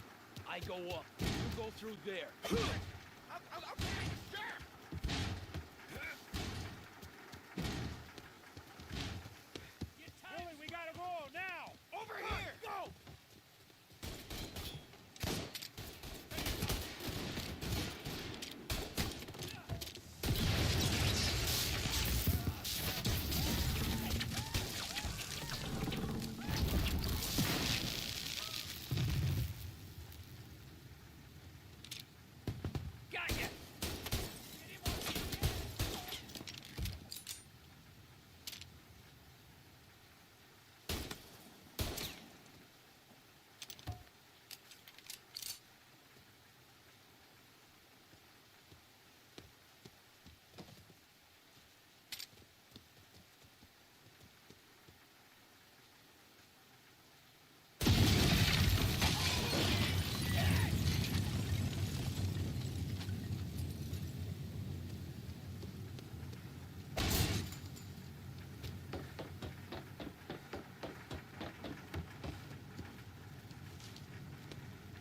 I go up, you go through there. Okay, sure. Billy, we gotta go now! Over here! Go! Got ya!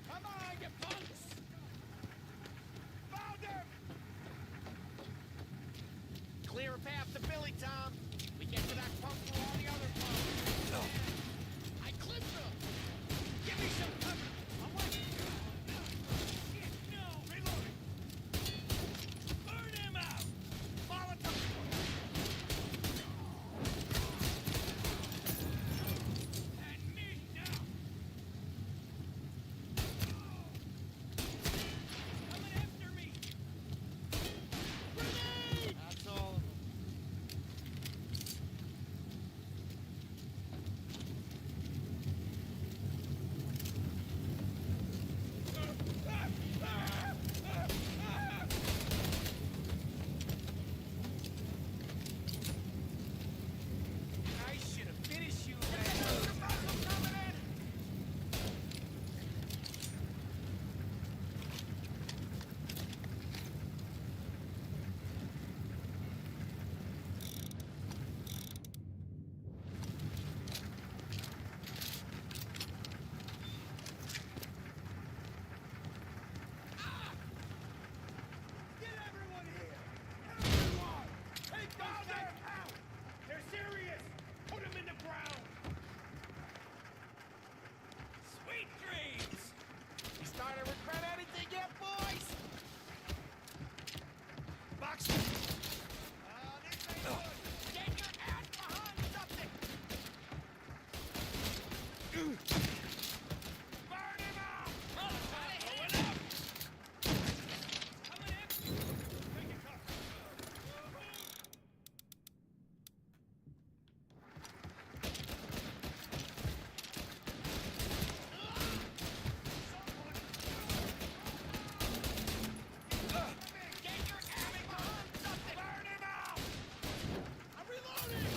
Come on, you punks! Found him! Clear a path to Billy, Tom. We get to that pump through all the other pumps. I clipped him! Give me some cover! I'm waiting! No! Reloading! Burn him out! Molotov! And me now! Coming after me! Grenade! That's all of them. I should have finished you, man. Get everyone here! Everyone! Take those things out! They're serious! Put them in the ground! Sweet dreams! You starting to regret anything yet, boys? Box! This ain't good! Get your ass behind something! Burn him out! Going up! Coming after you! Take it, cover! Get your ass behind something! Burn him out! I'm reloading!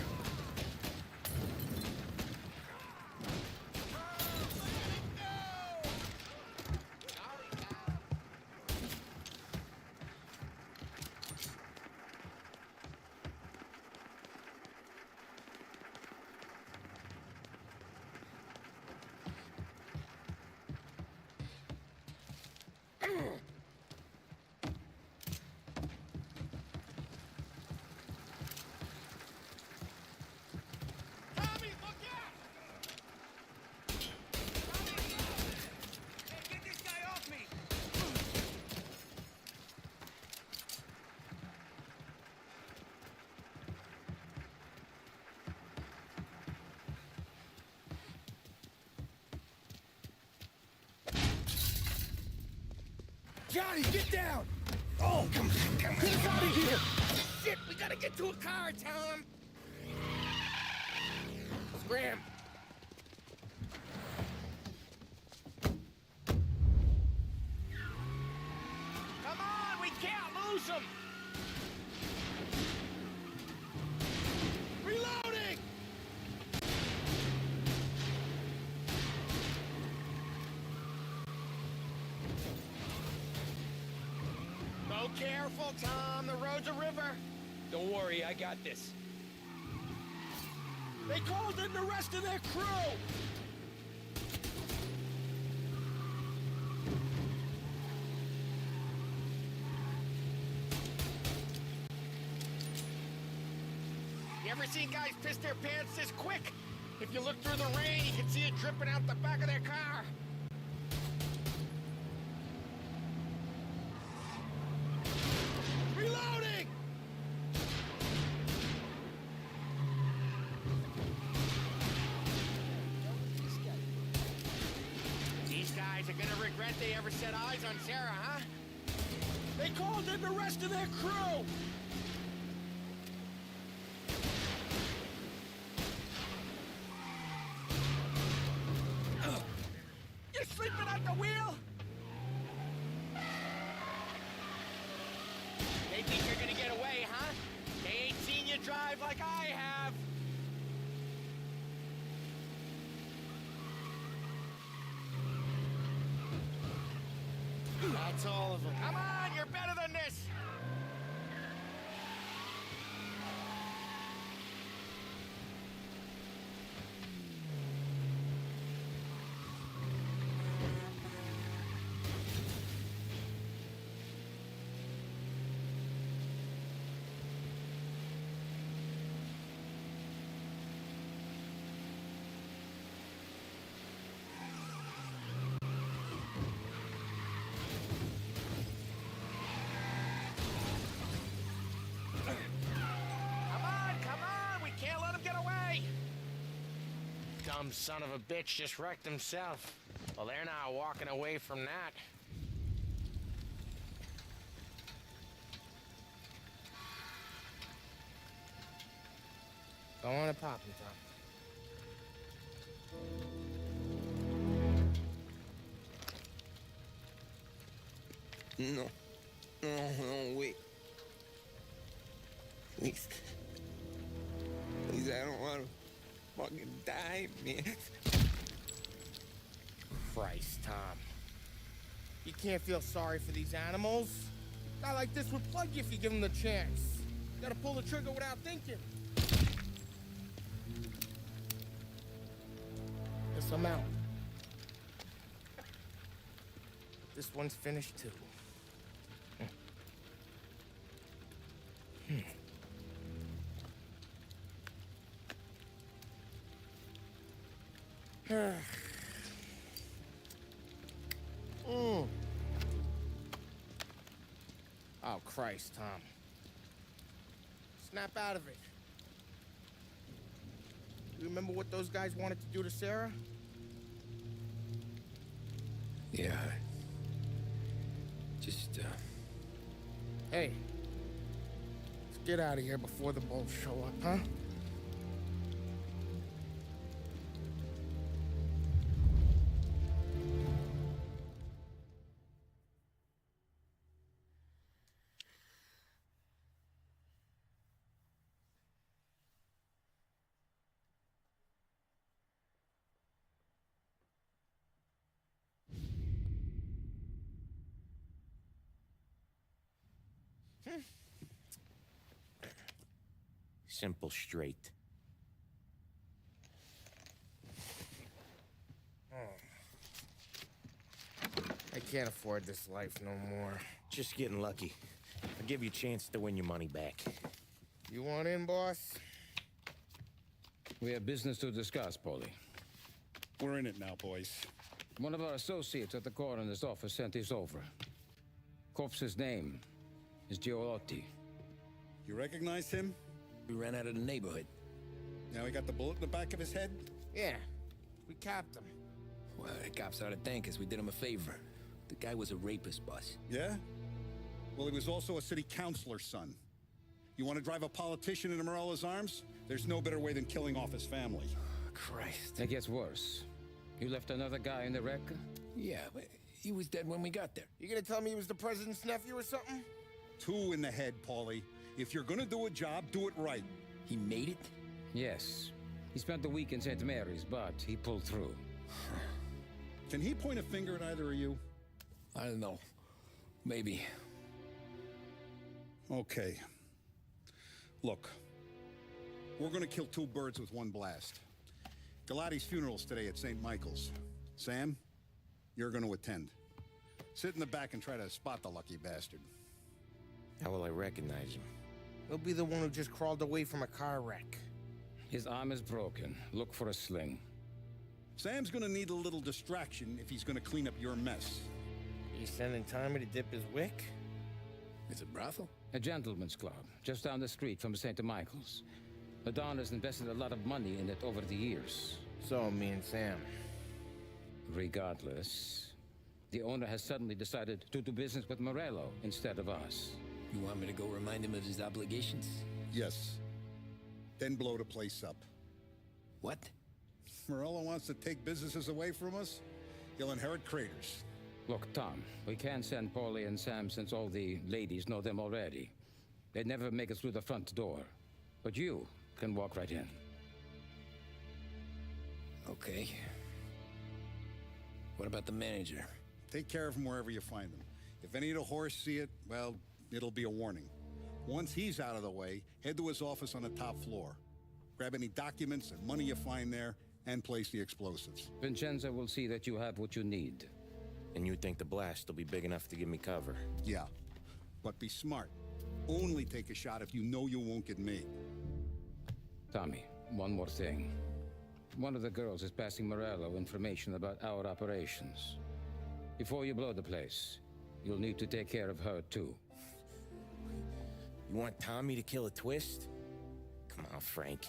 Tommy, look out! Hey, get this guy off me! Johnny, get down! Oh, come on. Get us out of here! Shit, we gotta get to a car, Tom! Scram! Come on, we can't lose him! Reloading! Go careful, Tom. The road's a river. Don't worry, I got this. They called in the rest of their crew! You ever seen guys piss their pants this quick? If you look through the rain, you can see it dripping out the back of their car. Reloading! These guys are gonna regret they ever set eyes on Sarah, huh? They called in the rest of their crew! You're sleeping at the wheel? They think you're gonna get away, huh? They ain't seen you drive like I have. That's all of them. Come on, you're better than this! Dumb son of a bitch just wrecked himself. Well, they're not walking away from that. Go on and pop him, Tom. No. No, wait. Please. Please, I don't want to fucking die, man. Christ, Tom. You can't feel sorry for these animals. A guy like this would plug you if you give him the chance. You gotta pull the trigger without thinking. Guess I'm out. This one's finished too. Oh, Christ, Tom. Snap out of it. You remember what those guys wanted to do to Sarah? Yeah. Just, Hey. Let's get out of here before the bulls show up, huh? Simple, straight. I can't afford this life no more. Just getting lucky. I'll give you a chance to win your money back. You want in, boss? We have business to discuss, Paulie. We're in it now, boys. One of our associates at the coroner's office sent this over. Corpse's name is Giolotti. You recognize him? We ran out of the neighborhood. Now he got the bullet in the back of his head? Yeah, we capped him. Well, the cops ought to thank us. We did him a favor. The guy was a rapist, boss. Yeah? Well, he was also a city councilor's son. You want to drive a politician into Morella's arms? There's no better way than killing off his family. Christ. It gets worse. You left another guy in the wreck? Yeah, but he was dead when we got there. You gonna tell me he was the president's nephew or something? 2 in the head, Paulie. If you're gonna do a job, do it right. He made it? Yes. He spent the week in St. Mary's, but he pulled through. Can he point a finger at either of you? I don't know. Maybe. Okay. Look. We're gonna kill 2 birds with 1 blast. Galati's funeral's today at St. Michael's. Sam, you're gonna attend. Sit in the back and try to spot the lucky bastard. How will I recognize him? He'll be the one who just crawled away from a car wreck. His arm is broken. Look for a sling. Sam's gonna need a little distraction if he's gonna clean up your mess. You sending Tommy to dip his wick? It's a brothel? A gentleman's club, just down the street from St. Michael's. Madonna has invested a lot of money in it over the years. So, me and Sam. Regardless, the owner has suddenly decided to do business with Morello instead of us. You want me to go remind him of his obligations? Yes. Then blow the place up. What? Morello wants to take businesses away from us? He'll inherit craters. Look, Tom, we can't send Paulie and Sam since all the ladies know them already. They'd never make it through the front door. But you can walk right in. Okay. What about the manager? Take care of him wherever you find him. If any of the horse see it, well, it'll be a warning. Once he's out of the way, head to his office on the top floor. Grab any documents and money you find there, and place the explosives. Vincenzo will see that you have what you need. And you think the blast will be big enough to give me cover? Yeah, but be smart. Only take a shot if you know you won't get made. Tommy, one more thing. One of the girls is passing Morello information about our operations. Before you blow the place, you'll need to take care of her, too. You want Tommy to kill a Twist? Come on, Frank.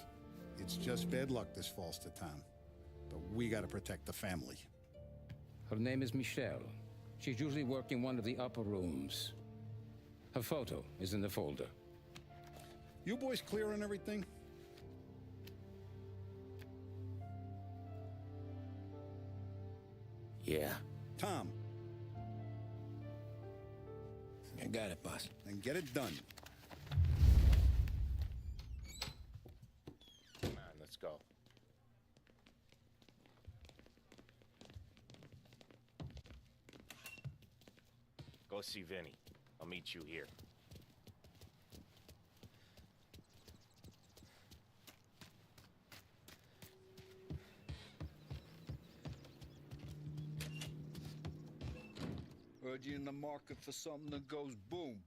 It's just bad luck this falls to Tom. But we gotta protect the family. Her name is Michelle. She's usually working one of the upper rooms. Her photo is in the folder. You boys clear on everything? Yeah. Tom. I got it, boss. Then get it done. Come on, let's go. Go see Vinny. I'll meet you here. Heard you in the market for something that goes boom.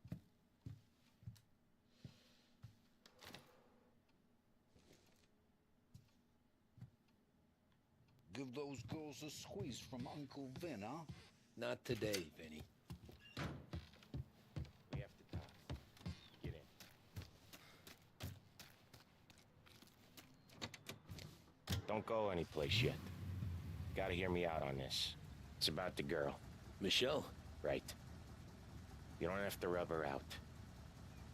Give those girls a squeeze from Uncle Vin, huh? Not today, Vinny. We have to talk. Get in. Don't go anyplace yet. Gotta hear me out on this. It's about the girl. Michelle? Right. You don't have to rub her out.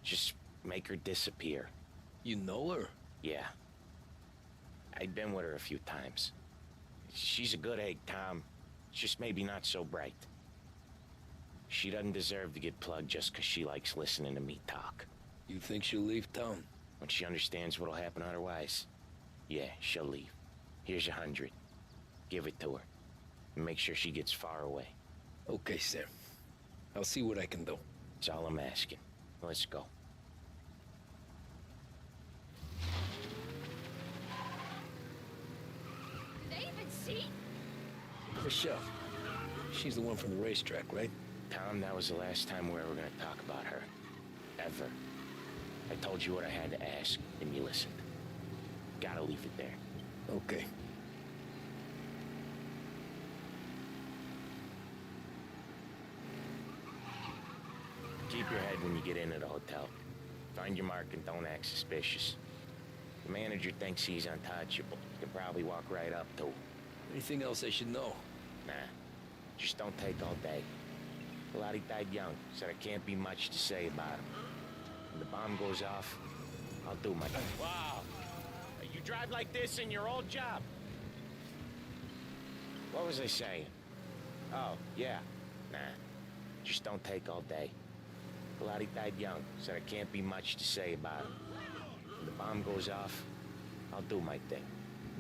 Just make her disappear. You know her? Yeah. I've been with her a few times. She's a good egg, Tom. Just maybe not so bright. She doesn't deserve to get plugged just 'cause she likes listening to me talk. You think she'll leave town? When she understands what'll happen otherwise, yeah, she'll leave. Here's 100. Give it to her. And make sure she gets far away. Okay, Sam. I'll see what I can do. That's all I'm asking. Let's go. Did they even see? Michelle. She's the one from the racetrack, right? Tom, that was the last time we were ever gonna talk about her. Ever. I told you what I had to ask, and you listened. Gotta leave it there. Okay. Keep your head when you get into the hotel. Find your mark and don't act suspicious. The manager thinks he's untouchable. You can probably walk right up to him. Anything else I should know? Nah. Just don't take all day. Lottie died young, so there can't be much to say about him. When the bomb goes off, I'll do my thing. Wow. You drive like this in your old job? What was I saying? Oh, yeah. Nah. Just don't take all day. Lottie died young, so there can't be much to say about him. When the bomb goes off, I'll do my thing.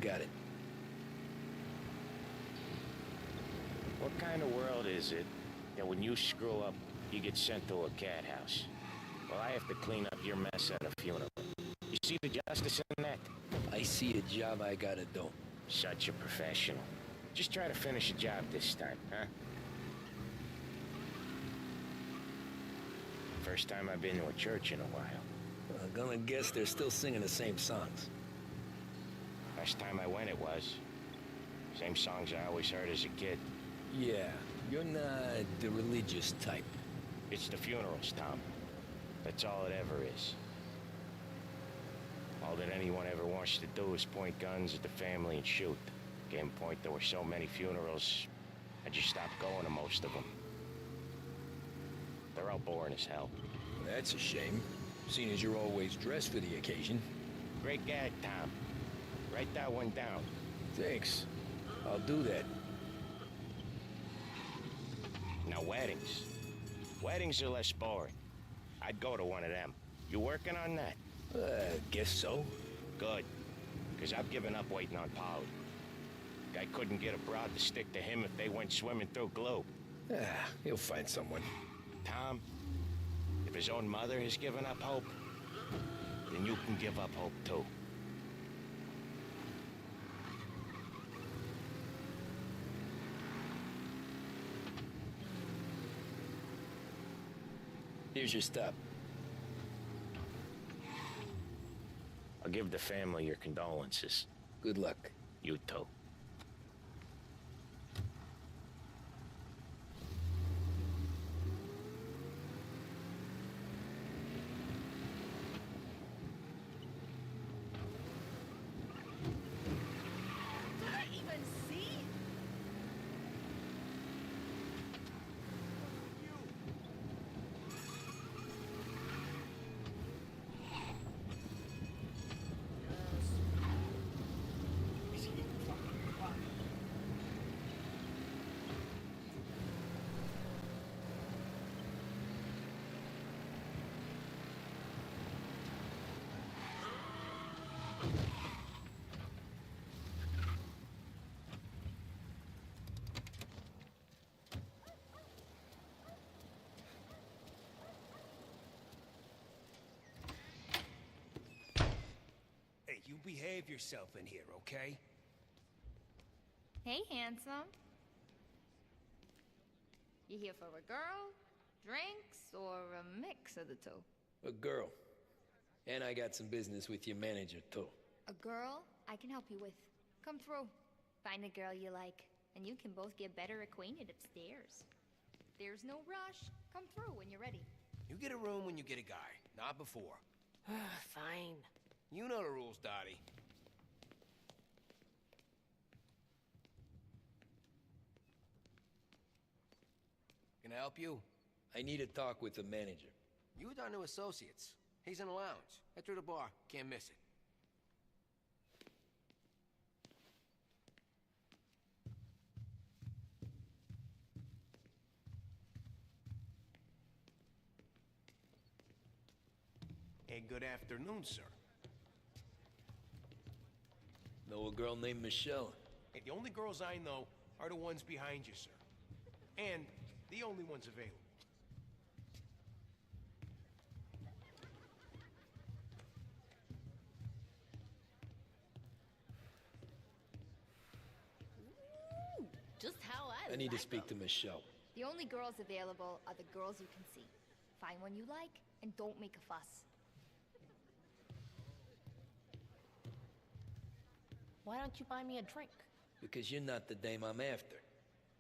Got it. What kind of world is it that when you screw up, you get sent to a cat house? Well, I have to clean up your mess at a funeral. You see the justice in that? I see a job I gotta do. Such a professional. Just try to finish the job this time, huh? First time I've been to a church in a while. Gonna guess they're still singing the same songs. Last time I went, it was. Same songs I always heard as a kid. Yeah, you're not the religious type. It's the funerals, Tom. That's all it ever is. All that anyone ever wants to do is point guns at the family and shoot. Game point, there were so many funerals, I just stopped going to most of them. They're all boring as hell. Well, that's a shame, seeing as you're always dressed for the occasion. Great gag, Tom. Write that one down. Thanks. I'll do that. Now, weddings. Weddings are less boring. I'd go to one of them. You working on that? Guess so. Good. Because I've given up waiting on Polly. Guy couldn't get a broad to stick to him if they went swimming through glue. He'll find someone. Tom, if his own mother has given up hope, then you can give up hope too. Here's your stop. I'll give the family your condolences. Good luck. You too. Did I even see? Hey, you behave yourself in here, okay? Hey, handsome. You here for a girl, drinks, or a mix of the two? A girl. And I got some business with your manager, too. A girl I can help you with. Come through. Find a girl you like, and you can both get better acquainted upstairs. There's no rush. Come through when you're ready. You get a room when you get a guy, not before. Fine. You know the rules, Dottie. Can I help you? I need to talk with the manager. You with our new associates. He's in the lounge. Head through the bar. Can't miss it. Hey, good afternoon, sir. Know a girl named Michelle? Hey, the only girls I know are the ones behind you, sir. And the only ones available. Ooh, just how I need to like speak 'em. to Michelle. The only girls available are the girls you can see. Find one you like, and don't make a fuss. Why don't you buy me a drink? Because you're not the dame I'm after.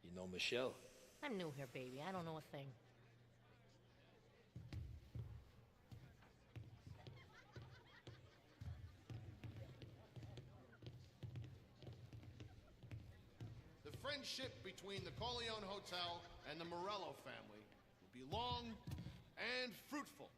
You know Michelle? I'm new here, baby. I don't know a thing. The friendship between the Corleone Hotel and the Morello family will be long and fruitful.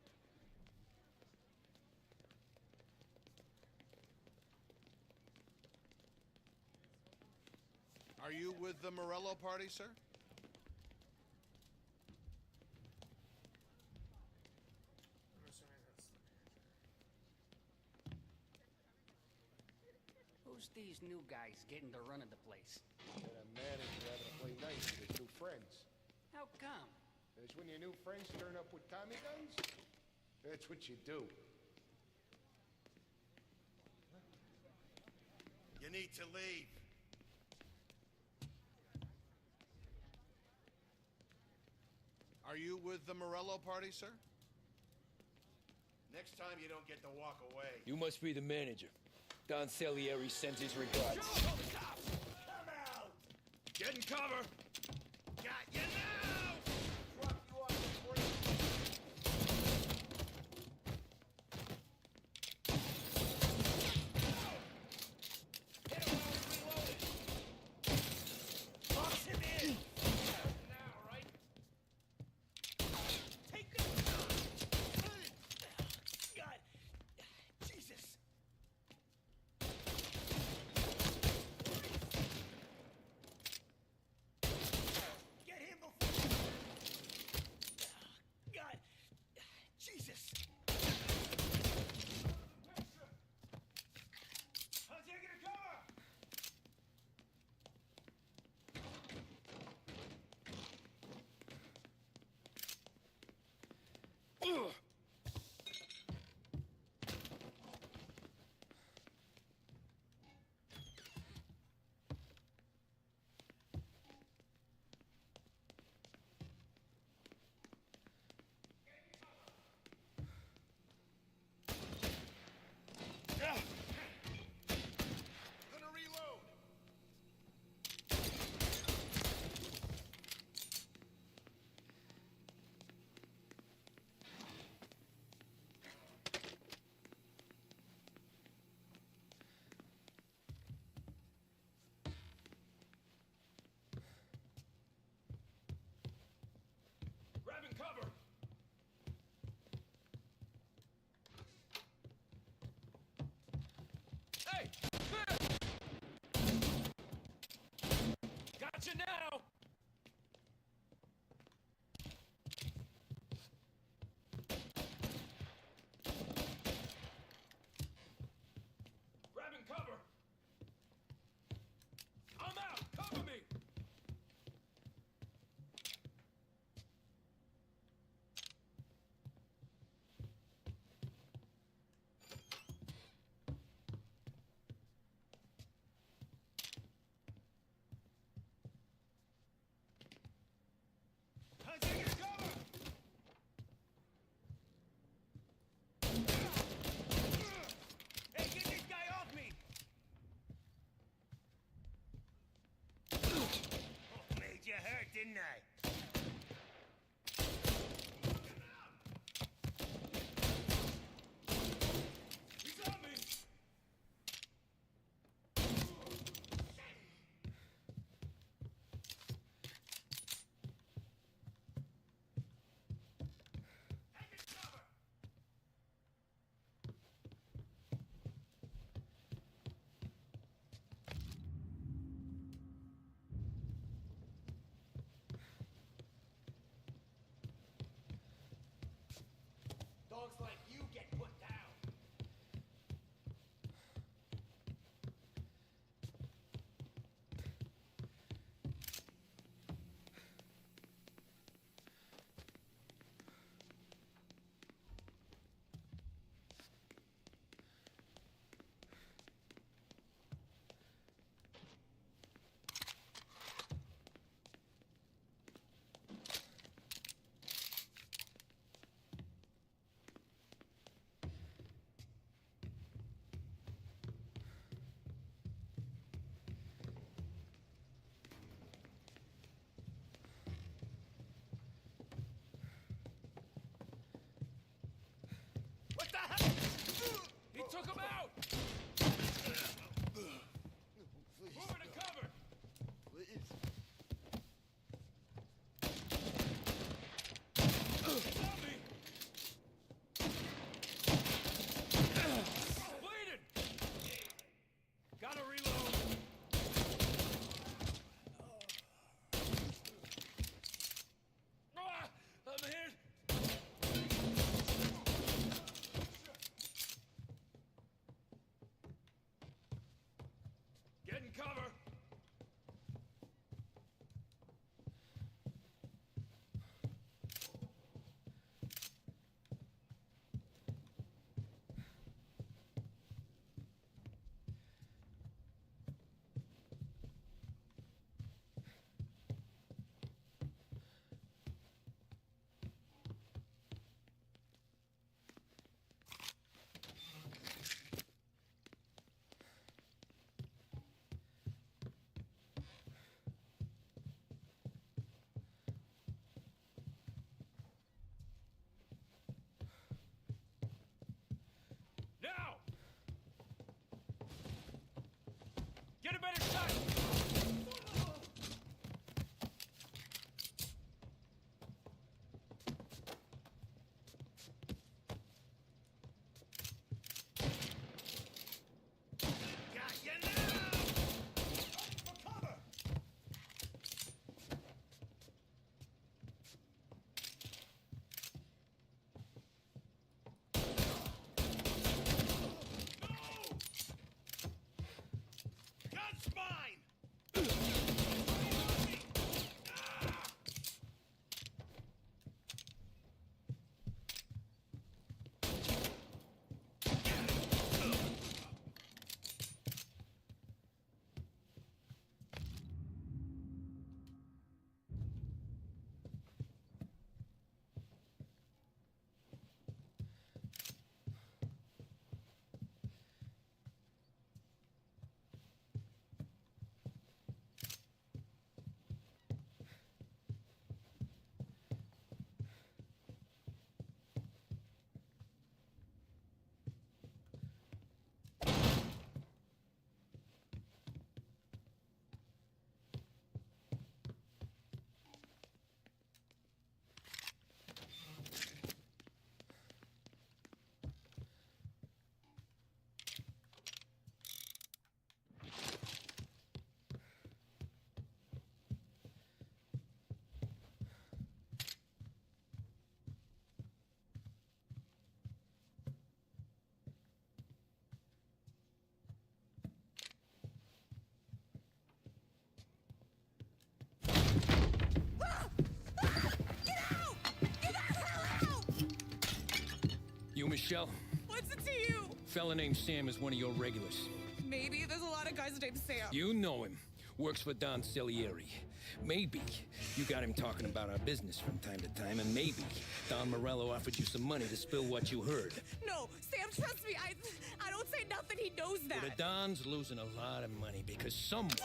Are you with the Morello party, sir? I'm assuming that's the manager. Who's these new guys getting the run of the place? The manager having to play nice with his new friends. How come? That's when your new friends turn up with Tommy guns? That's what you do. You need to leave. Are you with the Morello party, sir? Next time you don't get to walk away. You must be the manager. Don Salieri sends his regards. Come out! Get in cover! Got you now! Drop you off the free. Hit him while he's reloaded. Box him in! Now, right? Take this! God! Jesus! Get him before... God! Jesus! I'm taking a cover! Ugh. Gonna reload! Grabbing cover! Hey! Gotcha now! Grabbing cover! I'm out! Cover me! I'm taking cover! Hey, get this guy off me! Oh, made you hurt, didn't I? He's on me! Dogs like you get put down. What the hell? He took him out! Moving to cover! Please. He's on me! Bleeding! Gotta reload! Ah, I'm hit! better shot! You, Michelle? What's it to you? Fella named Sam is one of your regulars. Maybe there's a lot of guys named Sam. You know him. Works for Don Cilieri. Maybe you got him talking about our business from time to time, and maybe Don Morello offered you some money to spill what you heard. No, Sam, trust me. I don't say nothing. He knows that. Well, the Don's losing a lot of money because someone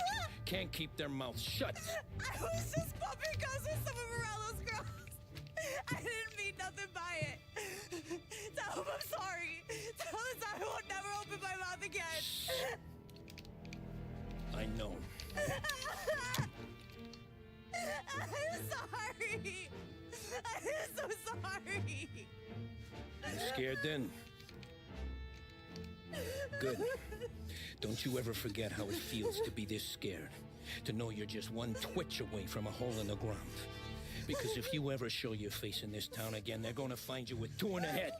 can't keep their mouth shut. I was just bumping guns with some of Morello's girls. I didn't mean nothing by it. Tell him I'm sorry. Tell him I won't never open my mouth again. I know. I'm sorry. I'm so sorry. You scared then? Good. Don't you ever forget how it feels to be this scared. To know you're just one twitch away from a hole in the ground. Because if you ever show your face in this town again, they're gonna find you with two in the head.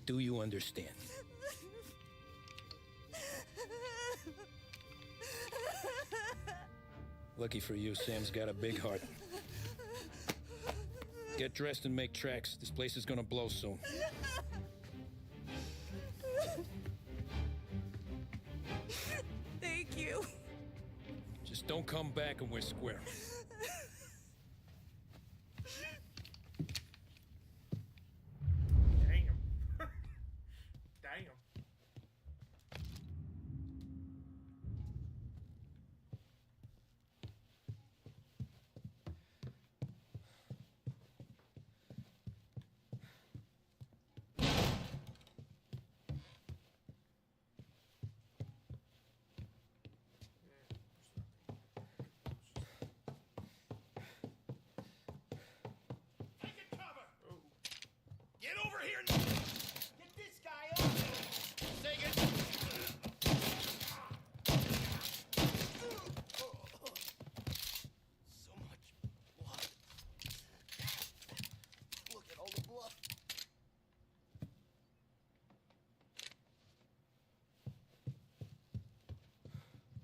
Do you understand? Lucky for you, Sam's got a big heart. Get dressed and make tracks. This place is gonna blow soon. Thank you. Just don't come back and we're square. Get over here! Get this guy up! Take it! So much blood. Look at all the blood.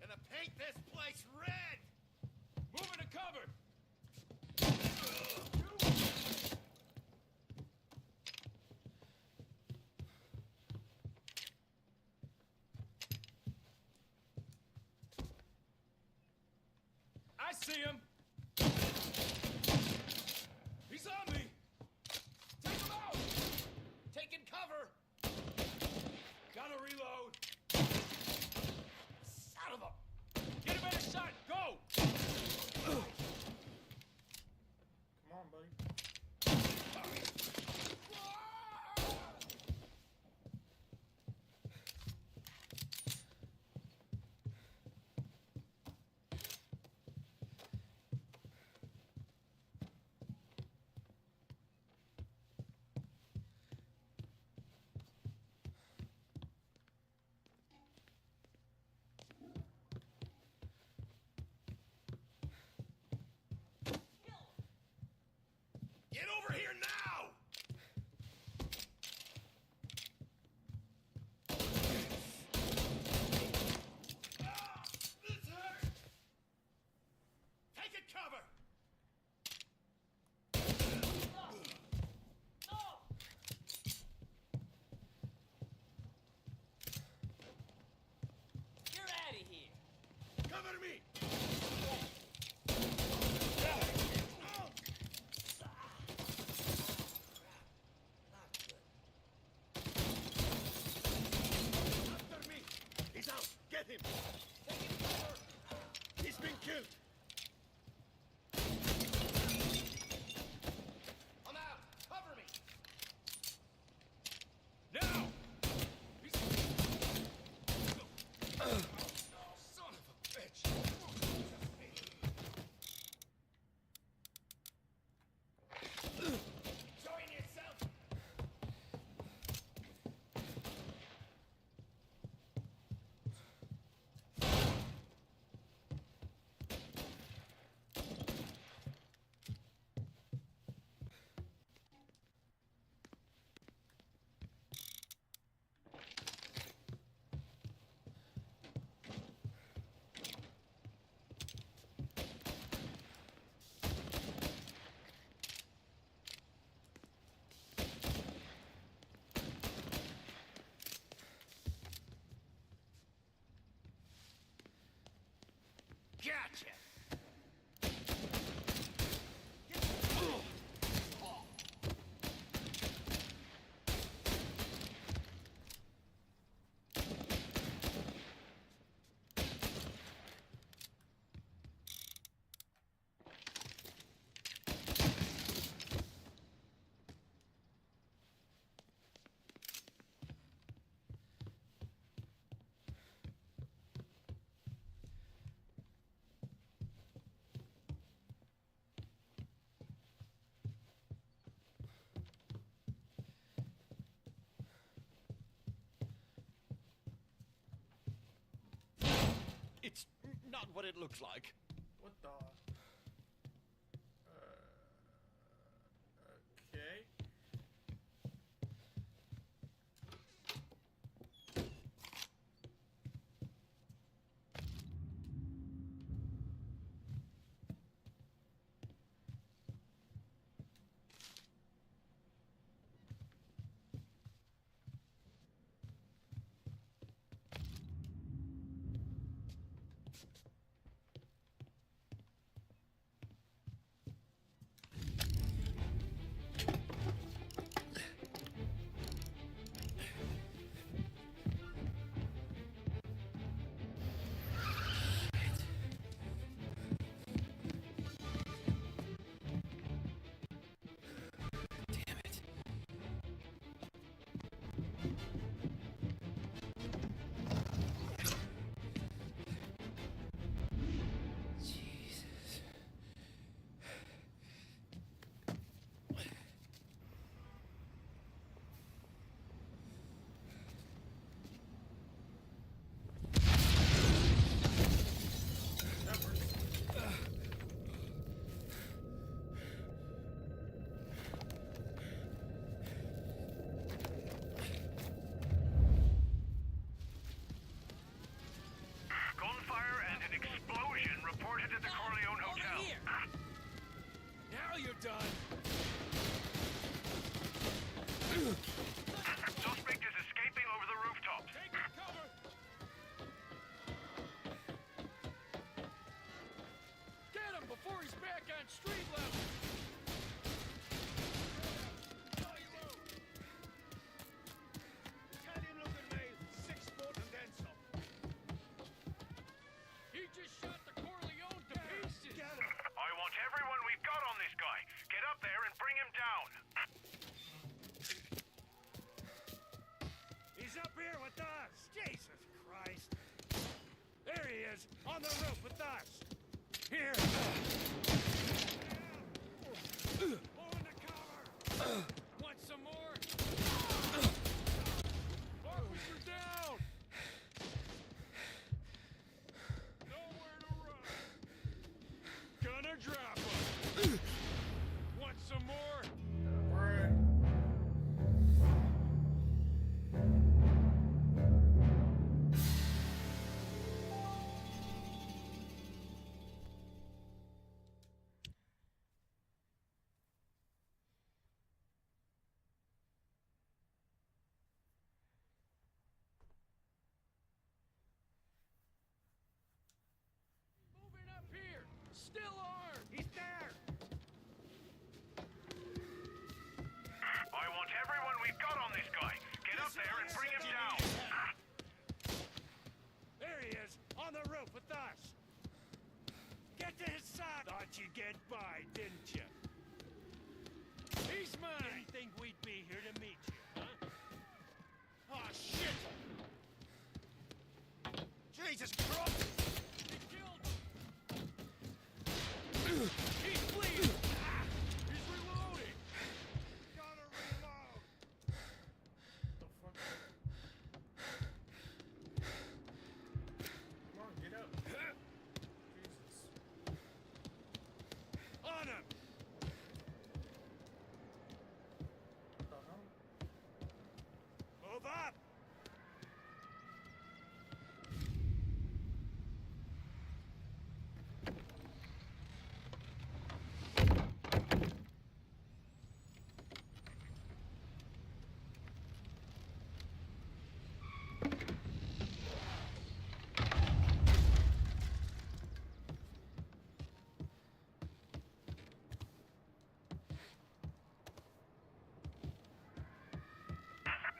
Gonna paint this place red! Moving to cover! I see him! He's on me! Take him out! Taking cover! Gotta reload! Son of a... Get a better shot! Go! Come on, buddy. Get over here now! This hurts! Take a cover! You're out of here. Cover me! After me! He's out! Get him! He's been killed! I'm out! Cover me! Now! Son of a bitch! Join yourself! Gotcha! It's not what it looks like. What the? Okay. done. Suspect is escaping over the rooftop. Take cover. Get him before he's back on street level. Italian-looking male, 6 foot and then some. He just shot the Corleone to pieces. Get him. I want everyone we've got on this guy. Get up there and bring him down. He's up here with us. Jesus Christ. There he is, on the roof with us. Here. Pull in the cover. Want some more? Officer down. Nowhere to run. Gonna drop him. Want some more? let you get by, didn't you? He's mine! Didn't think we'd be here to meet you, huh? Oh, shit! Jesus Christ! He killed him! He's bleeding! Ah, he's reloading! Gotta reload! The fuck? Come on, get up. Jesus. On him! What the hell? Move up!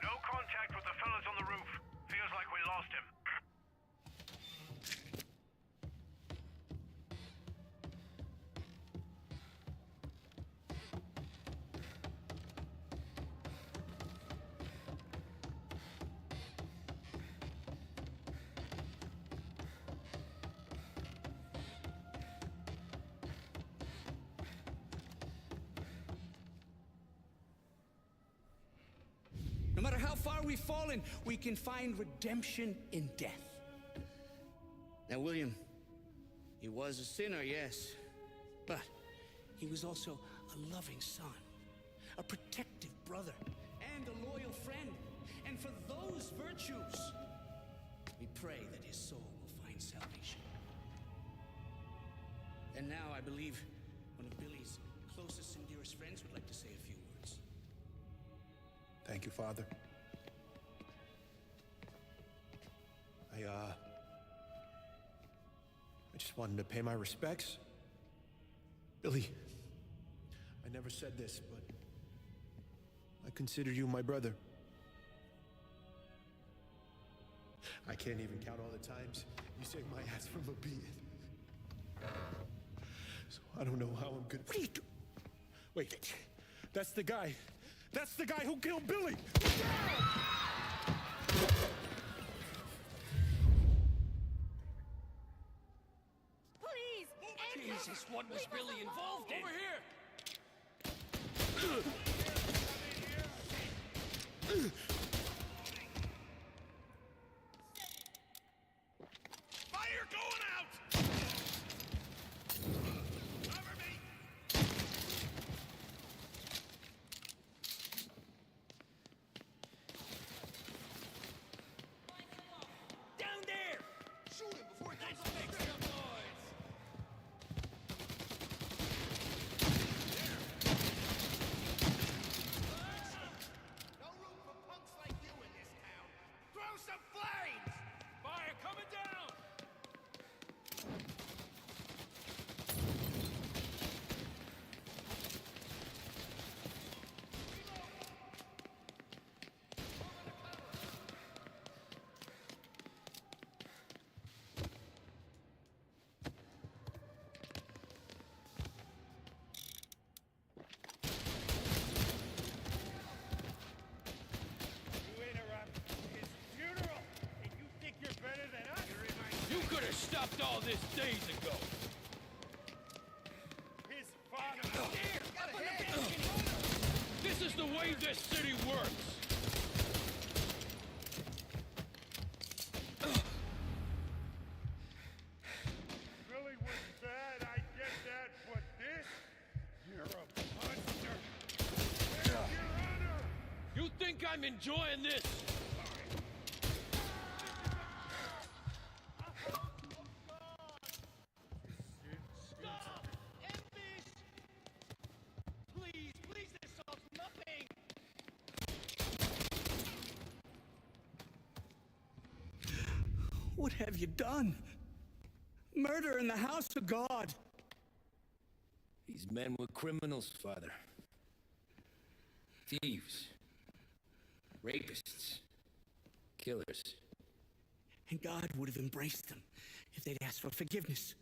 No contact with the fellas on the roof. Feels like we lost him. No matter how far we've fallen, we can find redemption in death. Now, William, he was a sinner, yes, but he was also a loving son, a protective brother, and a loyal friend. And for those virtues, we pray that his soul will find salvation. And now I believe one of Billy's closest and dearest friends would like to say a few words. Thank you, Father. I just wanted to pay my respects. Billy, I never said this, but I consider you my brother. I can't even count all the times you saved my ass from a beating. So I don't know how I'm gonna... What are you doing? Wait, that's the guy. That's the guy who killed Billy! Please! Jesus, what was Billy involved in? Over here! Fire going out! Cover me! Down there! Shoot him before he comes up. Make some noise! No room for punks like you in this town. Throw some flames! Fire coming down! You interrupt his funeral, and you think you're better than us? You could have stopped all this days ago. His father. There! Up on the balcony! This is the way this city works. Billy was bad, I get that, but this? You're a monster. Where's your honor? You think I'm enjoying this? Stop! End this! Please, please, this solves nothing! What have you done? Murder in the house of God. These men were criminals, Father. Thieves. Rapists. Killers. And God would have embraced them if they'd asked for forgiveness.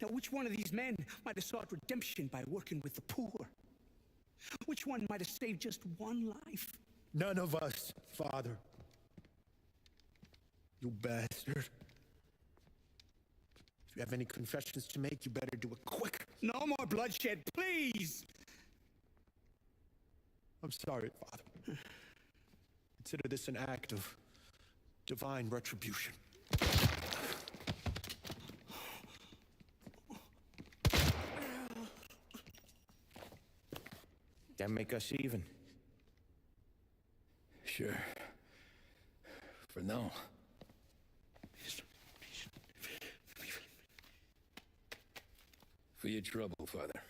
Now, which one of these men might have sought redemption by working with the poor? Which one might have saved just one life? None of us, Father. You bastard. If you have any confessions to make, you better do it quick. No more bloodshed, please! I'm sorry, Father. Consider this an act of divine retribution. That make us even? Sure. For now. For your trouble, Father.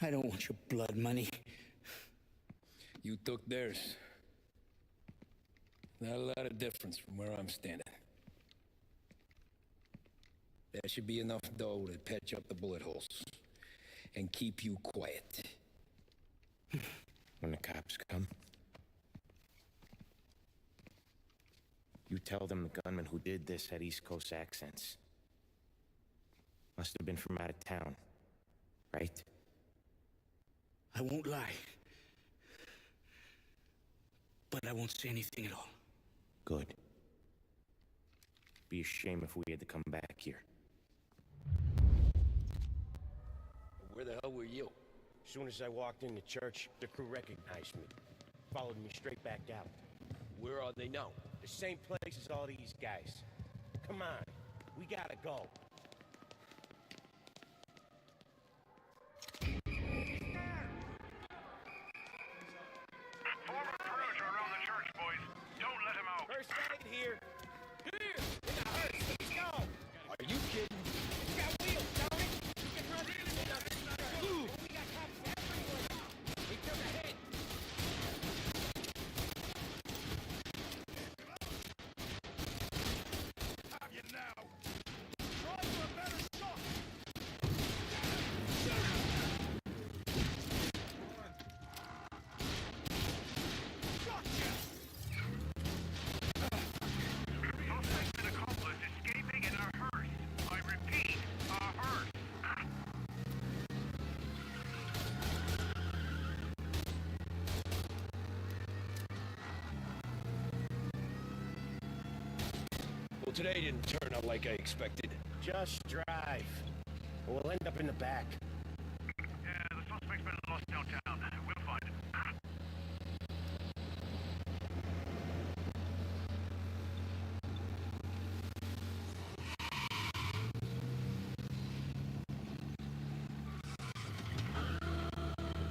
I don't want your blood money. You took theirs. Not a lot of difference from where I'm standing. That should be enough dough to patch up the bullet holes. And keep you quiet. When the cops come, you tell them the gunman who did this had East Coast accents. Must have been from out of town, right? I won't lie. But I won't say anything at all. Good. Be a shame if we had to come back here. Where the hell were you? As soon as I walked in the church, the crew recognized me. Followed me straight back out. Where are they now? The same place as all these guys. Come on, we gotta go. Former crews are around the church, boys. Don't let him out. First aid here. Here! In the hearse, let's go! Are you kidding? We got wheels, Tony! We can run into nothing. We got cops everywhere. We took a hit. Have you now? Try for a better shot. Suspected accomplice escaping in a hearse. I repeat, a hearse. Well, today didn't turn out like I expected. Just drive. Or we'll end up in the back. Yeah, the suspect's been lost downtown. We'll find him.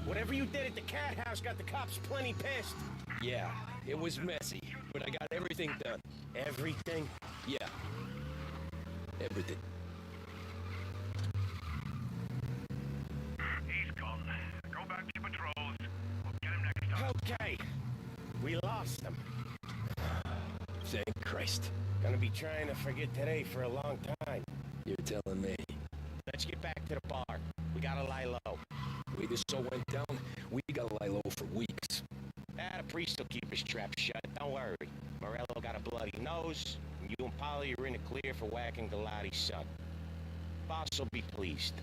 Whatever you did at the cat house got the cops plenty pissed. Yeah, it was messy, but I got everything done. Everything? Yeah. Everything. He's gone. Go back to patrols. We'll get him next time. Okay. We lost him. Thank Christ. Gonna be trying to forget today for a long time. You're telling me. Let's get back to the bar. We gotta lie low. The way this all went down, we gotta lie low for weeks. The priest will keep his trap shut. Don't worry. Morello got a bloody nose, and you and Polly are in the clear for whacking Galati's son. Boss will be pleased.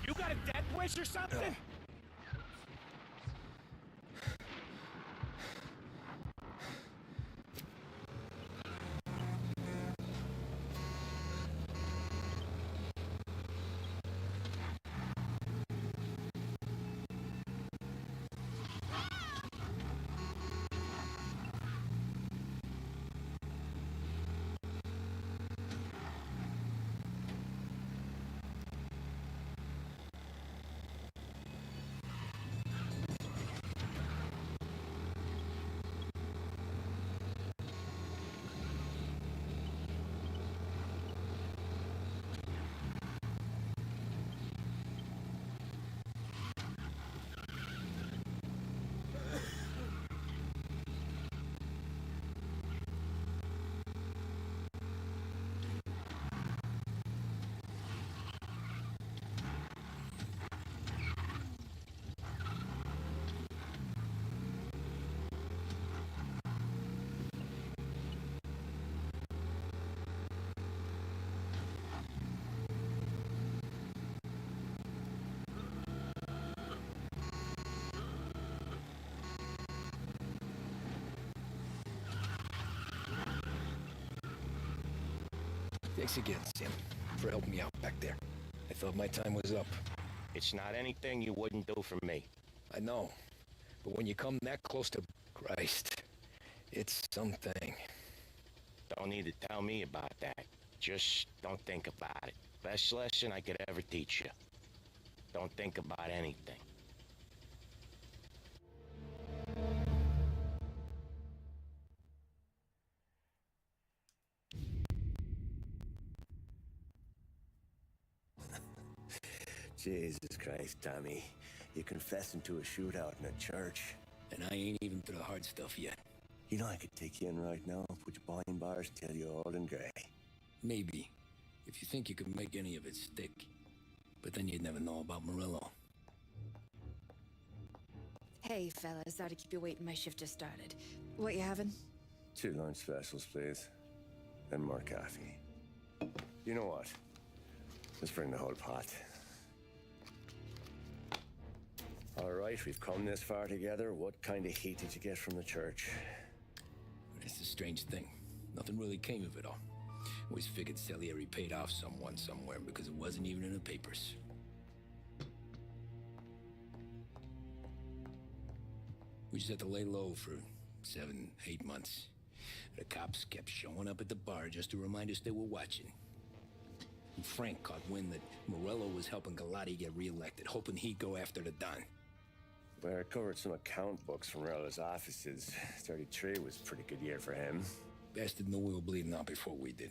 You got a death wish or something? Thanks again, Sam, for helping me out back there. I thought my time was up. It's not anything you wouldn't do for me. I know. But when you come that close to Christ, it's something. Don't need to tell me about that. Just don't think about it. Best lesson I could ever teach you. Don't think about anything. Jesus Christ, Tommy. You're confessing to a shootout in a church. And I ain't even to the hard stuff yet. You know I could take you in right now, put you behind bars, tell you all in grey. Maybe. If you think you could make any of it stick. But then you'd never know about Morello. Hey, fellas. Sorry to keep you waiting. My shift just started. What you having? 2 lunch specials, please. And more coffee. You know what? Let's bring the whole pot. All right, we've come this far together. What kind of heat did you get from the church? It's a strange thing. Nothing really came of it all. Always figured Salieri paid off someone somewhere because it wasn't even in the papers. We just had to lay low for 7, 8 months. The cops kept showing up at the bar just to remind us they were watching. And Frank caught wind that Morello was helping Galati get reelected, hoping he'd go after the Don. Well, I recovered some account books from Morello's offices. 33 was a pretty good year for him. Bastard knew we were bleeding out before we did.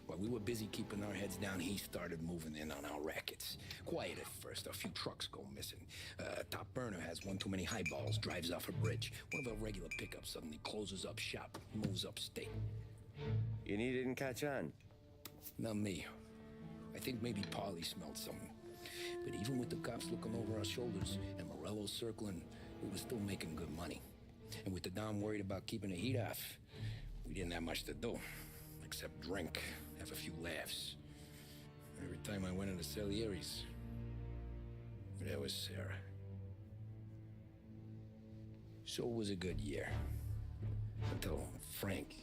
While we were busy keeping our heads down, he started moving in on our rackets. Quiet at first, a few trucks go missing. Top burner has one too many highballs, drives off a bridge. One of our regular pickups suddenly closes up shop, moves upstate. You didn't catch on? Not me. I think maybe Paulie smelled something. But even with the cops looking over our shoulders and Morello circling, we were still making good money. And with the Dom worried about keeping the heat off, we didn't have much to do, except drink, have a few laughs. Every time I went into Salieri's, there was Sarah. So it was a good year. Until Frank.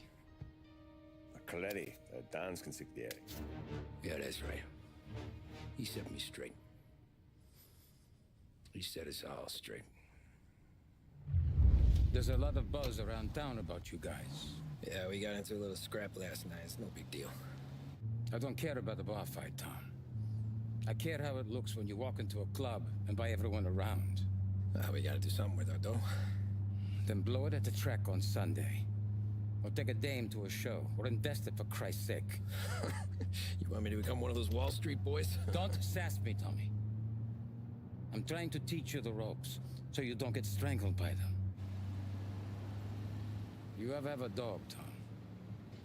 Coletti, Don's consigliere. Yeah, that's right. He set me straight. He set us all straight. There's a lot of buzz around town about you guys. Yeah, we got into a little scrap last night. It's no big deal. I don't care about the bar fight, Tom. I care how it looks when you walk into a club and by everyone around. We gotta do something with our dough. Then blow it at the track on Sunday. Or take a dame to a show, or invest it for Christ's sake. You want me to become one of those Wall Street boys? Don't sass me, Tommy. I'm trying to teach you the ropes, so you don't get strangled by them. You ever have a dog, Tom?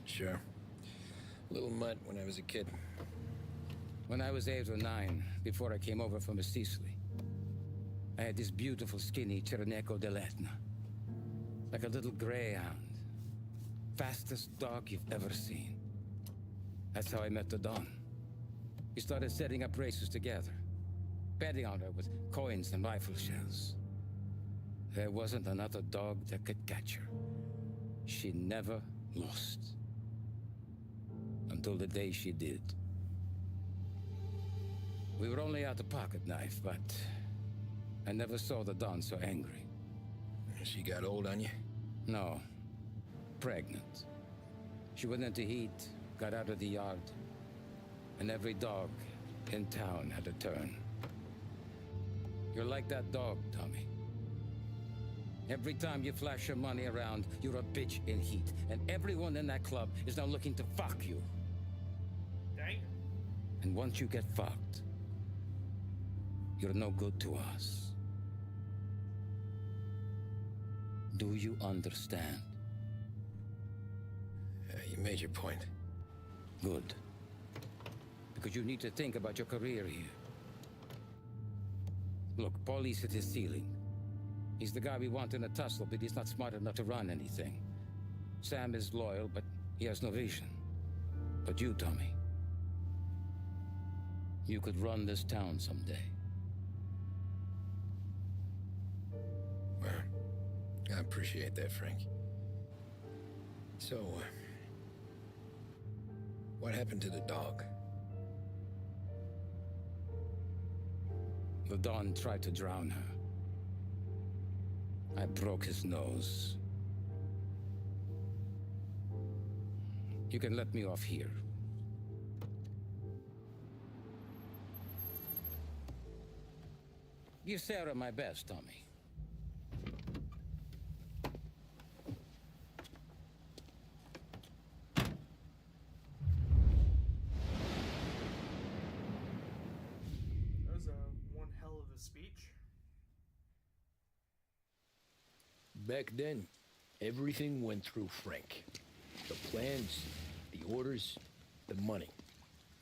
Sure. Little mutt when I was a kid. When I was 8 or 9, before I came over from Sicily, I had this beautiful, skinny Cerneco dell'Etna. Like a little greyhound. Fastest dog you've ever seen. That's how I met the Don. We started setting up races together, betting on her with coins and rifle shells. There wasn't another dog that could catch her. She never lost. Until the day she did. We were only out a pocket knife, but I never saw the Don so angry. She got old on you? No. Pregnant. She went into heat, got out of the yard, and every dog in town had a turn. You're like that dog, Tommy. Every time you flash your money around, you're a bitch in heat, and everyone in that club is now looking to fuck you. Dang. And once you get fucked, you're no good to us. Do you understand? You made your point. Good. Because you need to think about your career here. Look, Paulie's at his ceiling. He's the guy we want in a tussle, but he's not smart enough to run anything. Sam is loyal, but he has no vision. But you, Tommy, you could run this town someday. Well, I appreciate that, Frank. So, What happened to the dog? The Don tried to drown her. I broke his nose. You can let me off here. Give Sarah my best, Tommy. That was one hell of a speech. Back then, everything went through Frank. The plans, the orders, the money.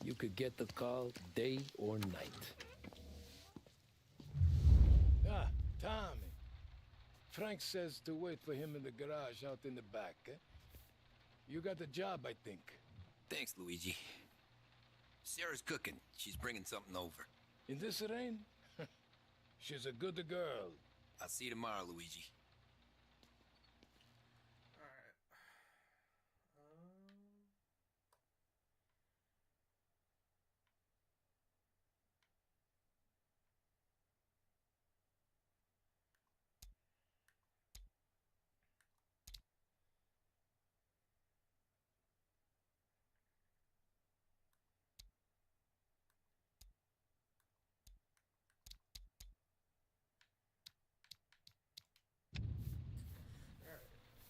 You could get the call day or night. Ah, Tommy. Frank says to wait for him in the garage out in the back, eh? You got the job, I think. Thanks, Luigi. Sarah's cooking. She's bringing something over. In this rain? She's a good girl. I'll see you tomorrow, Luigi. Alright.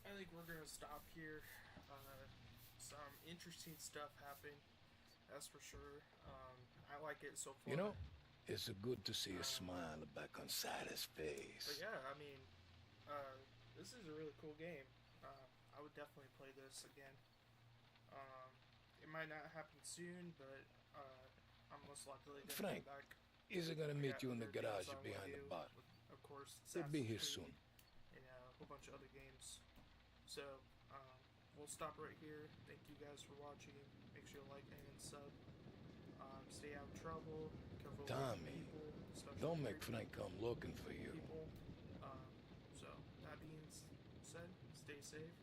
I think we're gonna stop here. Some interesting stuff happened, that's for sure. I like it so far. You know, it's good to see a smile back on Sarah's face. But yeah, I mean, this is a really cool game. I would definitely play this again. It might not happen soon, but I'm most likely gonna Frank, come back. is he gonna I meet got you in the other games garage I wanna behind the do, bar? with, of course, He'll be here Assassin's soon. Creed and a whole bunch of other games. So we'll stop right here. Thank you guys for watching. Make sure you like and sub. Stay out of trouble. Careful with Tommy, people, especially don't make creepy Frank come looking for you. people. So that being said, stay safe.